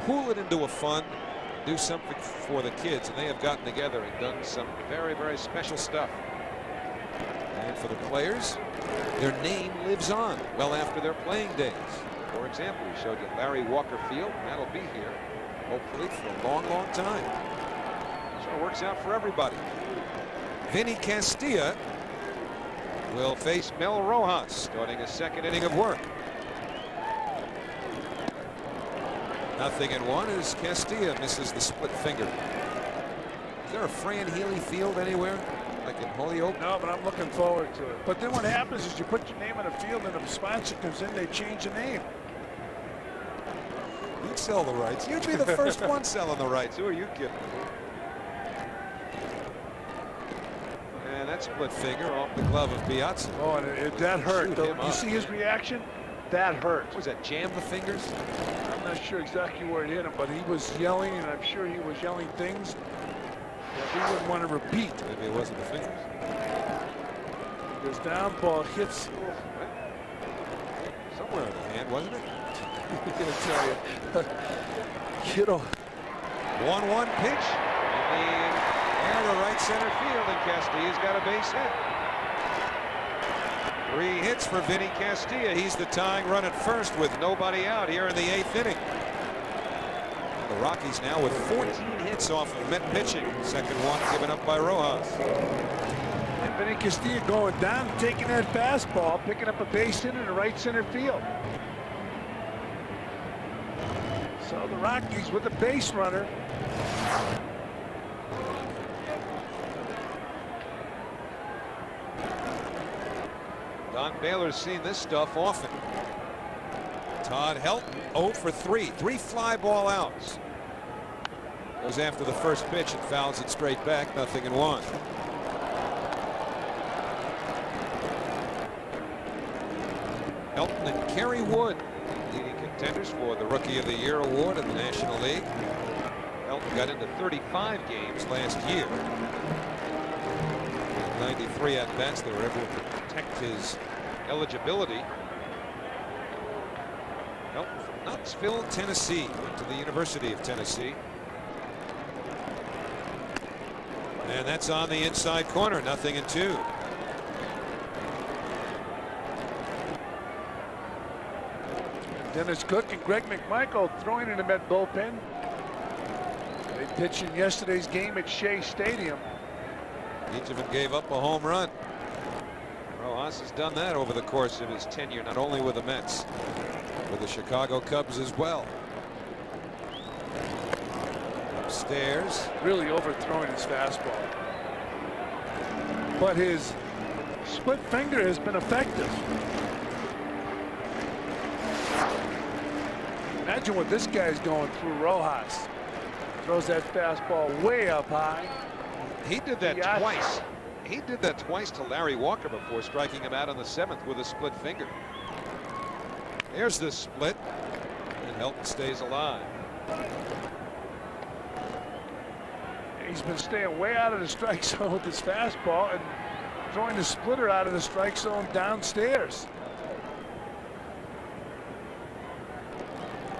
Pool it into a fund. Do something for the kids, and they have gotten together and done some very, very special stuff. And for the players, their name lives on well after their playing days. For example, we showed you Larry Walker Field, and that'll be here hopefully for a long, long time. So it works out for everybody. Vinny Castilla will face Mel Rojas starting a 2nd inning of work. 0-1 as Castilla misses the split finger. Is there a Fran Healy Field anywhere, like in Holyoke? No, but I'm looking forward to it. But then what happens is you put your name on a field and if a sponsor comes in, they change the name. You'd sell the rights. You'd be the first one selling the rights. Who are you kidding? And that split finger off the glove of Piazza. Oh, and that hurt. You see his reaction? That hurt. Was that jam the fingers? I'm not sure exactly where it hit him, but he was yelling, and I'm sure he was yelling things that we wouldn't want to repeat. Maybe it wasn't the fingers. His down ball hits somewhere in the hand, wasn't it? I'm gonna tell you. Kiddo. 1-1 pitch in the air to right center field, and Castilla's got a base hit. 3 hits for Vinny Castilla. He's the tying run at first with nobody out here in the 8th inning. The Rockies now with 14 hits off of Met pitching. Second one given up by Rojas. And Vinny Castilla going down, taking that fastball, picking up a base hit in the right center field. So the Rockies with a base runner. Don Baylor's seen this stuff often. Todd Helton 0 for 3. 3 fly ball outs. Goes after the first pitch and fouls it straight back. 0-1. Helton and Kerry Wood, leading contenders for the Rookie of the Year award in the National League. Helton got into 35 games last year. 93 at bats. They were able to protect his eligibility. Helton from Knoxville, Tennessee, went to the University of Tennessee. And that's on the inside corner, 0-2. Dennis Cook and Greg McMichael throwing in the Met bullpen. They pitched in yesterday's game at Shea Stadium. Each of them gave up a home run. Rojas has done that over the course of his tenure, not only with the Mets, with the Chicago Cubs as well. Upstairs. Really overthrowing his fastball. But his split finger has been effective. Imagine what this guy's going through. Rojas throws that fastball way up high. He did that twice. He did that twice to Larry Walker before striking him out on the 7th with a split finger. There's the split, and Helton stays alive. He's been staying way out of the strike zone with his fastball and throwing the splitter out of the strike zone downstairs.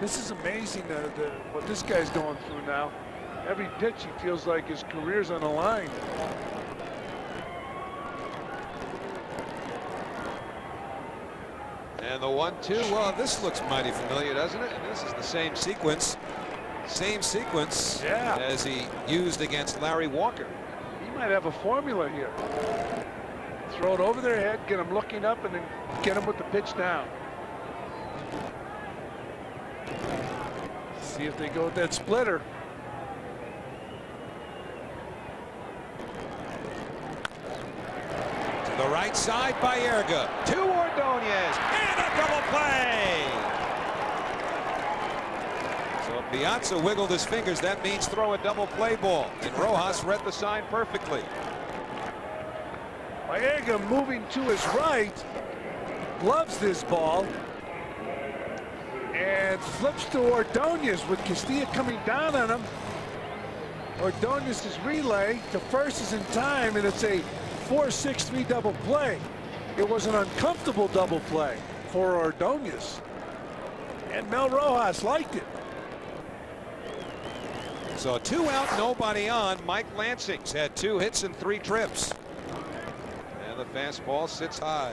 This is amazing what this guy's going through now. Every pitch he feels like his career's on the line. And the 1-2, well, this looks mighty familiar, doesn't it? And this is the same sequence as he used against Larry Walker. He might have a formula here. Throw it over their head, get them looking up, and then get them with the pitch down. See if they go with that splitter. To the right side by Erga. To Ordonez. And a double play. So if Piazza wiggled his fingers, that means throw a double play ball. And Rojas read the sign perfectly. Erga moving to his right. Gloves this ball. And flips to Ordonez with Castilla coming down on him. Ordonez's relay to first is in time, and it's a 4-6-3 double play. It was an uncomfortable double play for Ordonez. And Mel Rojas liked it. So 2 out, nobody on. Mike Lansing's had 2 hits and 3 trips. And the fastball sits high.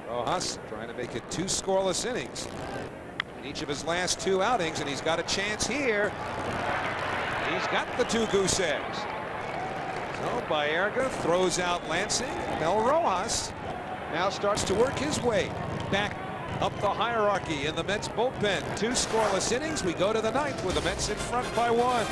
Rojas trying to make it 2 scoreless innings in each of his last 2 outings, and he's got a chance here. He's got the 2 goose eggs. So Baerga throws out Lansing. Mel Rojas now starts to work his way back up the hierarchy in the Mets bullpen. 2 scoreless innings. We go to the 9th with the Mets in front by 1.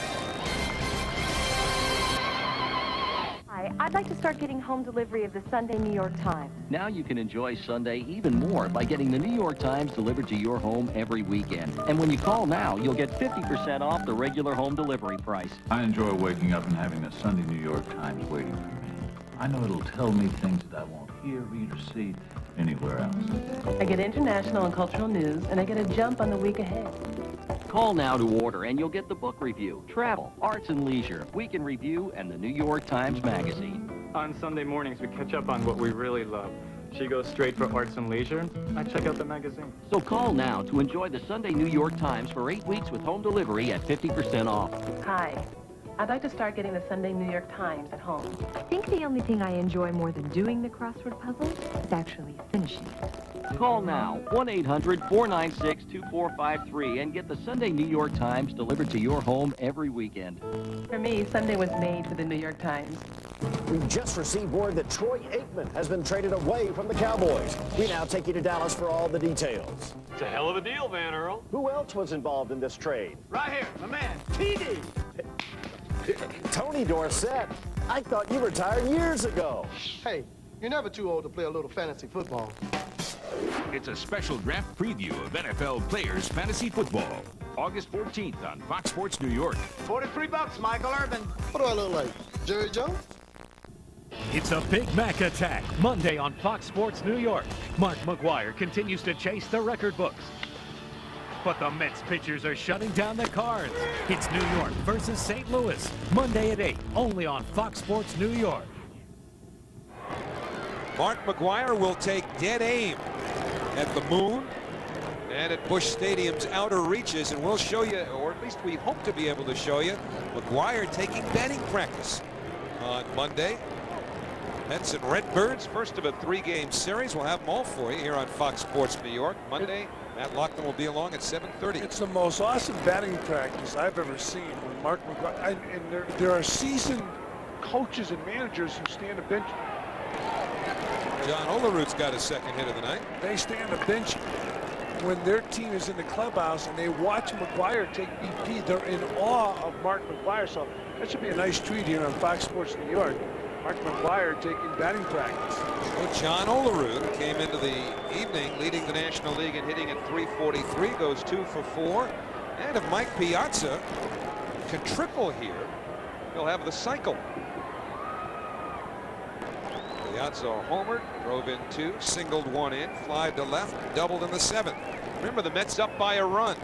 Hi, I'd like to start getting home delivery of the Sunday New York Times. Now you can enjoy Sunday even more by getting the New York Times delivered to your home every weekend. And when you call now, you'll get 50% off the regular home delivery price. I enjoy waking up and having the Sunday New York Times waiting for me. I know it'll tell me things that I won't hear, read, or see anywhere else. I get international and cultural news, and I get a jump on the week ahead. Call now to order, and you'll get the book review, travel, arts and leisure, week in review, and the New York Times Magazine. On Sunday mornings, we catch up on what we really love. She goes straight for arts and leisure. I check out the magazine. So call now to enjoy the Sunday New York Times for 8 weeks with home delivery at 50% off. Hi. I'd like to start getting the Sunday New York Times at home. I think the only thing I enjoy more than doing the crossword puzzle is actually finishing it. Call now, 1-800-496-2453, and get the Sunday New York Times delivered to your home every weekend. For me, Sunday was made for the New York Times. We've just received word that Troy Aikman has been traded away from the Cowboys. We now take you to Dallas for all the details. It's a hell of a deal, Van Earl. Who else was involved in this trade? Right here, my man, TD. Tony Dorsett. I thought you retired years ago. Hey, you're never too old to play a little fantasy football. It's a special draft preview of NFL Players Fantasy Football. August 14th on Fox Sports New York. $43, Michael Irvin. What do I look like, Jerry Jones? It's a Big Mac attack Monday on Fox Sports New York. Mark McGwire continues to chase the record books. But the Mets pitchers are shutting down the Cards. It's New York versus St. Louis. Monday at 8, only on Fox Sports New York. Mark McGwire will take dead aim. at the Moon and at Busch Stadium's outer reaches, and we'll show you, or at least we hope to be able to show you, McGuire taking batting practice on Monday. Mets and Redbirds, first of a 3-game series. We'll have them all for you here on Fox Sports New York. Monday, Matt Loughlin will be along at 7:30. It's the most awesome batting practice I've ever seen. When Mark McGuire, and there are seasoned coaches and managers who stand a bench. John Olerud's got his second hit of the night. They stand a bench when their team is in the clubhouse and they watch McGuire take BP. They're in awe of Mark McGuire. So that should be a nice treat here on Fox Sports New York. Mark McGuire taking batting practice. Well, John Olerud came into the evening leading the National League in hitting at .343, goes 2 for 4. And if Mike Piazza can triple here, he'll have the cycle. Piazza homered, drove in 2, singled 1 in, fly to left, doubled in the 7th. Remember, the Mets up by a run.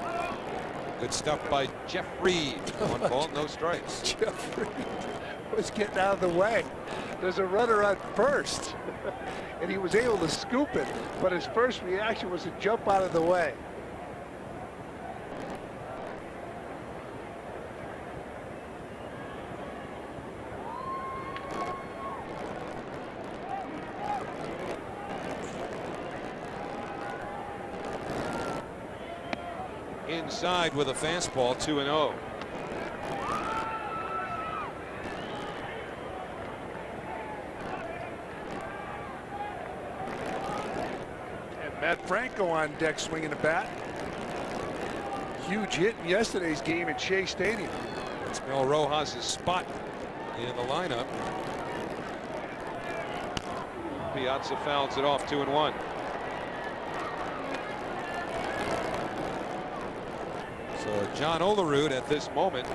Good stuff by Jeff Reed. 1 ball, no strikes. Jeff Reed was getting out of the way. There's a runner on first, and he was able to scoop it, but his first reaction was to jump out of the way. Inside with a fastball, 2-0. Matt Franco on deck swinging the bat. Huge hit in yesterday's game at Shea Stadium. It's Mel Rojas' spot in the lineup. Piazza fouls it off, 2-1. So John Olerud at this moment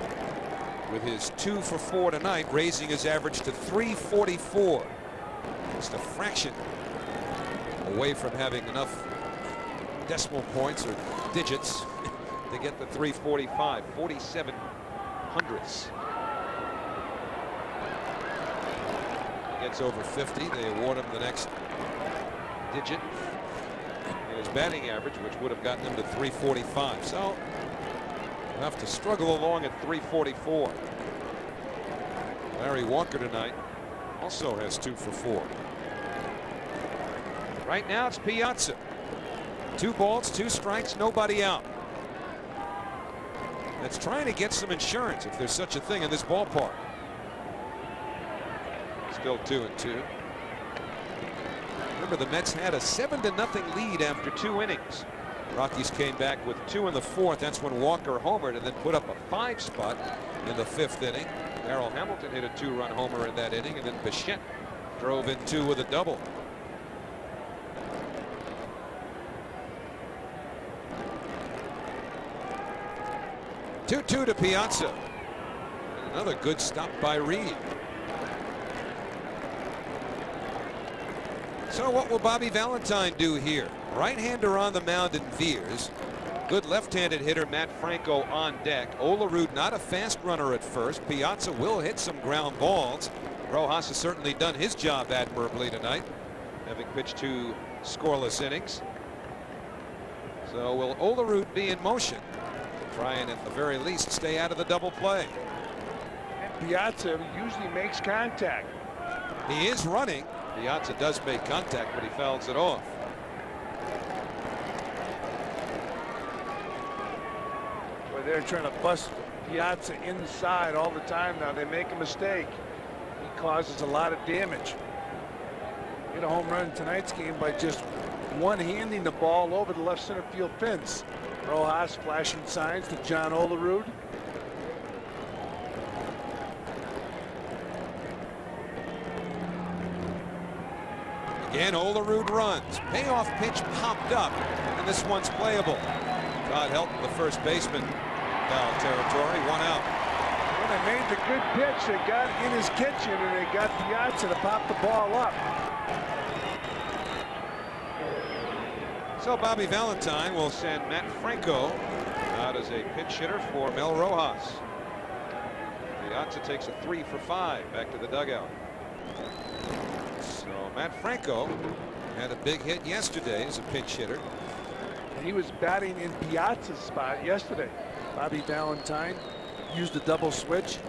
with his 2 for 4 tonight, raising his average to .344. Just a fraction away from having enough decimal points or digits to get the .345, 47 hundredths. Gets over 50, they award him the next digit in his batting average, which would have gotten him to .345. So he'll have to struggle along at .344. Larry Walker tonight also has 2 for 4. Right now it's Piazza. 2 balls, 2 strikes, nobody out. That's trying to get some insurance, if there's such a thing in this ballpark. Still 2-2. Remember, the Mets had a 7-0 lead after 2 innings. Rockies came back with 2 in the 4th. That's when Walker homered and then put up a 5 spot in the 5th inning. Darrell Hamilton hit a 2-run homer in that inning, and then Bichette drove in 2 with a double. 2-2 to Piazza. And another good stop by Reed. So what will Bobby Valentine do here? Right-hander on the mound in Veers. Good left-handed hitter Matt Franco on deck. Olerud not a fast runner at first. Piazza will hit some ground balls. Rojas has certainly done his job admirably tonight, having pitched 2 scoreless innings. So will Olerud be in motion? Try and at the very least stay out of the double play. And Piazza usually makes contact. He is running. Piazza does make contact, but he fouls it off. Well, they're trying to bust Piazza inside all the time now. They make a mistake. He causes a lot of damage. Hit a home run in tonight's game by just one-handing the ball over the left center field fence. Rojas flashing signs to John Olerud. Again, Olerud runs. Payoff pitch popped up, and this one's playable. Todd Helton, the first baseman, foul territory, 1 out. When they made the good pitch, they got in his kitchen, and they got Piazza to pop the ball up. So Bobby Valentine will send Matt Franco out as a pinch hitter for Mel Rojas. Piazza takes a 3 for 5 back to the dugout. So Matt Franco Had a big hit yesterday as a pinch hitter. And he was batting in Piazza's spot yesterday. Bobby Valentine used a double switch.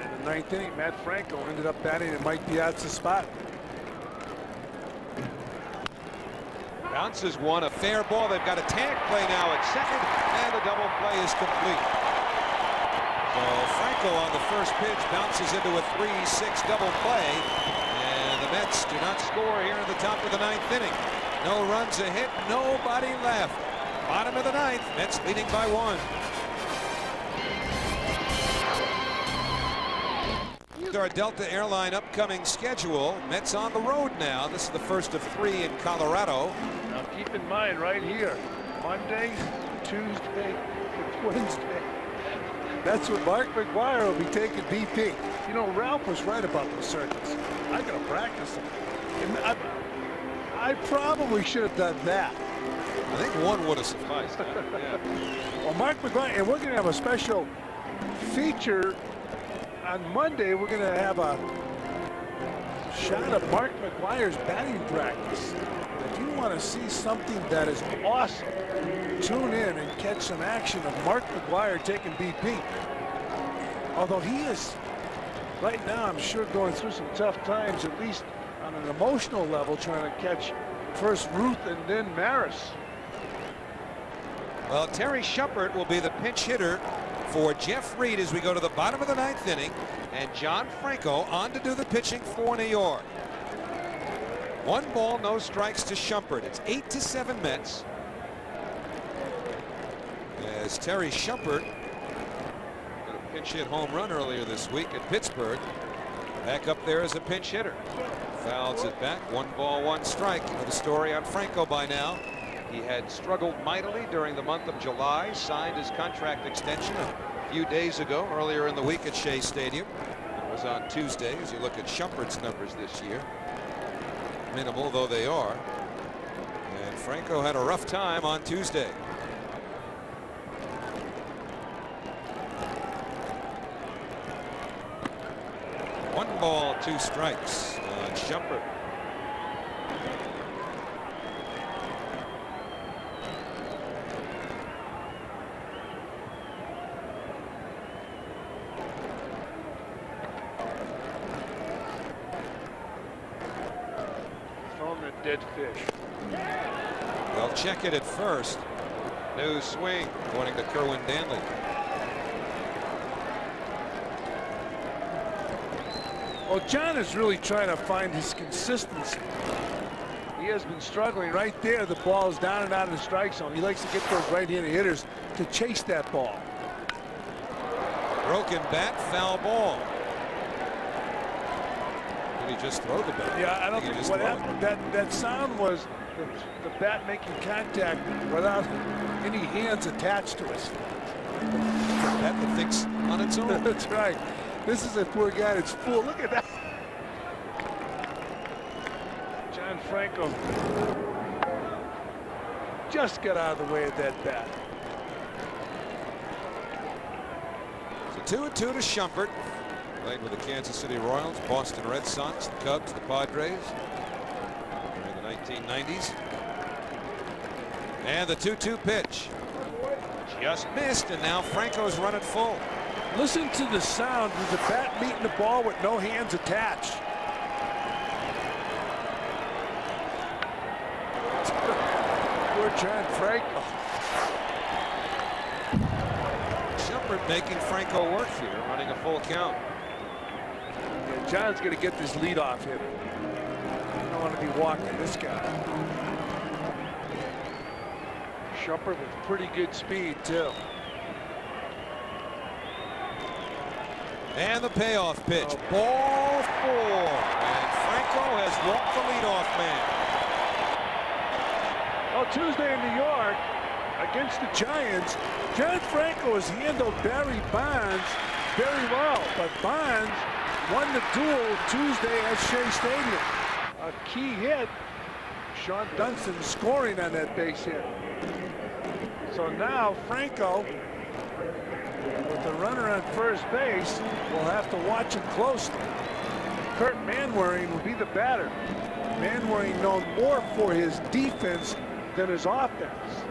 And in the 9th inning, Matt Franco ended up batting in Mike Piazza's spot. Bounces one, a fair ball. They've got a tag play now at second, and the double play is complete. So Franco on the first pitch bounces into a 3-6 double play, and the Mets do not score here in the top of the 9th inning. No runs a hit, nobody left. Bottom of the 9th, Mets leading by 1. Our Delta Airline upcoming schedule. Mets on the road now. This is the first of 3 in Colorado. Now keep in mind right here, Monday, Tuesday, Wednesday. That's when Mark McGwire will be taking BP. You know, Ralph was right about the circuits. I gotta practice them. And I probably should have done that. I think one would have sufficed. Yeah. Well, Mark McGwire, and we're gonna have a special feature on Monday. We're going to have a shot of Mark McGwire's batting practice. If you want to see something that is awesome, tune in and catch some action of Mark McGwire taking BP. Although he is, right now, I'm sure going through some tough times, at least on an emotional level, trying to catch first Ruth and then Maris. Well, Terry Schuppert will be the pinch hitter for Jeff Reed as we go to the bottom of the 9th inning, and John Franco on to do the pitching for New York. 1 ball, no strikes to Schuppert. It's 8-7 Mets. As Terry Schuppert got a pinch hit home run earlier this week at Pittsburgh. Back up there as a pinch hitter. Fouls it back. 1 ball, 1 strike. You know the story on Franco by now. He had struggled mightily during the month of July, signed his contract extension a few days ago, earlier in the week at Shea Stadium. It was on Tuesday. As you look at Schumpert's numbers this year, minimal though they are. And Franco had a rough time on Tuesday. One ball, 2 strikes on Schuppert. Dead fish. They'll check it at first. No swing, according to Kerwin Danley. Well, John is really trying to find his consistency. He has been struggling right there. The ball is down and out of the strike zone. He likes to get those right-handed hitters to chase that ball. Broken bat, foul ball. Did he just throw the bat? Yeah, I don't think what happened. That sound was the bat making contact without any hands attached to it. Bat that thinks on its own. That's right. This is a poor guy that's full. Look at that. John Franco just got out of the way of that bat. So 2-2 to Schuppert. Played with the Kansas City Royals, Boston Red Sox, the Cubs, the Padres in the 1990s. And the 2-2 pitch. Just missed, and now Franco's running full. Listen to the sound of the bat meeting the ball with no hands attached. Poor John Franco. Schuppert making Franco work here, running a full count. Yeah, John's going to get this leadoff hitter. I don't want to be walking this guy. Schuppert with pretty good speed, too. And the payoff pitch. Ball 4. And Franco has walked the leadoff man. Well, Tuesday in New York against the Giants, John Franco has handled Barry Bonds very well. But Bonds won the duel Tuesday at Shea Stadium. A key hit. Sean Dunston scoring on that base hit. So now Franco, with the runner on first base, will have to watch him closely. Kurt Manwaring will be the batter. Manwaring known more for his defense than his offense.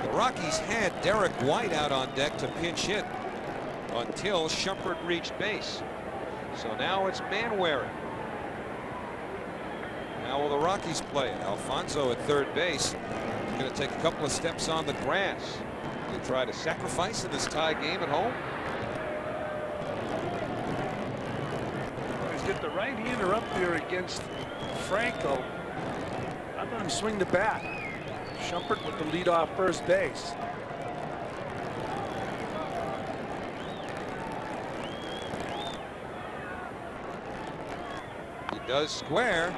The Rockies had Derek White out on deck to pinch hit until Shumpert reached base. So now it's Manwaring. How will the Rockies play it? Alfonso at third base. Going to take a couple of steps on the grass. They try to sacrifice in this tie game at home. Let's get the right-hander up there against Franco. I let him swing the bat. Shumpert with the lead off first base. He does square.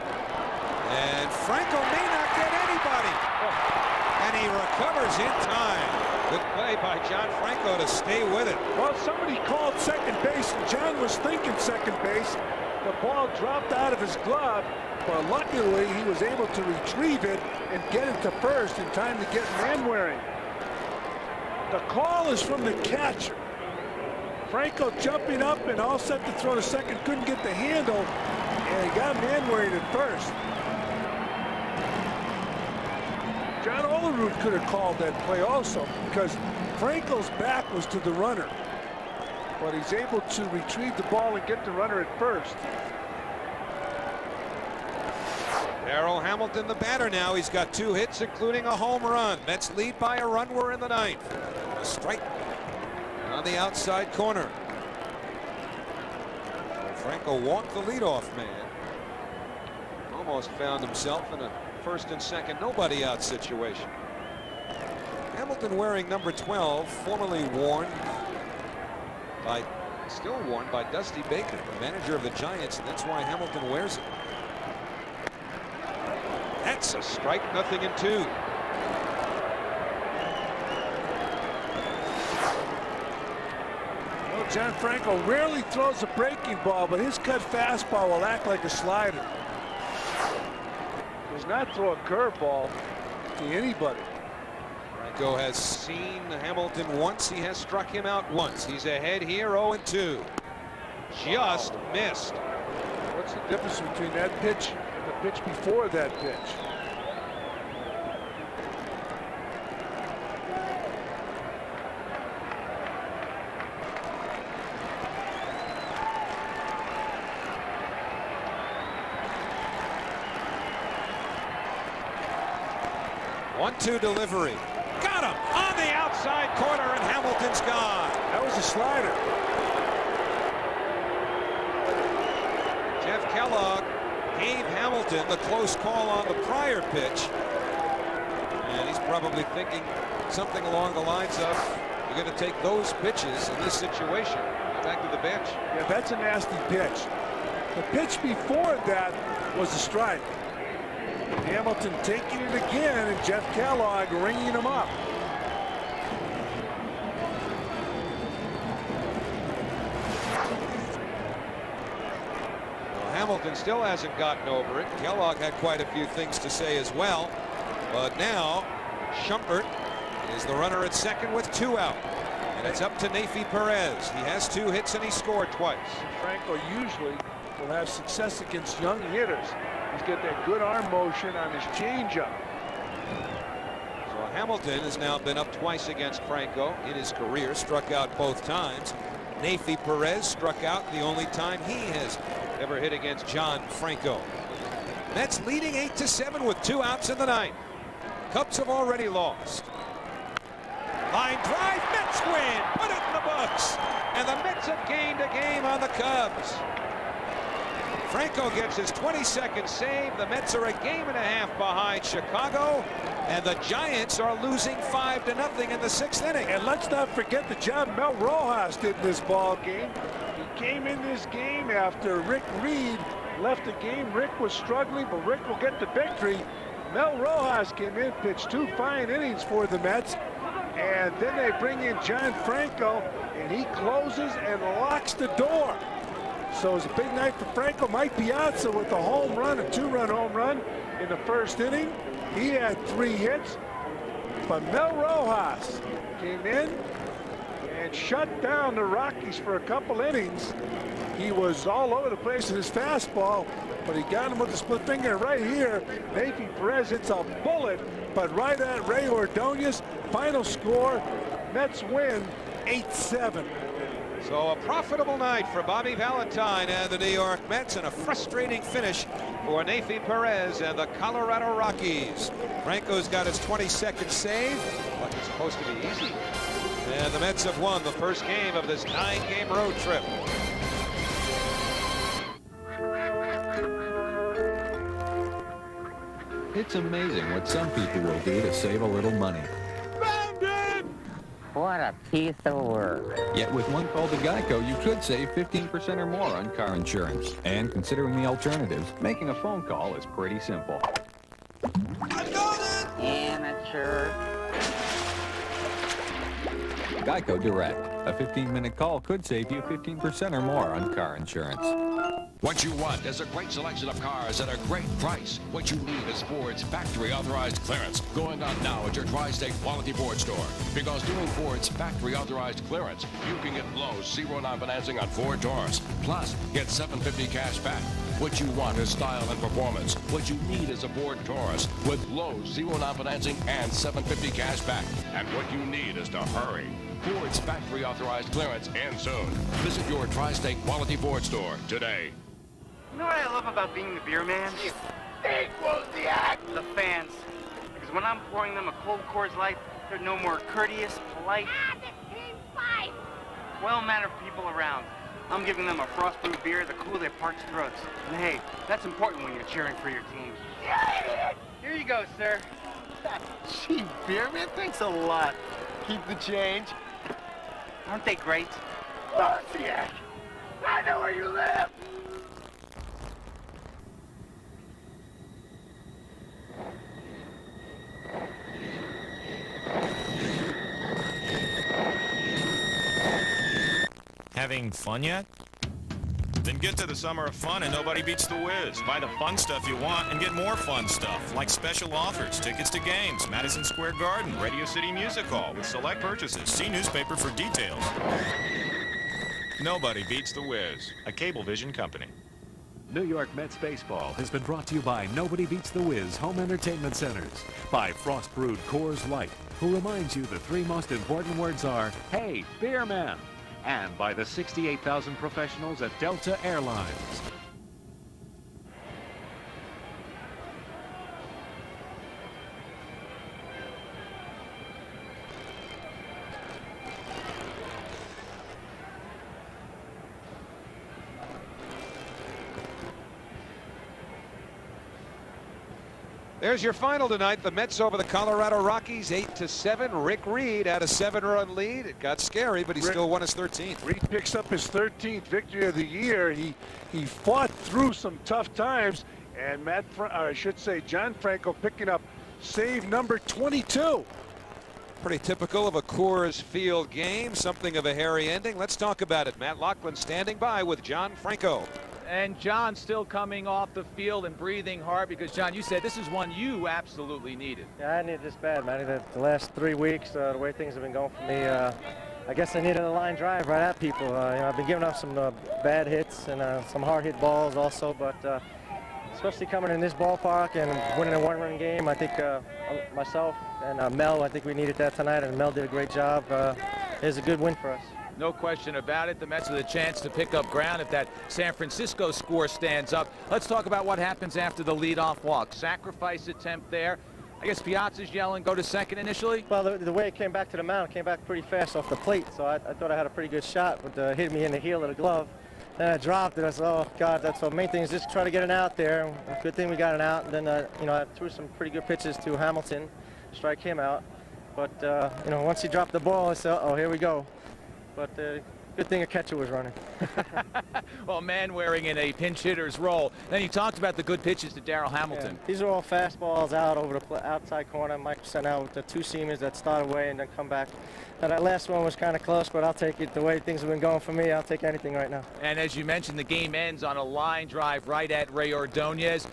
And Franco may not get anybody. And he recovers in time. Good play by John Franco to stay with it. Well, somebody called second base, and John was thinking second base. The ball dropped out of his glove, but luckily he was able to retrieve it and get it to first in time to get Manwaring. The call is from the catcher. Franco jumping up and all set to throw to second, couldn't get the handle, and he got Manwaring at first. John Olerud could have called that play also, because Franco's back was to the runner. But he's able to retrieve the ball and get the runner at first. Darrell Hamilton, the batter now. He's got 2 hits, including a home run. Mets lead by a run. We're in the 9th. A strike on the outside corner. Franco walked the leadoff man. Almost found himself in a first and second nobody out situation. Hamilton wearing number 12, formerly still worn by Dusty Baker, the manager of the Giants, and that's why Hamilton wears it. That's a strike, 0-2. Well, John Franco rarely throws a breaking ball, but his cut fastball will act like a slider. Does not throw a curveball to anybody. Franco has seen Hamilton once. He has struck him out once. He's ahead here, 0-2. Just missed. What's the difference between that pitch and the pitch before that pitch? One-two delivery. Got him on the outside corner, and Hamilton's gone. That was a slider. Jeff Kellogg gave Hamilton the close call on the prior pitch. And he's probably thinking something along the lines of, you're going to take those pitches in this situation. Back to the bench. Yeah, that's a nasty pitch. The pitch before that was a strike. Hamilton taking it again, and Jeff Kellogg ringing him up. Well, Hamilton still hasn't gotten over it. Kellogg had quite a few things to say as well. But now Shumpert is the runner at second with 2 out. And it's up to Nafi Perez. He has 2 hits and he scored twice. Franco usually will have success against young hitters. He's got that good arm motion on his changeup. So Hamilton has now been up twice against Franco in his career, struck out both times. Nafi Perez struck out the only time he has ever hit against John Franco. Mets leading 8-7 with 2 outs in the 9th. Cubs have already lost. Line drive, Mets win, put it in the books, and the Mets have gained a game on the Cubs. Franco gets his 22nd save. The Mets are a game and a half behind Chicago, and the Giants are losing 5-0 in the 6th inning. And let's not forget the job Mel Rojas did in this ball game. He came in this game after Rick Reed left the game. Rick was struggling, but Rick will get the victory. Mel Rojas came in, pitched 2 fine innings for the Mets, and then they bring in John Franco, and he closes and locks the door. So it's a big night for Franco. Mike Piazza with a home run, a 2-run home run in the 1st inning. He had 3 hits, but Mel Rojas came in and shut down the Rockies for a couple innings. He was all over the place in his fastball, but he got him with the split finger right here. Navy Perez hits a bullet, but right at Ray Ordonez. Final score, Mets win 8-7. So a profitable night for Bobby Valentine and the New York Mets, and a frustrating finish for Navy Perez and the Colorado Rockies. Franco's got his 22nd save, but it's supposed to be easy. And the Mets have won the first game of this 9-game road trip. It's amazing what some people will do to save a little money. What a piece of work. Yet with one call to Geico, you could save 15% or more on car insurance. And considering the alternatives, making a phone call is pretty simple. Amateur. Geico Direct. A 15-minute call could save you 15% or more on car insurance. What you want is a great selection of cars at a great price. What you need is Ford's factory authorized clearance going on now at your Tri-State Quality Ford store. Because doing Ford's factory authorized clearance, you can get low 0% financing on Ford Taurus. Plus, get $750 cash back. What you want is style and performance. What you need is a Ford Taurus with low 0% financing and $750 cash back. And what you need is to hurry. Ford's factory authorized clearance ends soon. Visit your Tri-State Quality Ford store today. You know what I love about being the beer man? The fans. Because when I'm pouring them a cold Coors Light, they're no more courteous, polite, well-mannered people around. I'm giving them a frost-brewed beer to cool their parched throats. And hey, that's important when you're cheering for your team. Here you go, sir. Gee, beer man, thanks a lot. Keep the change. Aren't they great? Marciak, I know where you live. Having fun yet? Then get to the Summer of Fun and nobody beats the whiz. Buy the fun stuff you want and get more fun stuff, like special offers, tickets to games, Madison Square Garden, Radio City Music Hall with select purchases. See newspaper for details. Nobody beats the whiz, a Cablevision company. New York Mets baseball has been brought to you by Nobody Beats the Whiz Home Entertainment Centers, by Frost Brewed Coors Light, who reminds you the three most important words are, hey, beer man, and by the 68,000 professionals at Delta Airlines. There's your final tonight. The Mets over the Colorado Rockies, 8-7. Rick Reed had a 7-run lead. It got scary, but he still won his 13th. Reed picks up his 13th victory of the year. He fought through some tough times, and John Franco picking up save number 22. Pretty typical of a Coors Field game, something of a hairy ending. Let's talk about it. Matt Loughlin standing by with John Franco. And John still coming off the field and breathing hard because, John, you said this is one you absolutely needed. Yeah, I needed this bad, man. The last 3 weeks, the way things have been going for me, I guess I needed a line drive right at people. I've been giving up some bad hits and some hard hit balls also, but especially coming in this ballpark and winning a one-run game, I think myself and Mel, I think we needed that tonight, and Mel did a great job. It was a good win for us. No question about it. The Mets with a chance to pick up ground if that San Francisco score stands up. Let's talk about what happens after the leadoff walk. Sacrifice attempt there. I guess Piazza's yelling, go to second initially? Well, the way it came back to the mound, it came back pretty fast off the plate, so I thought I had a pretty good shot, but hit me in the heel of the glove. Then I dropped it. I said, oh, God, that's the main thing is just try to get an out there. Good thing we got an out. And then, I threw some pretty good pitches to Hamilton, strike him out. But, once he dropped the ball, I said, oh, here we go. But good thing a catcher was running. Well, man wearing in a pinch hitter's role. Then you talked about the good pitches to Darryl Hamilton. Yeah, these are all fastballs out over the outside corner. Mike sent out with the two seamers that start away and then come back. Now, that last one was kind of close, but I'll take it. The way things have been going for me, I'll take anything right now. And as you mentioned, the game ends on a line drive right at Ray Ordonez.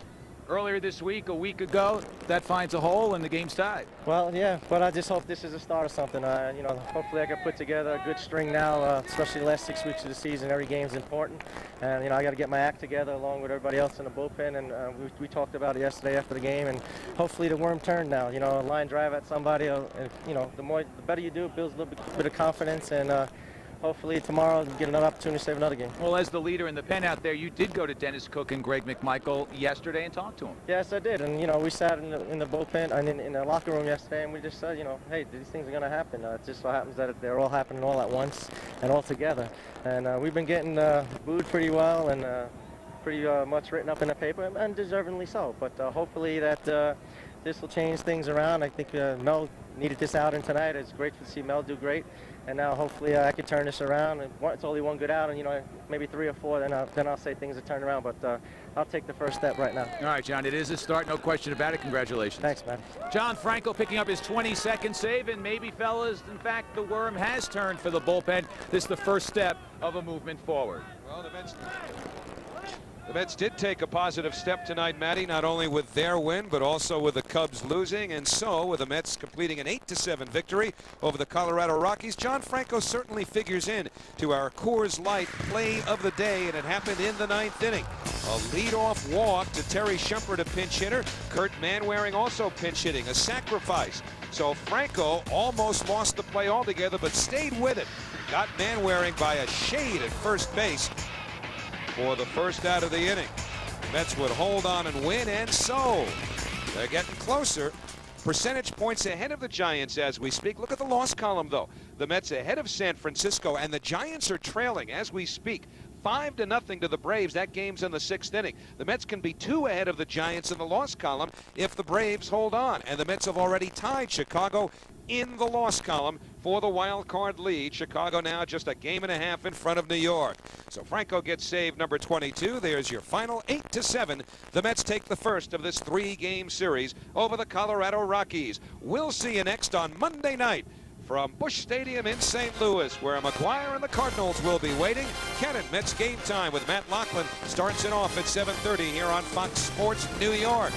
earlier this week, a week ago. That finds a hole and the game's tied. Well, yeah, but I just hope this is a start of something. You know, hopefully I can put together a good string now, especially the last 6 weeks of the season. Every game's important. And, you know, I got to get my act together along with everybody else in the bullpen. And we talked about it yesterday after the game. And hopefully the worm turned now. You know, a line drive at somebody, you know, the better you do, it builds a little bit of confidence. And hopefully tomorrow we'll get another opportunity to save another game. Well, as the leader in the pen out there, you did go to Dennis Cook and Greg McMichael yesterday and talk to them. Yes, I did. And, you know, we sat in the bullpen and in the locker room yesterday, and we just said, you know, hey, these things are going to happen. It just so happens that they're all happening all at once and all together. And we've been getting booed pretty well and pretty much written up in the paper, and deservingly so. But hopefully that this will change things around. I think Mel needed this outing tonight. It's great to see Mel do great. And now hopefully I can turn this around. It's only one good out, and, you know, maybe 3 or 4, then I'll say things are turned around. But I'll take the first step right now. All right, John, it is a start, no question about it. Congratulations. Thanks, man. John Franco picking up his 22nd save, and maybe, fellas, in fact, the worm has turned for the bullpen. This is the first step of a movement forward. Well, the Mets did take a positive step tonight, Matty, not only with their win, but also with the Cubs losing. And so, with the Mets completing an 8-7 victory over the Colorado Rockies, John Franco certainly figures in to our Coors Light play of the day, and it happened in the 9th inning. A leadoff walk to Terry Shumpert, a pinch hitter. Kurt Manwaring also pinch hitting, a sacrifice. So Franco almost lost the play altogether, but stayed with it. Got Manwaring by a shade at first base for the first out of the inning. Mets would hold on and win, and so they're getting closer. Percentage points ahead of the Giants as we speak. Look at the loss column, though. The Mets ahead of San Francisco, and the Giants are trailing as we speak. 5-0 to the Braves. That game's in the 6th inning. The Mets can be 2 ahead of the Giants in the loss column if the Braves hold on. And the Mets have already tied Chicago in the loss column for the wild card lead. Chicago now just a game and a half in front of New York. So Franco gets save number 22. There's your final 8-7. The Mets take the first of this 3-game series over the Colorado Rockies. We'll see you next on Monday night from Busch Stadium in St. Louis, where McGuire and the Cardinals will be waiting. Cannon Mets Game Time with Matt Lachlan starts it off at 7:30 here on Fox Sports New York.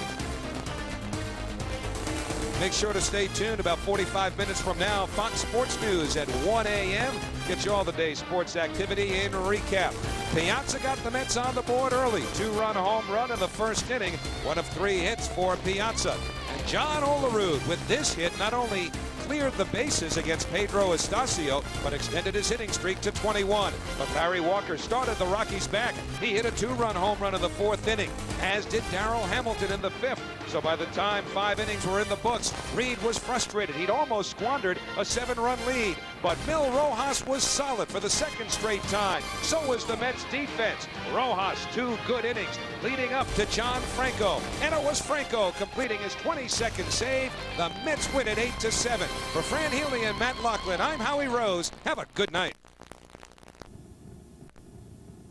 Make sure to stay tuned. About 45 minutes from now, Fox Sports News at 1 a.m. Get you all the day's sports activity in recap. Piazza got the Mets on the board early. 2-run home run in the first inning. 1 of 3 hits for Piazza. And John Olerud with this hit not only cleared the bases against Pedro Estacio, but extended his hitting streak to 21. But Larry Walker started the Rockies back. He hit a 2-run home run in the 4th inning, as did Darrell Hamilton in the 5th. So by the time 5 innings were in the books, Reed was frustrated. He'd almost squandered a 7-run lead. But Mil Rojas was solid for the 2nd straight time. So was the Mets defense. Rojas, 2 good innings, leading up to John Franco. And it was Franco completing his 22nd save. The Mets win at 8-7. For Fran Healy and Matt Lachlan, I'm Howie Rose. Have a good night.